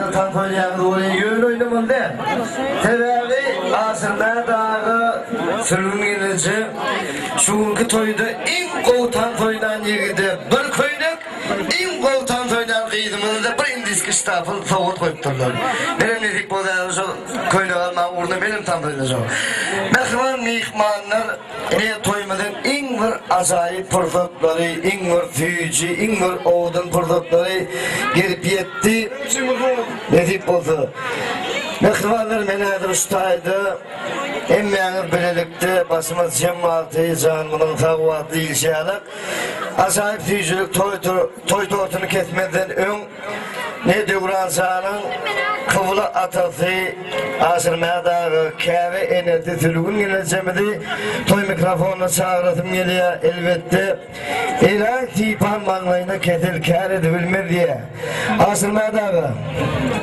dağını tam koyacağını oraya yön oynamın de. Tebeği asırda dağı sürgün gelici. Şunki toyda en kovtan toydan yegide bir koynak, en kovtan toydan kıydımızda bir indiski stafıl soğut koyupturlar. Benim nedik bozağını şu koynak almağın uğruna benim tam toyunacağım. Mehman mihmanlar ne toymadan en bir azayip fırsatları, en bir tüyücü, en bir oğudun fırsatları gelip yetti. Nedik oldu. Mehmanlar menadır ustaydı. Emmeğini bilelikti, basımız cemmatı, canımın tavvatı ilişiyalık. Azayip tüyücülük toy tortunu ketmeden ön ne Devranzanın kıvılı atası asırmaya dağı kâve eneti tülgün geleceğimdi. Toy mikrofonunu çağırtım geliyor elbette. İlan tipan manlayına ketil kâr edibilme diye. Asırmaya dağı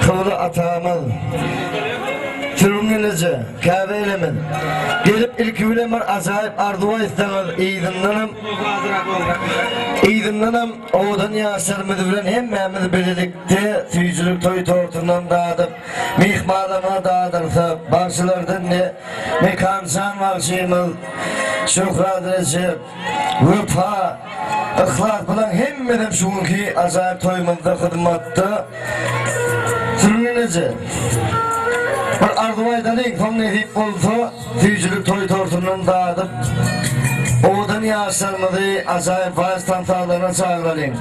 kıvılı atağımın Türümünüzü, kahve elemin. Gelip ilk ülemin azayip arduva istemez İdinlenim oğudan yaşar müdüren hem memnun birlikte tüyücülük toy tortundan dağıdıp mihmalama dağıdırsa başlardan ne mekansan vakşimiz şükradırıcı vıfa ıhlat bulan hem benim şunki azayip toymunda hıdmatta Türümünüzü bir arduvaydan ilk son edip oldu, tüyücülük toy tortundan dağıdıp oğudan yaşarmadı, acayip vaiz tantarlarına çağıralım.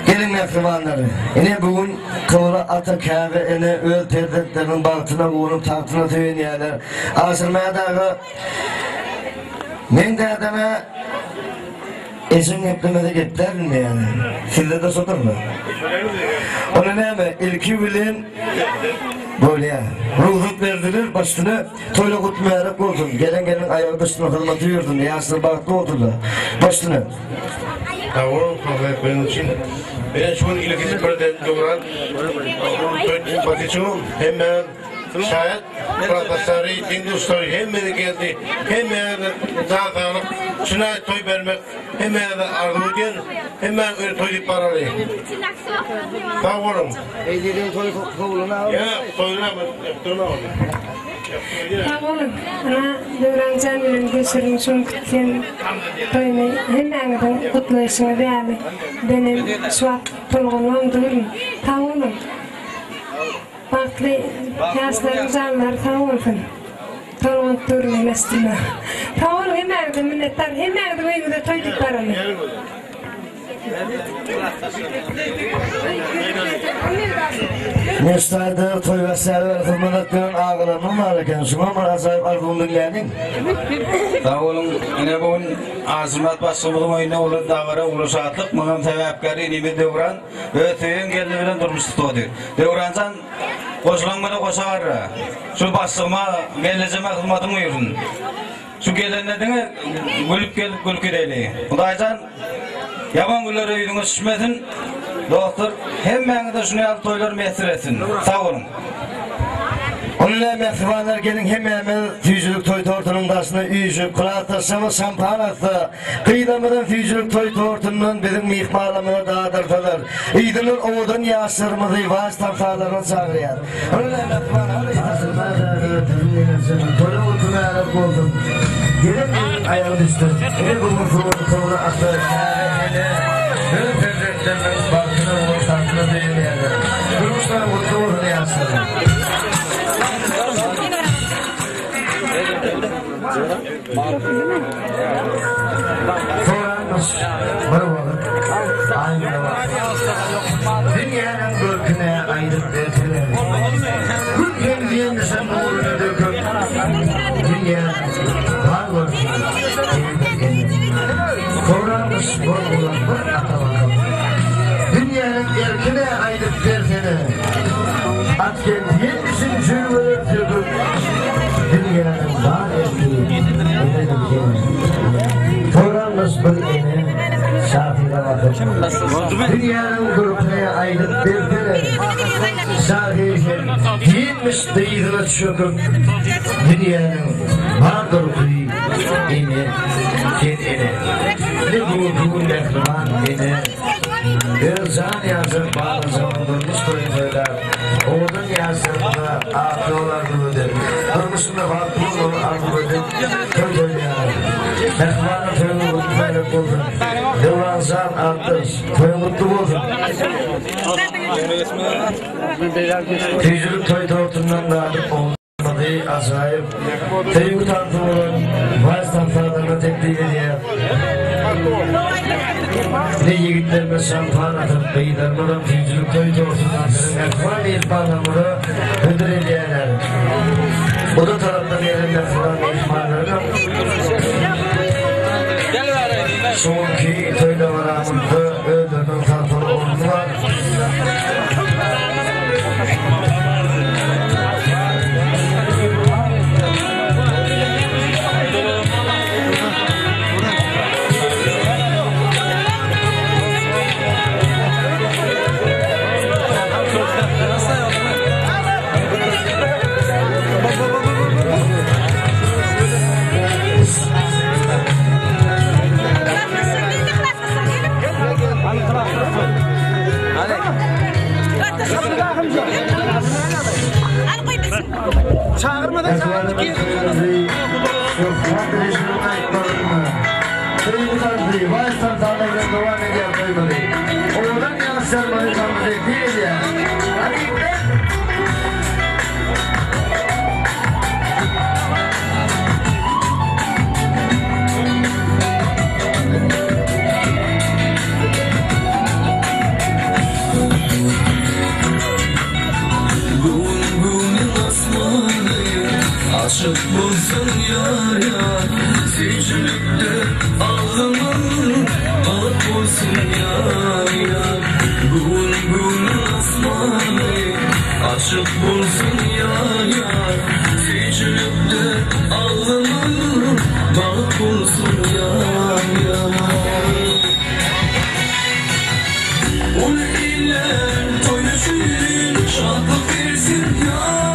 Gelin mehrimanları, yine bugün kıvıra ata kahve, yine öl perdetlerinin baltına vurup tahtına tüyün yerler. Asırmaya dağı, men de adama eşin heplemede gittiler mi yani? Sizde de sodur mu? Ona ne mi? İlki bilin böyle ya. Ruhut verdiler başını toyla kutmayarak oldun. Gelen ayağı başına kılma duyurdun. Yasır baktı oturdu. Başını. Tamam, benim için. Ben şu an ilgisi birden doğran. Bakıcım hemen şayet Fratasari, Hindustani hemen geldi. Hemen zaten şuna toy vermek, hemen arzu ediyor. Hemen öyle toy paralı. Tamam. Eğlenin toy kovuluna al. Ya toyuna mı? Tamam. Ana Devrancan bilen geçirin şunu kutlayan toyunu hemen kutlayışını değerli. Benim şu an tolğunluğum durur. Tamam. Farklı yaşların canlar tamam olsun. Tolğun durur mesleğine. Tamam hemen de minnettar hemen de böyle toyduk paralı. Mestajda toy ve server hizmetlerin ağırlarının varken şuna bir azayip albümün gelin. Daha oğlum yine bugün azımat başımızın oyuna olur dağlara ulaşatlık. Bunun tevapkari Nimet Devran ve tüyün geldi bilen durmuştu doğdu. Devrancan koşulanmada koşavarra. Şu başıma geleceğime hizmetim uyurun. Şu gelenlerine gülüp gelip gülüp gidelim. Kudaycan yaman gülleri yüzüne şişmesin. Doktor hemen de şunu yap toylar mesir etsin. Sağ olun. Onunla mehribanlar gelin hemen tüyücülük toy tortunun taşına üyücü, kulağıtaşımı şampan attı. Kıydamadan tüyücülük toy tortunun bizim mihmalamına dağıdırdılar. İdinin oğudan yaşırmadı, vaiz tantarlarını çağırıyor. Onunla mehribanlar toyla otunu alıp oldum. Gelin ayağı düştü. Yine bugün kovulu attı. Böyle perdetlerinin balkına vurup tahtına değmeyenler. Durmuşlar mutlu olduğunu yaşırlar. Soranmış bir vakit aynı vakit dünyanın görküne ayrıp verdiler. Gülken diyemesen uğruna döküp dünyanın var görküne soranmış bir vakit bir ata vakit dünyanın erkine ayrıp verdiler. Atken yetmişin cürveler döküp dünyanın var erkeği Soranmış bir ene şafire vakit dünyanın grupuna ayrıp verdiler. Şafirken giyinmiş değirine çöküp dünyanın vardır kuyu ene gen ene ne bu mehriban ene Bir can yazıp bağlı zamandırmış koyunlar. Oğudun yazımda ağrıyorlar gülüdür. Durmuşunda farklı olur argülüdür. Köy oynayan. Mehmanı köy mutlu böyle buldun. Devransan arttır. Köy mutlu buldun. Tüycülük köy tortundan da adıp oldu. Acayip. Teyuk tanıtımının vaz tanıtlarına teklif ediyor. Ne yigitlerime şampan atıp beylerden tüycülük köy tortundan mehman bir bağlamını ödür ediyorlar. O da taraftan yerinde falan mehmanlarına sonki köyde varamında öldürünün tanıtımı oldular. Çağırmadan çağırdık ki. Oradan yansırmayı tanıdık değil ya. Aşık bulsun yar Sicilükte ağlamın Balık bulsun yar Bugün asmanı Aşık bulsun yar Sicilükte ağlamın Balık bulsun yar Ul iler toyuşun Şahlık versin yar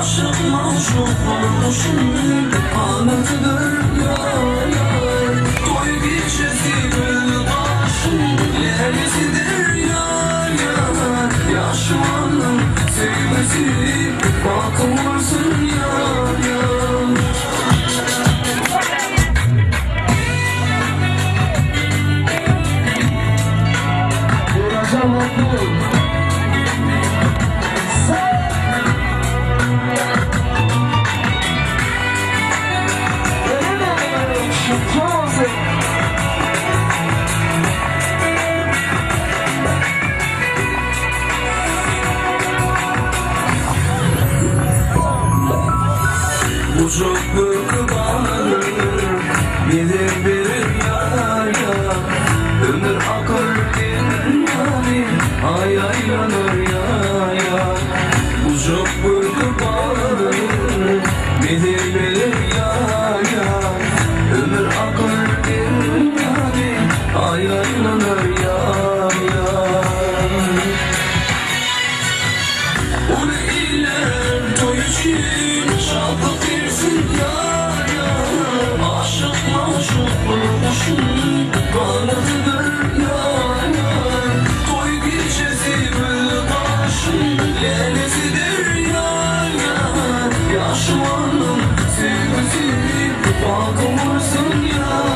Aşık maşuk olmuşum Anlatıdır yar Toy gecesi gül başım Lelesidir yar Yaşmanın sevmesi Bakılmasın yar Duracağım okul Bu çok büyük bağlanır Bilir bilir yar ya Ömür akar dinleri Ay ay yanır ya Bu çok büyük bağlanır Bilir bilir yar ya Ömür akar dinleri Ay ay yanır ya Onu iler toyuşun Şalkı versin yar Aşık maşuk olmuşum Kanatıdır yar Toy gecesi gül başım Lelesidir yar Yaşmanın sevgisi Bakılmasın yar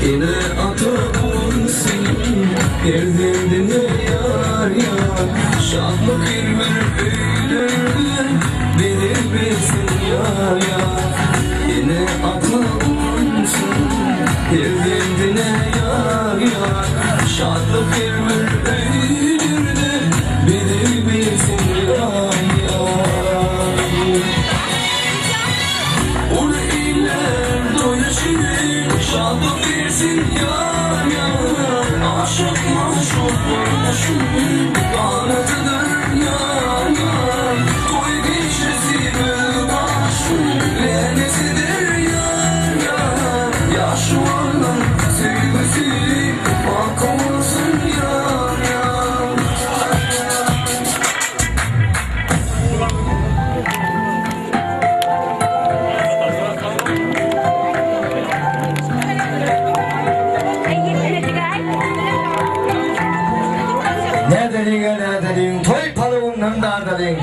Yine atarsın Derdine yar yar Şahlık ilmer öylerden Bilir bilsin yar yar Yine atarsın Derdine yar yar Şahlık ilmer öylerden Bilir bilsin yar yar Onu iler doyuşun Şahlık versin yar yar Aşık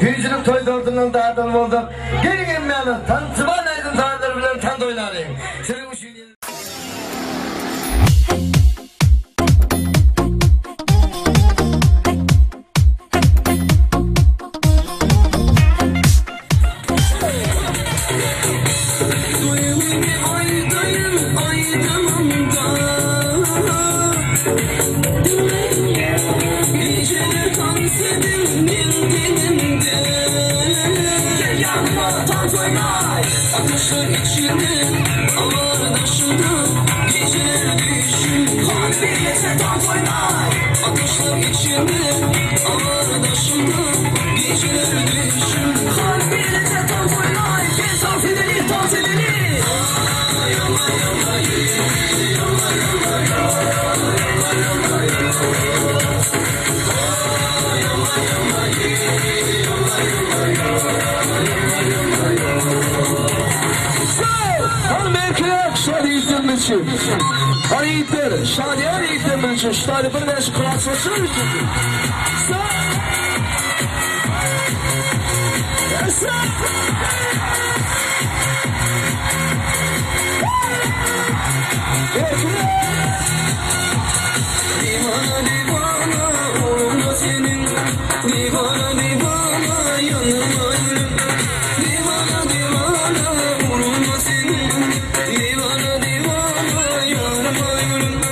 Büyücülük toy dördünün dağdan olduk. Gelin emmeğine tanıtıman aydın dağları bilen tanıdı oynarayım. Senin bu şeyini... Hayırdır, şadiye hayırdır ben şu şadiye bir neşe kulak sesi üstündür. Divana divana olma senin, divana divana yanıma yürü. Divana divana olma senin, divana divana yanıma yürü.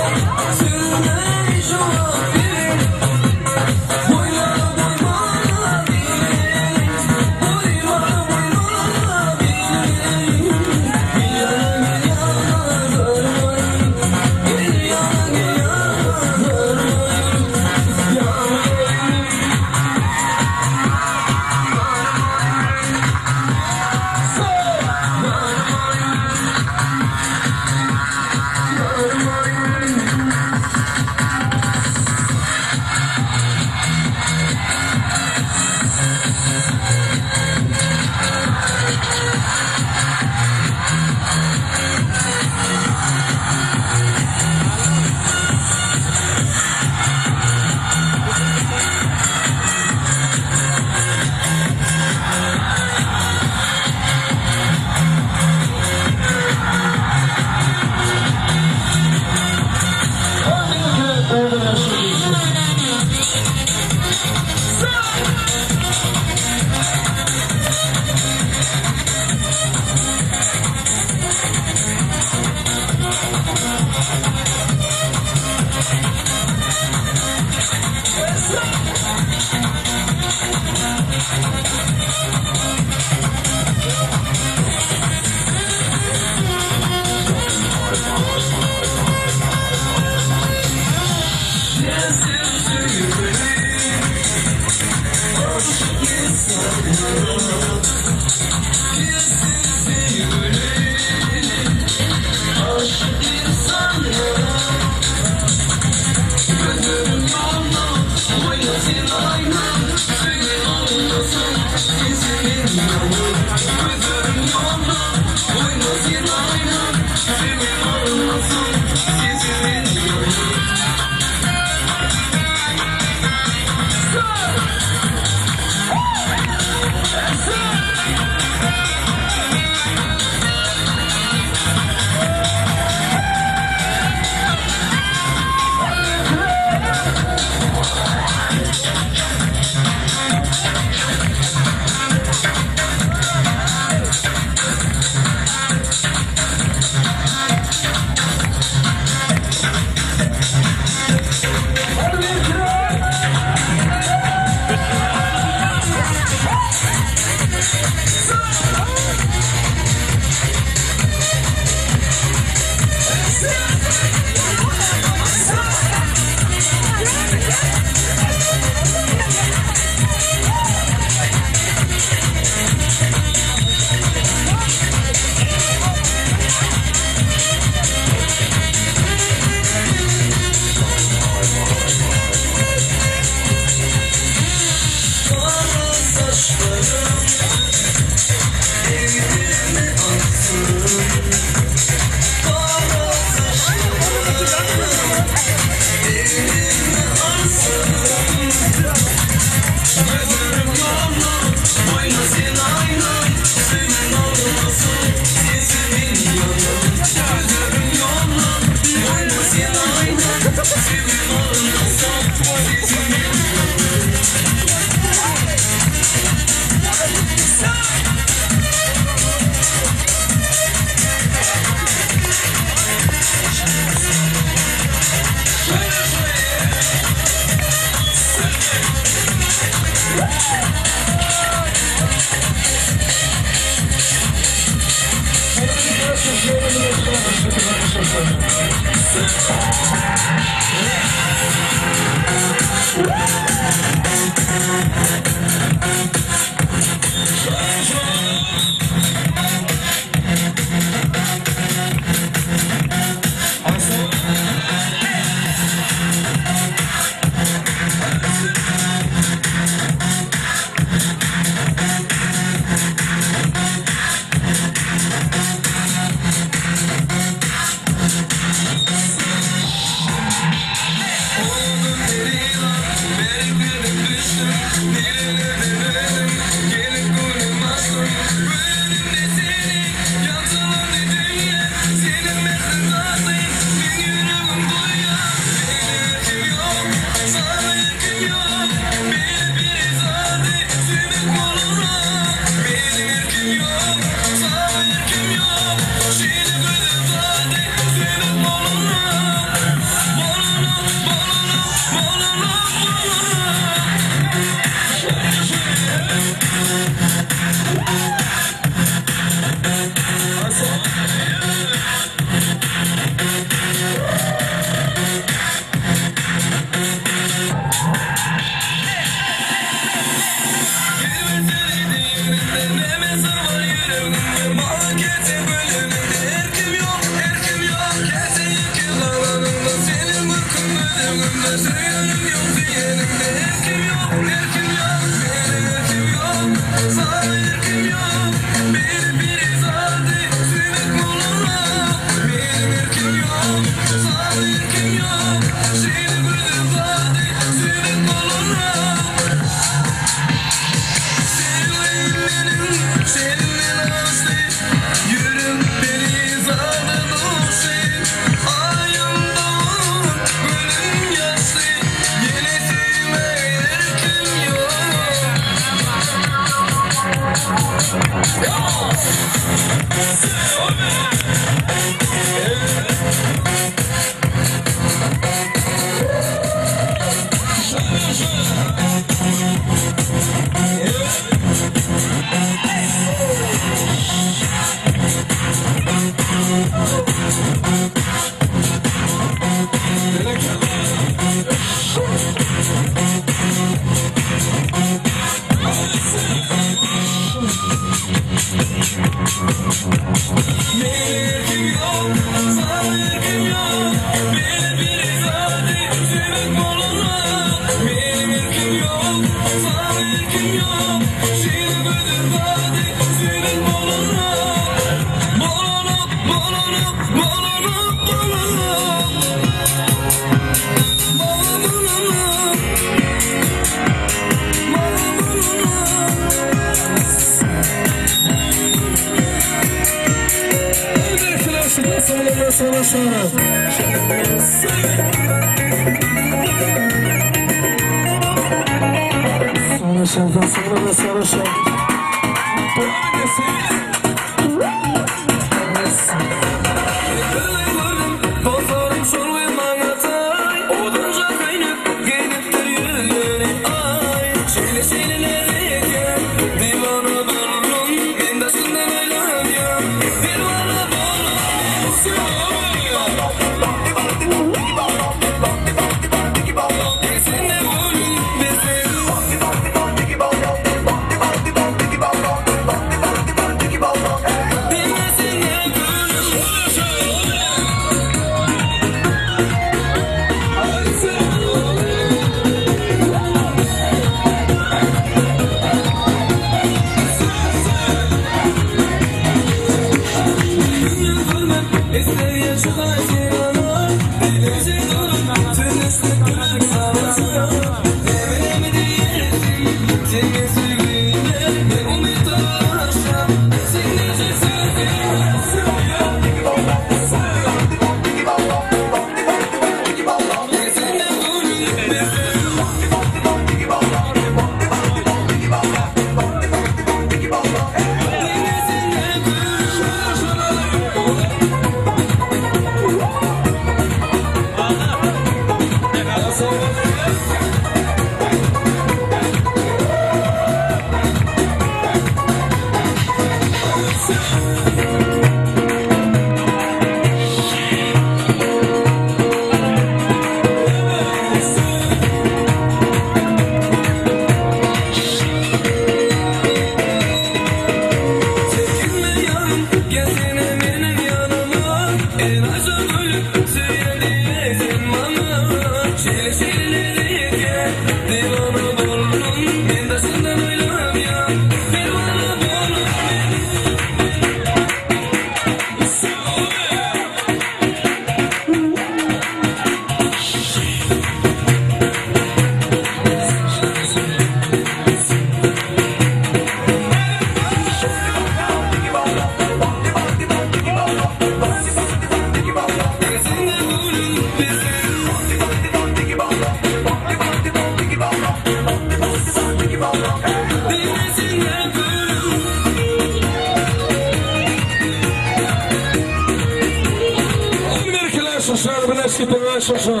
sosyal bileşiklerine şaşır.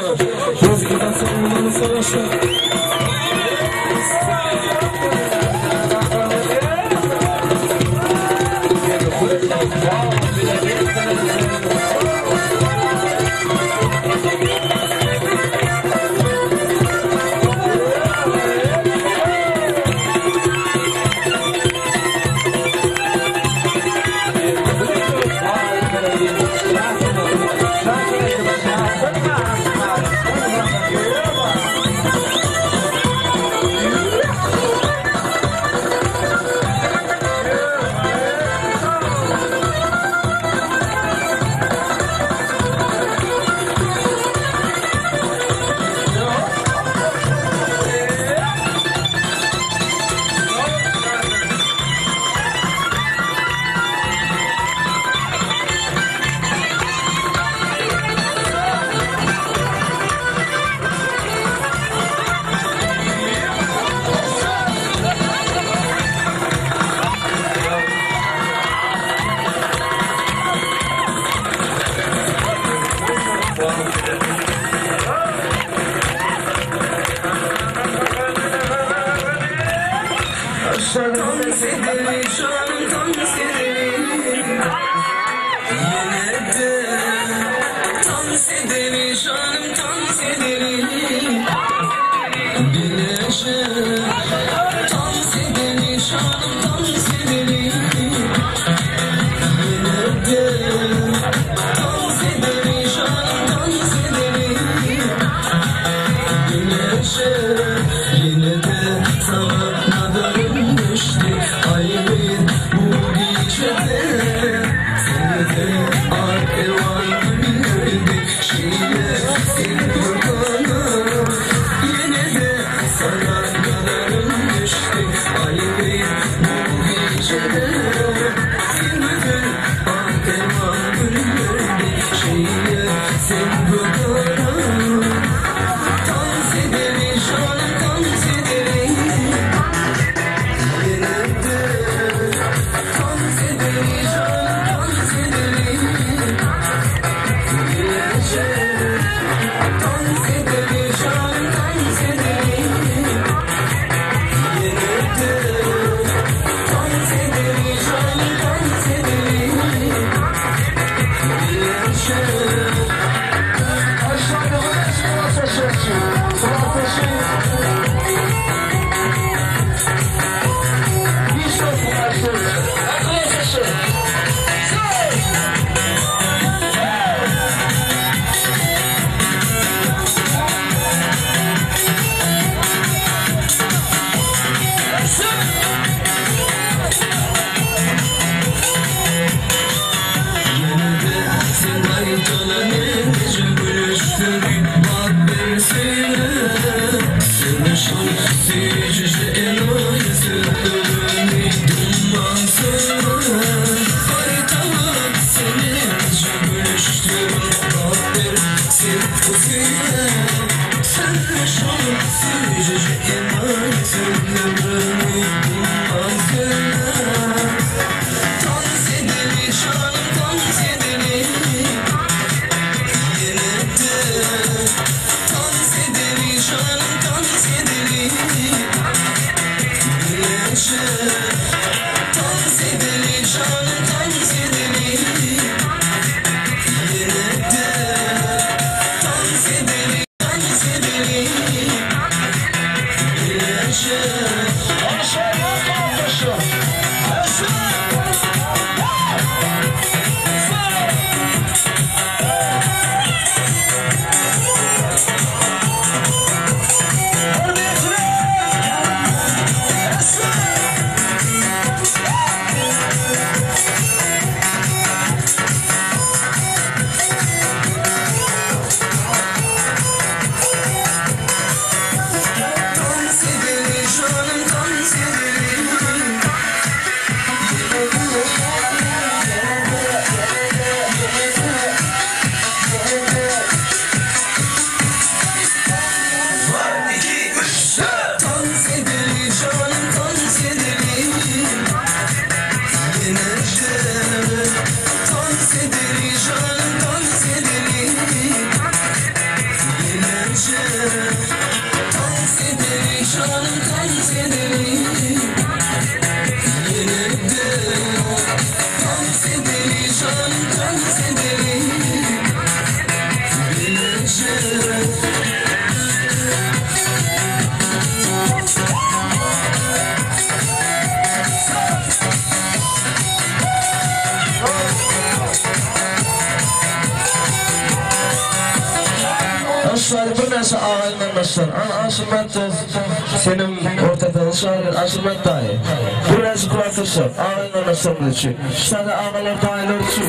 Gözgüden savunmanı savaşlar. Aslari bir narsa ağaylanmasın. Asılmat senin ortada şahir asılmat dahi. Bir narsa kulatırsın. Ağaylanmasın için. Sana ağalar dahiler için.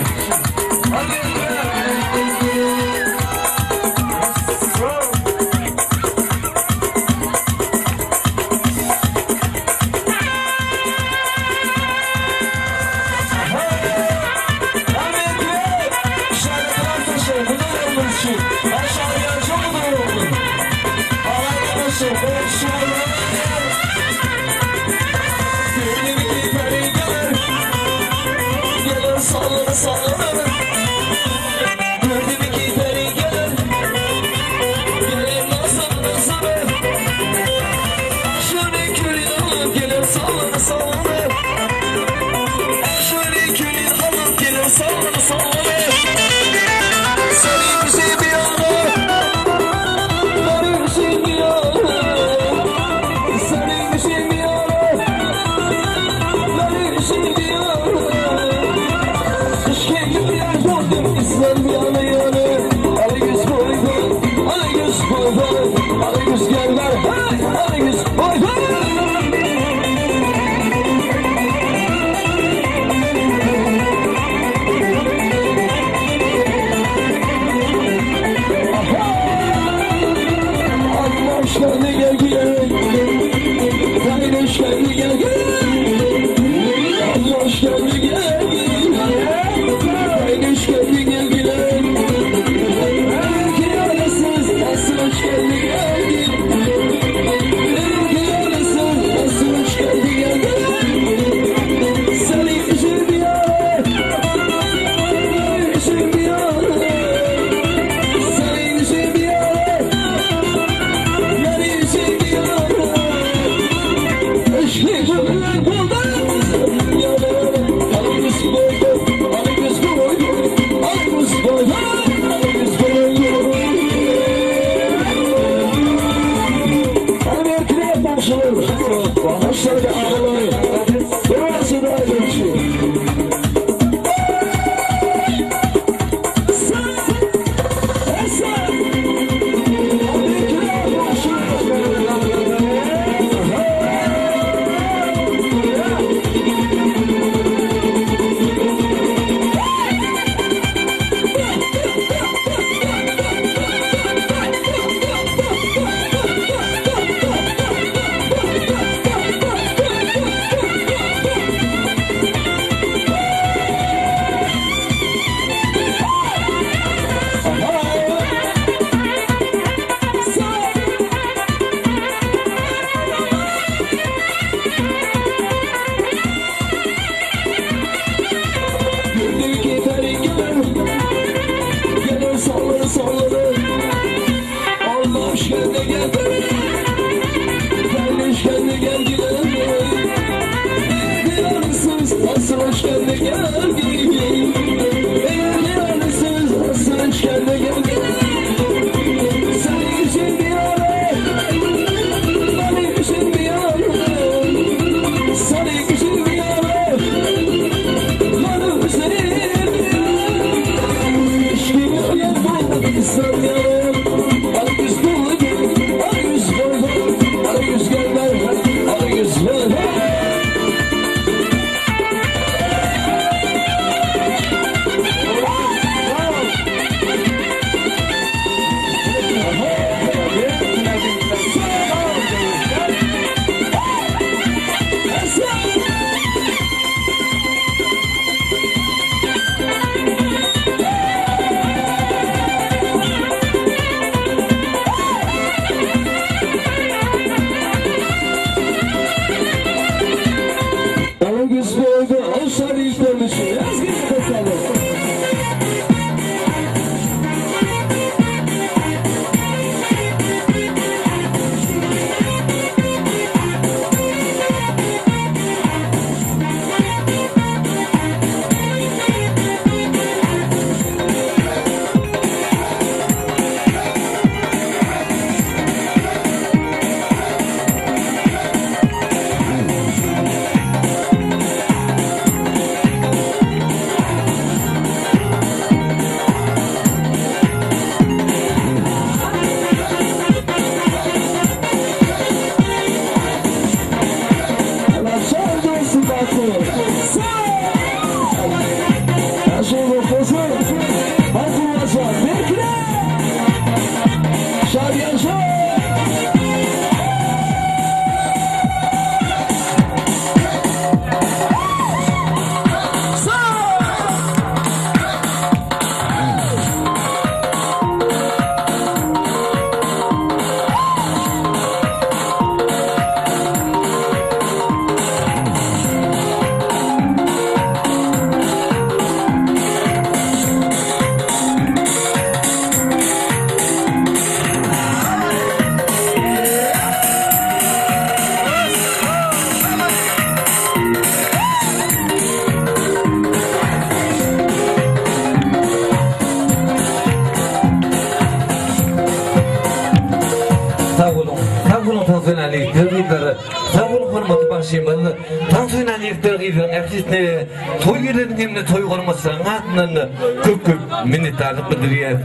etne toy yerinin hemne toy gormasına atından köp minnettarlyk bildirýär.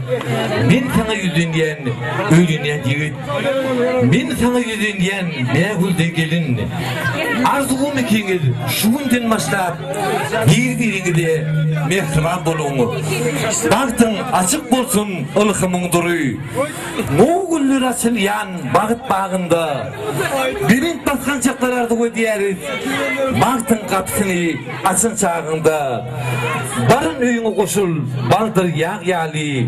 Men sana yüzün diyen öýüne jigit. Men sana yüzün diyen ne gülde gelin. Arzuğum ekiniz şu günden başlap bir-biriňizde mehriban boluňuz. Bagtyň açyk bolsun ılgymyň duruy. Moğuller açylýan bagyt bagynda birin basgan çaklarardy ödýäris. Bagtyň kapysyny açyň çagynda barın öýüňe goşul bagdyr ýag-ýaly.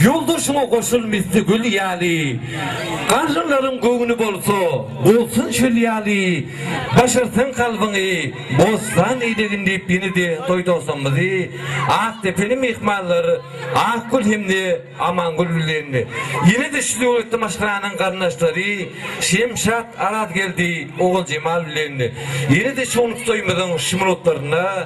Yoldaşıma koşul misli gül yali. Karşılarım göğünü bolsa bolsun şül yali. Başarsın kalbini bostan eydegin deyip beni de toyda olsamızı. Ah tepeli mihmalları, ah gül himni, aman gül güllerini. Yine de şüle öğrettim aşkıranın karnaşları. Şemşat Arad geldi oğul Cemal bilerini. Yine de şonuk toymudun şımrotlarına.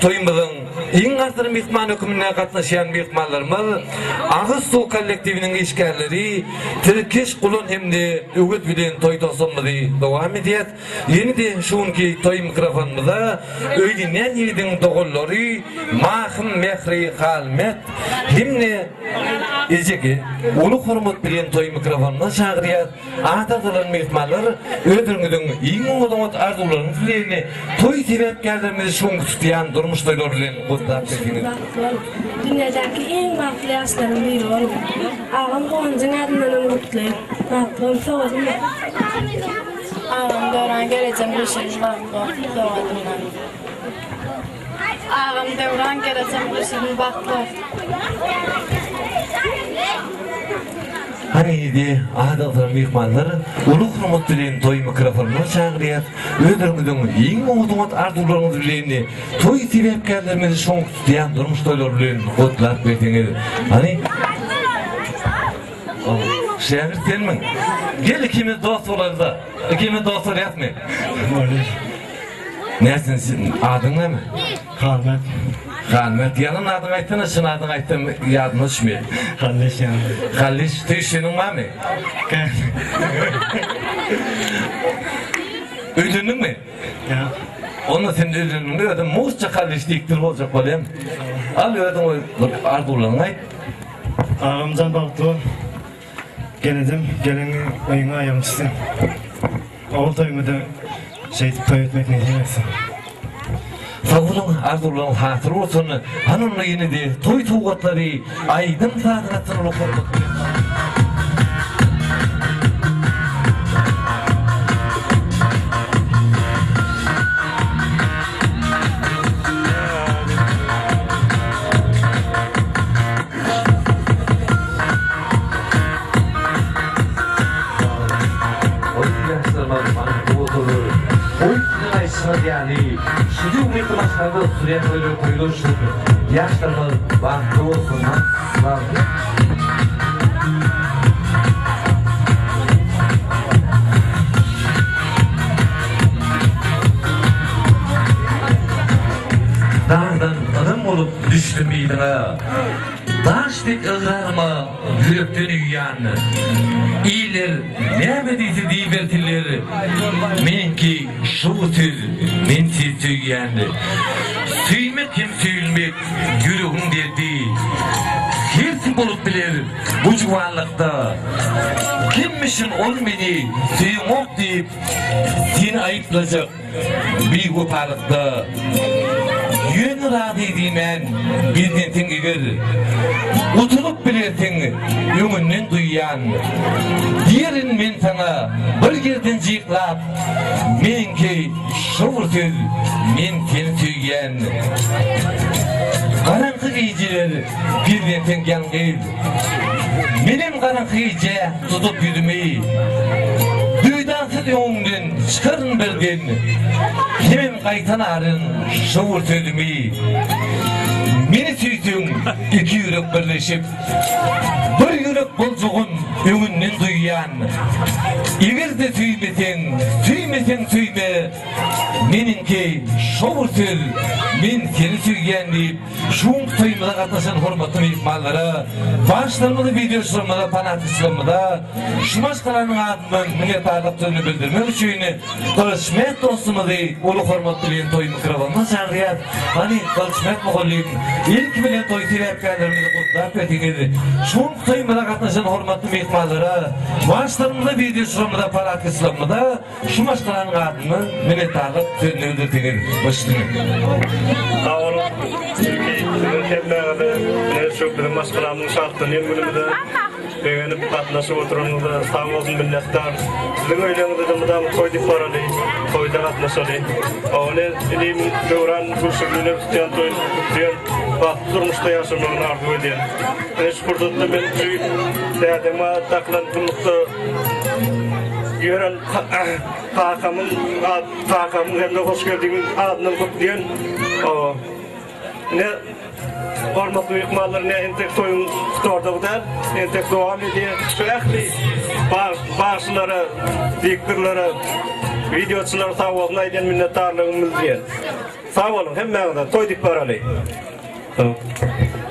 Toymudun in artır mihman hükümüne katlaşan mihmallarımız. Ağız Su kollektivinin işgalleri Tirkiş kulun hem de ögüt bilen toy tosummuzu devam ediyet. Yeni de şunki toy mikrofonumuza öýdünden ýerdiň dogulları mahym mehri halmet himne ejeki ulu hormat bilen toy mikrofonuna çagyrýar. Atadylan mehmanlar ödürňiziň iň oňat arzularyny dileýini toy sebäpkärlerimizi şoň tutýan durmuş toýlar bilen gutlap geçiriň. Dünyadaki en baklı yaşlarım biri oldu. Ağam Doğancı'nın adından mutluyum. Mutluyum soğudum. Ağam Doğan geleceğim bir şey doğadımdan. Ağam Doğan geleceğim bir şey baklı. Haniydi adallar mihmanlar ulu hurmat bilen toy mikrofonuna çagyrýar. Ödürňiziň iň oňat arzularyňyzy bilen toy sebäpkärlerimizi şoň tutýan durmuş toýlar bilen gutlap geçiriň. Hani şäher senmiň. Gel ikimiz dost bolarda. İkimiz dost bolýarmy? Näsin sen adyň näme? Halmet. Halmet, yanın adını aytdın, şun adını aytdın, yadını düşmüyor. Halleş yani. Halleş, tüyüşünün var mı? Ödünün mü? Ya. Onu sen ödünün mü? Ödün muğuzca halleş deyiktir olacak olayım. Al ödün o ardularını ayt. Ağamcan baktı. Geledim, geleni oyuna ayırmışsın. Oğul toyumu da toy etmek ne diyemezsin. Sağolun arzularının hatırı olsun, hanımla yine de toy tuğatları aydın sadıratını okurduk. Yani şucu umutlu başlarda süren koyduğu şudur. Yaşlarımız vakti olsun. Dağdan adam olup düştüm meydana. Daştık ığrarıma yürekten üyyan. İyiler ne mediyse diyivertiler. Menki şu söz mensiz söyleyen. Söylemek hem söylemek yüreğim derdi. Kimsin bulup bilir bu civarlıkta. Kimmişin ol beni söylemek deyip seni ayıplayacak bir koparlıkta. Yönü rahat edeymen bizden tengeger. Utulup bilersin yönünden duyan. Diyerin men sana bir yerden jyklap. Menki şovur söz men seni söyleyen. Karanqı geceler bizden tengen gel. Menem karanqı gece tutup yüzümeyi. Düydansız yolundan çıkarın belgen. Hemen kaytan arın şovur sözümü. Meni süysün iki yürek birleşip. Bir yürek bolcuğun öňünden duýýan. Eger süýmesen, süýme. Meninki şovur söz men seni süýgenlip şuň toýmada gatnaşan hormatly mehmanlara, başlarymyzy videolarymyza, panahtçylarymyza şumaşkalanyň adyndan minnetdarlygyny bildirmek üçin Kılıçmet dostumyzy uly hormat bilen toý mikrofonuna çağırýar. Hani Kılıçmet mogallim ilk bilen toý sebäpkärlerimizi gutlap etýär. Şuň toýmada gatnaşan hormatly mehmanlara, başlarymyza videolarymyza, panahtçylarymyza şumaşkalanyň adyndan minnetdarlygyny bildirýär. Başlayalım. Sağolun. Hemmäňize näçe maşgalamyň şartlaryny bilimde beğenip katnaşyp oturanyňyza sağ bolsun minnetdar. Sizin öýleňizde mudam toýdyp barady, toýda gatnaşady. Ony ilim döwran gurşulyny tutýan toýy tutýan wagt durmuşda ýaşamagyny arzu edýän. Eş fırsatda men dädema taklantlykda gören takamın hem de hoş geldiğiniz adından kutlayan ne hormatly mehmanlar ne entek toyun tutardık da entek devam ediyor. Sürekli başlara, diktirlere, videoçulara sağ olun aydan minnetdarlığımız diyen. Sağ olun hemmeğinde toyduk baralı.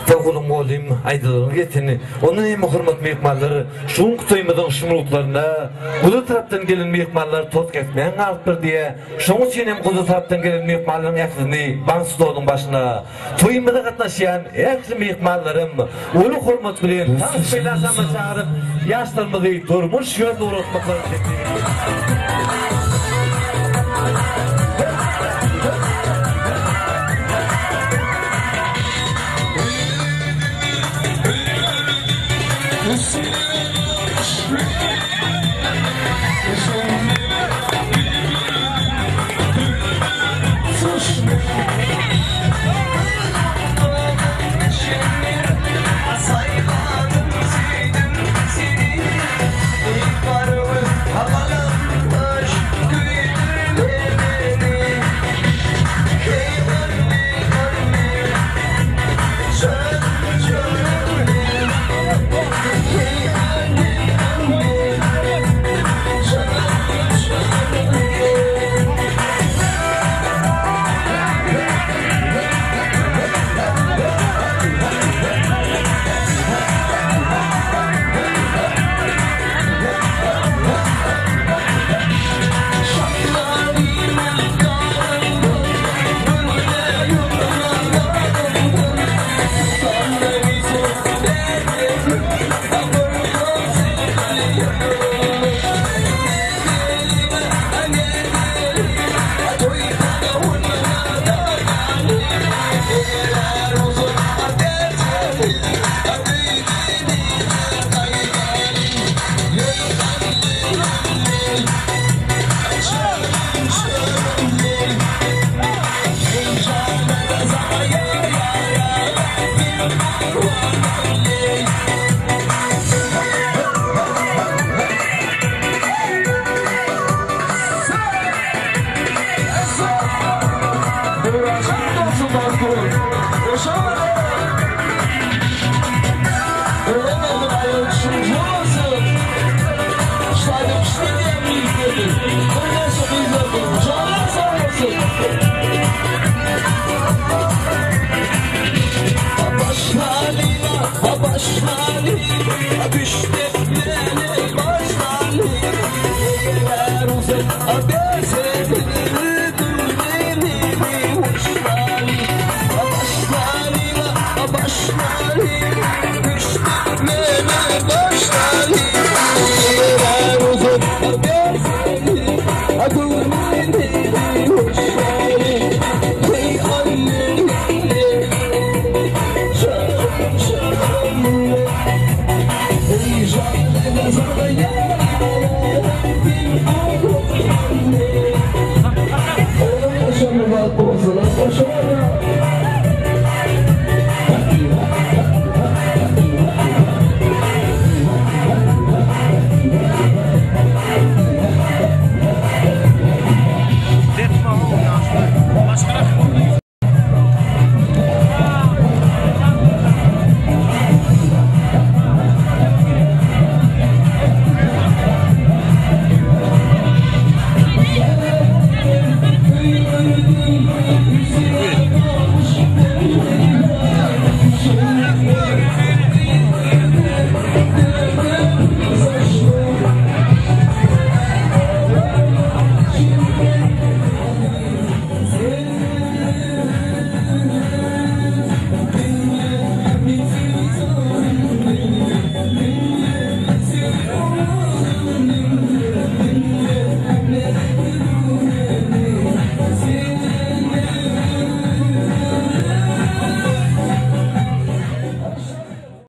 Tağulun molim aydylygyny getini. Onun hem hormat mehmanlary şuň toýmadan şumluklarına bu tarapdan gelen mehmanlar tot ketmeýän galypdyr diye. Şoň üçin hem bu tarapdan gelen mehmanlaryň ýaklyny baňstodyň başyna toýmada gatnaşýan ähli mehmanlarym uly hormat bilen taş belasamy çağırıp ýaşlarymyzy durmuş ýolda uratmaklary Yeah.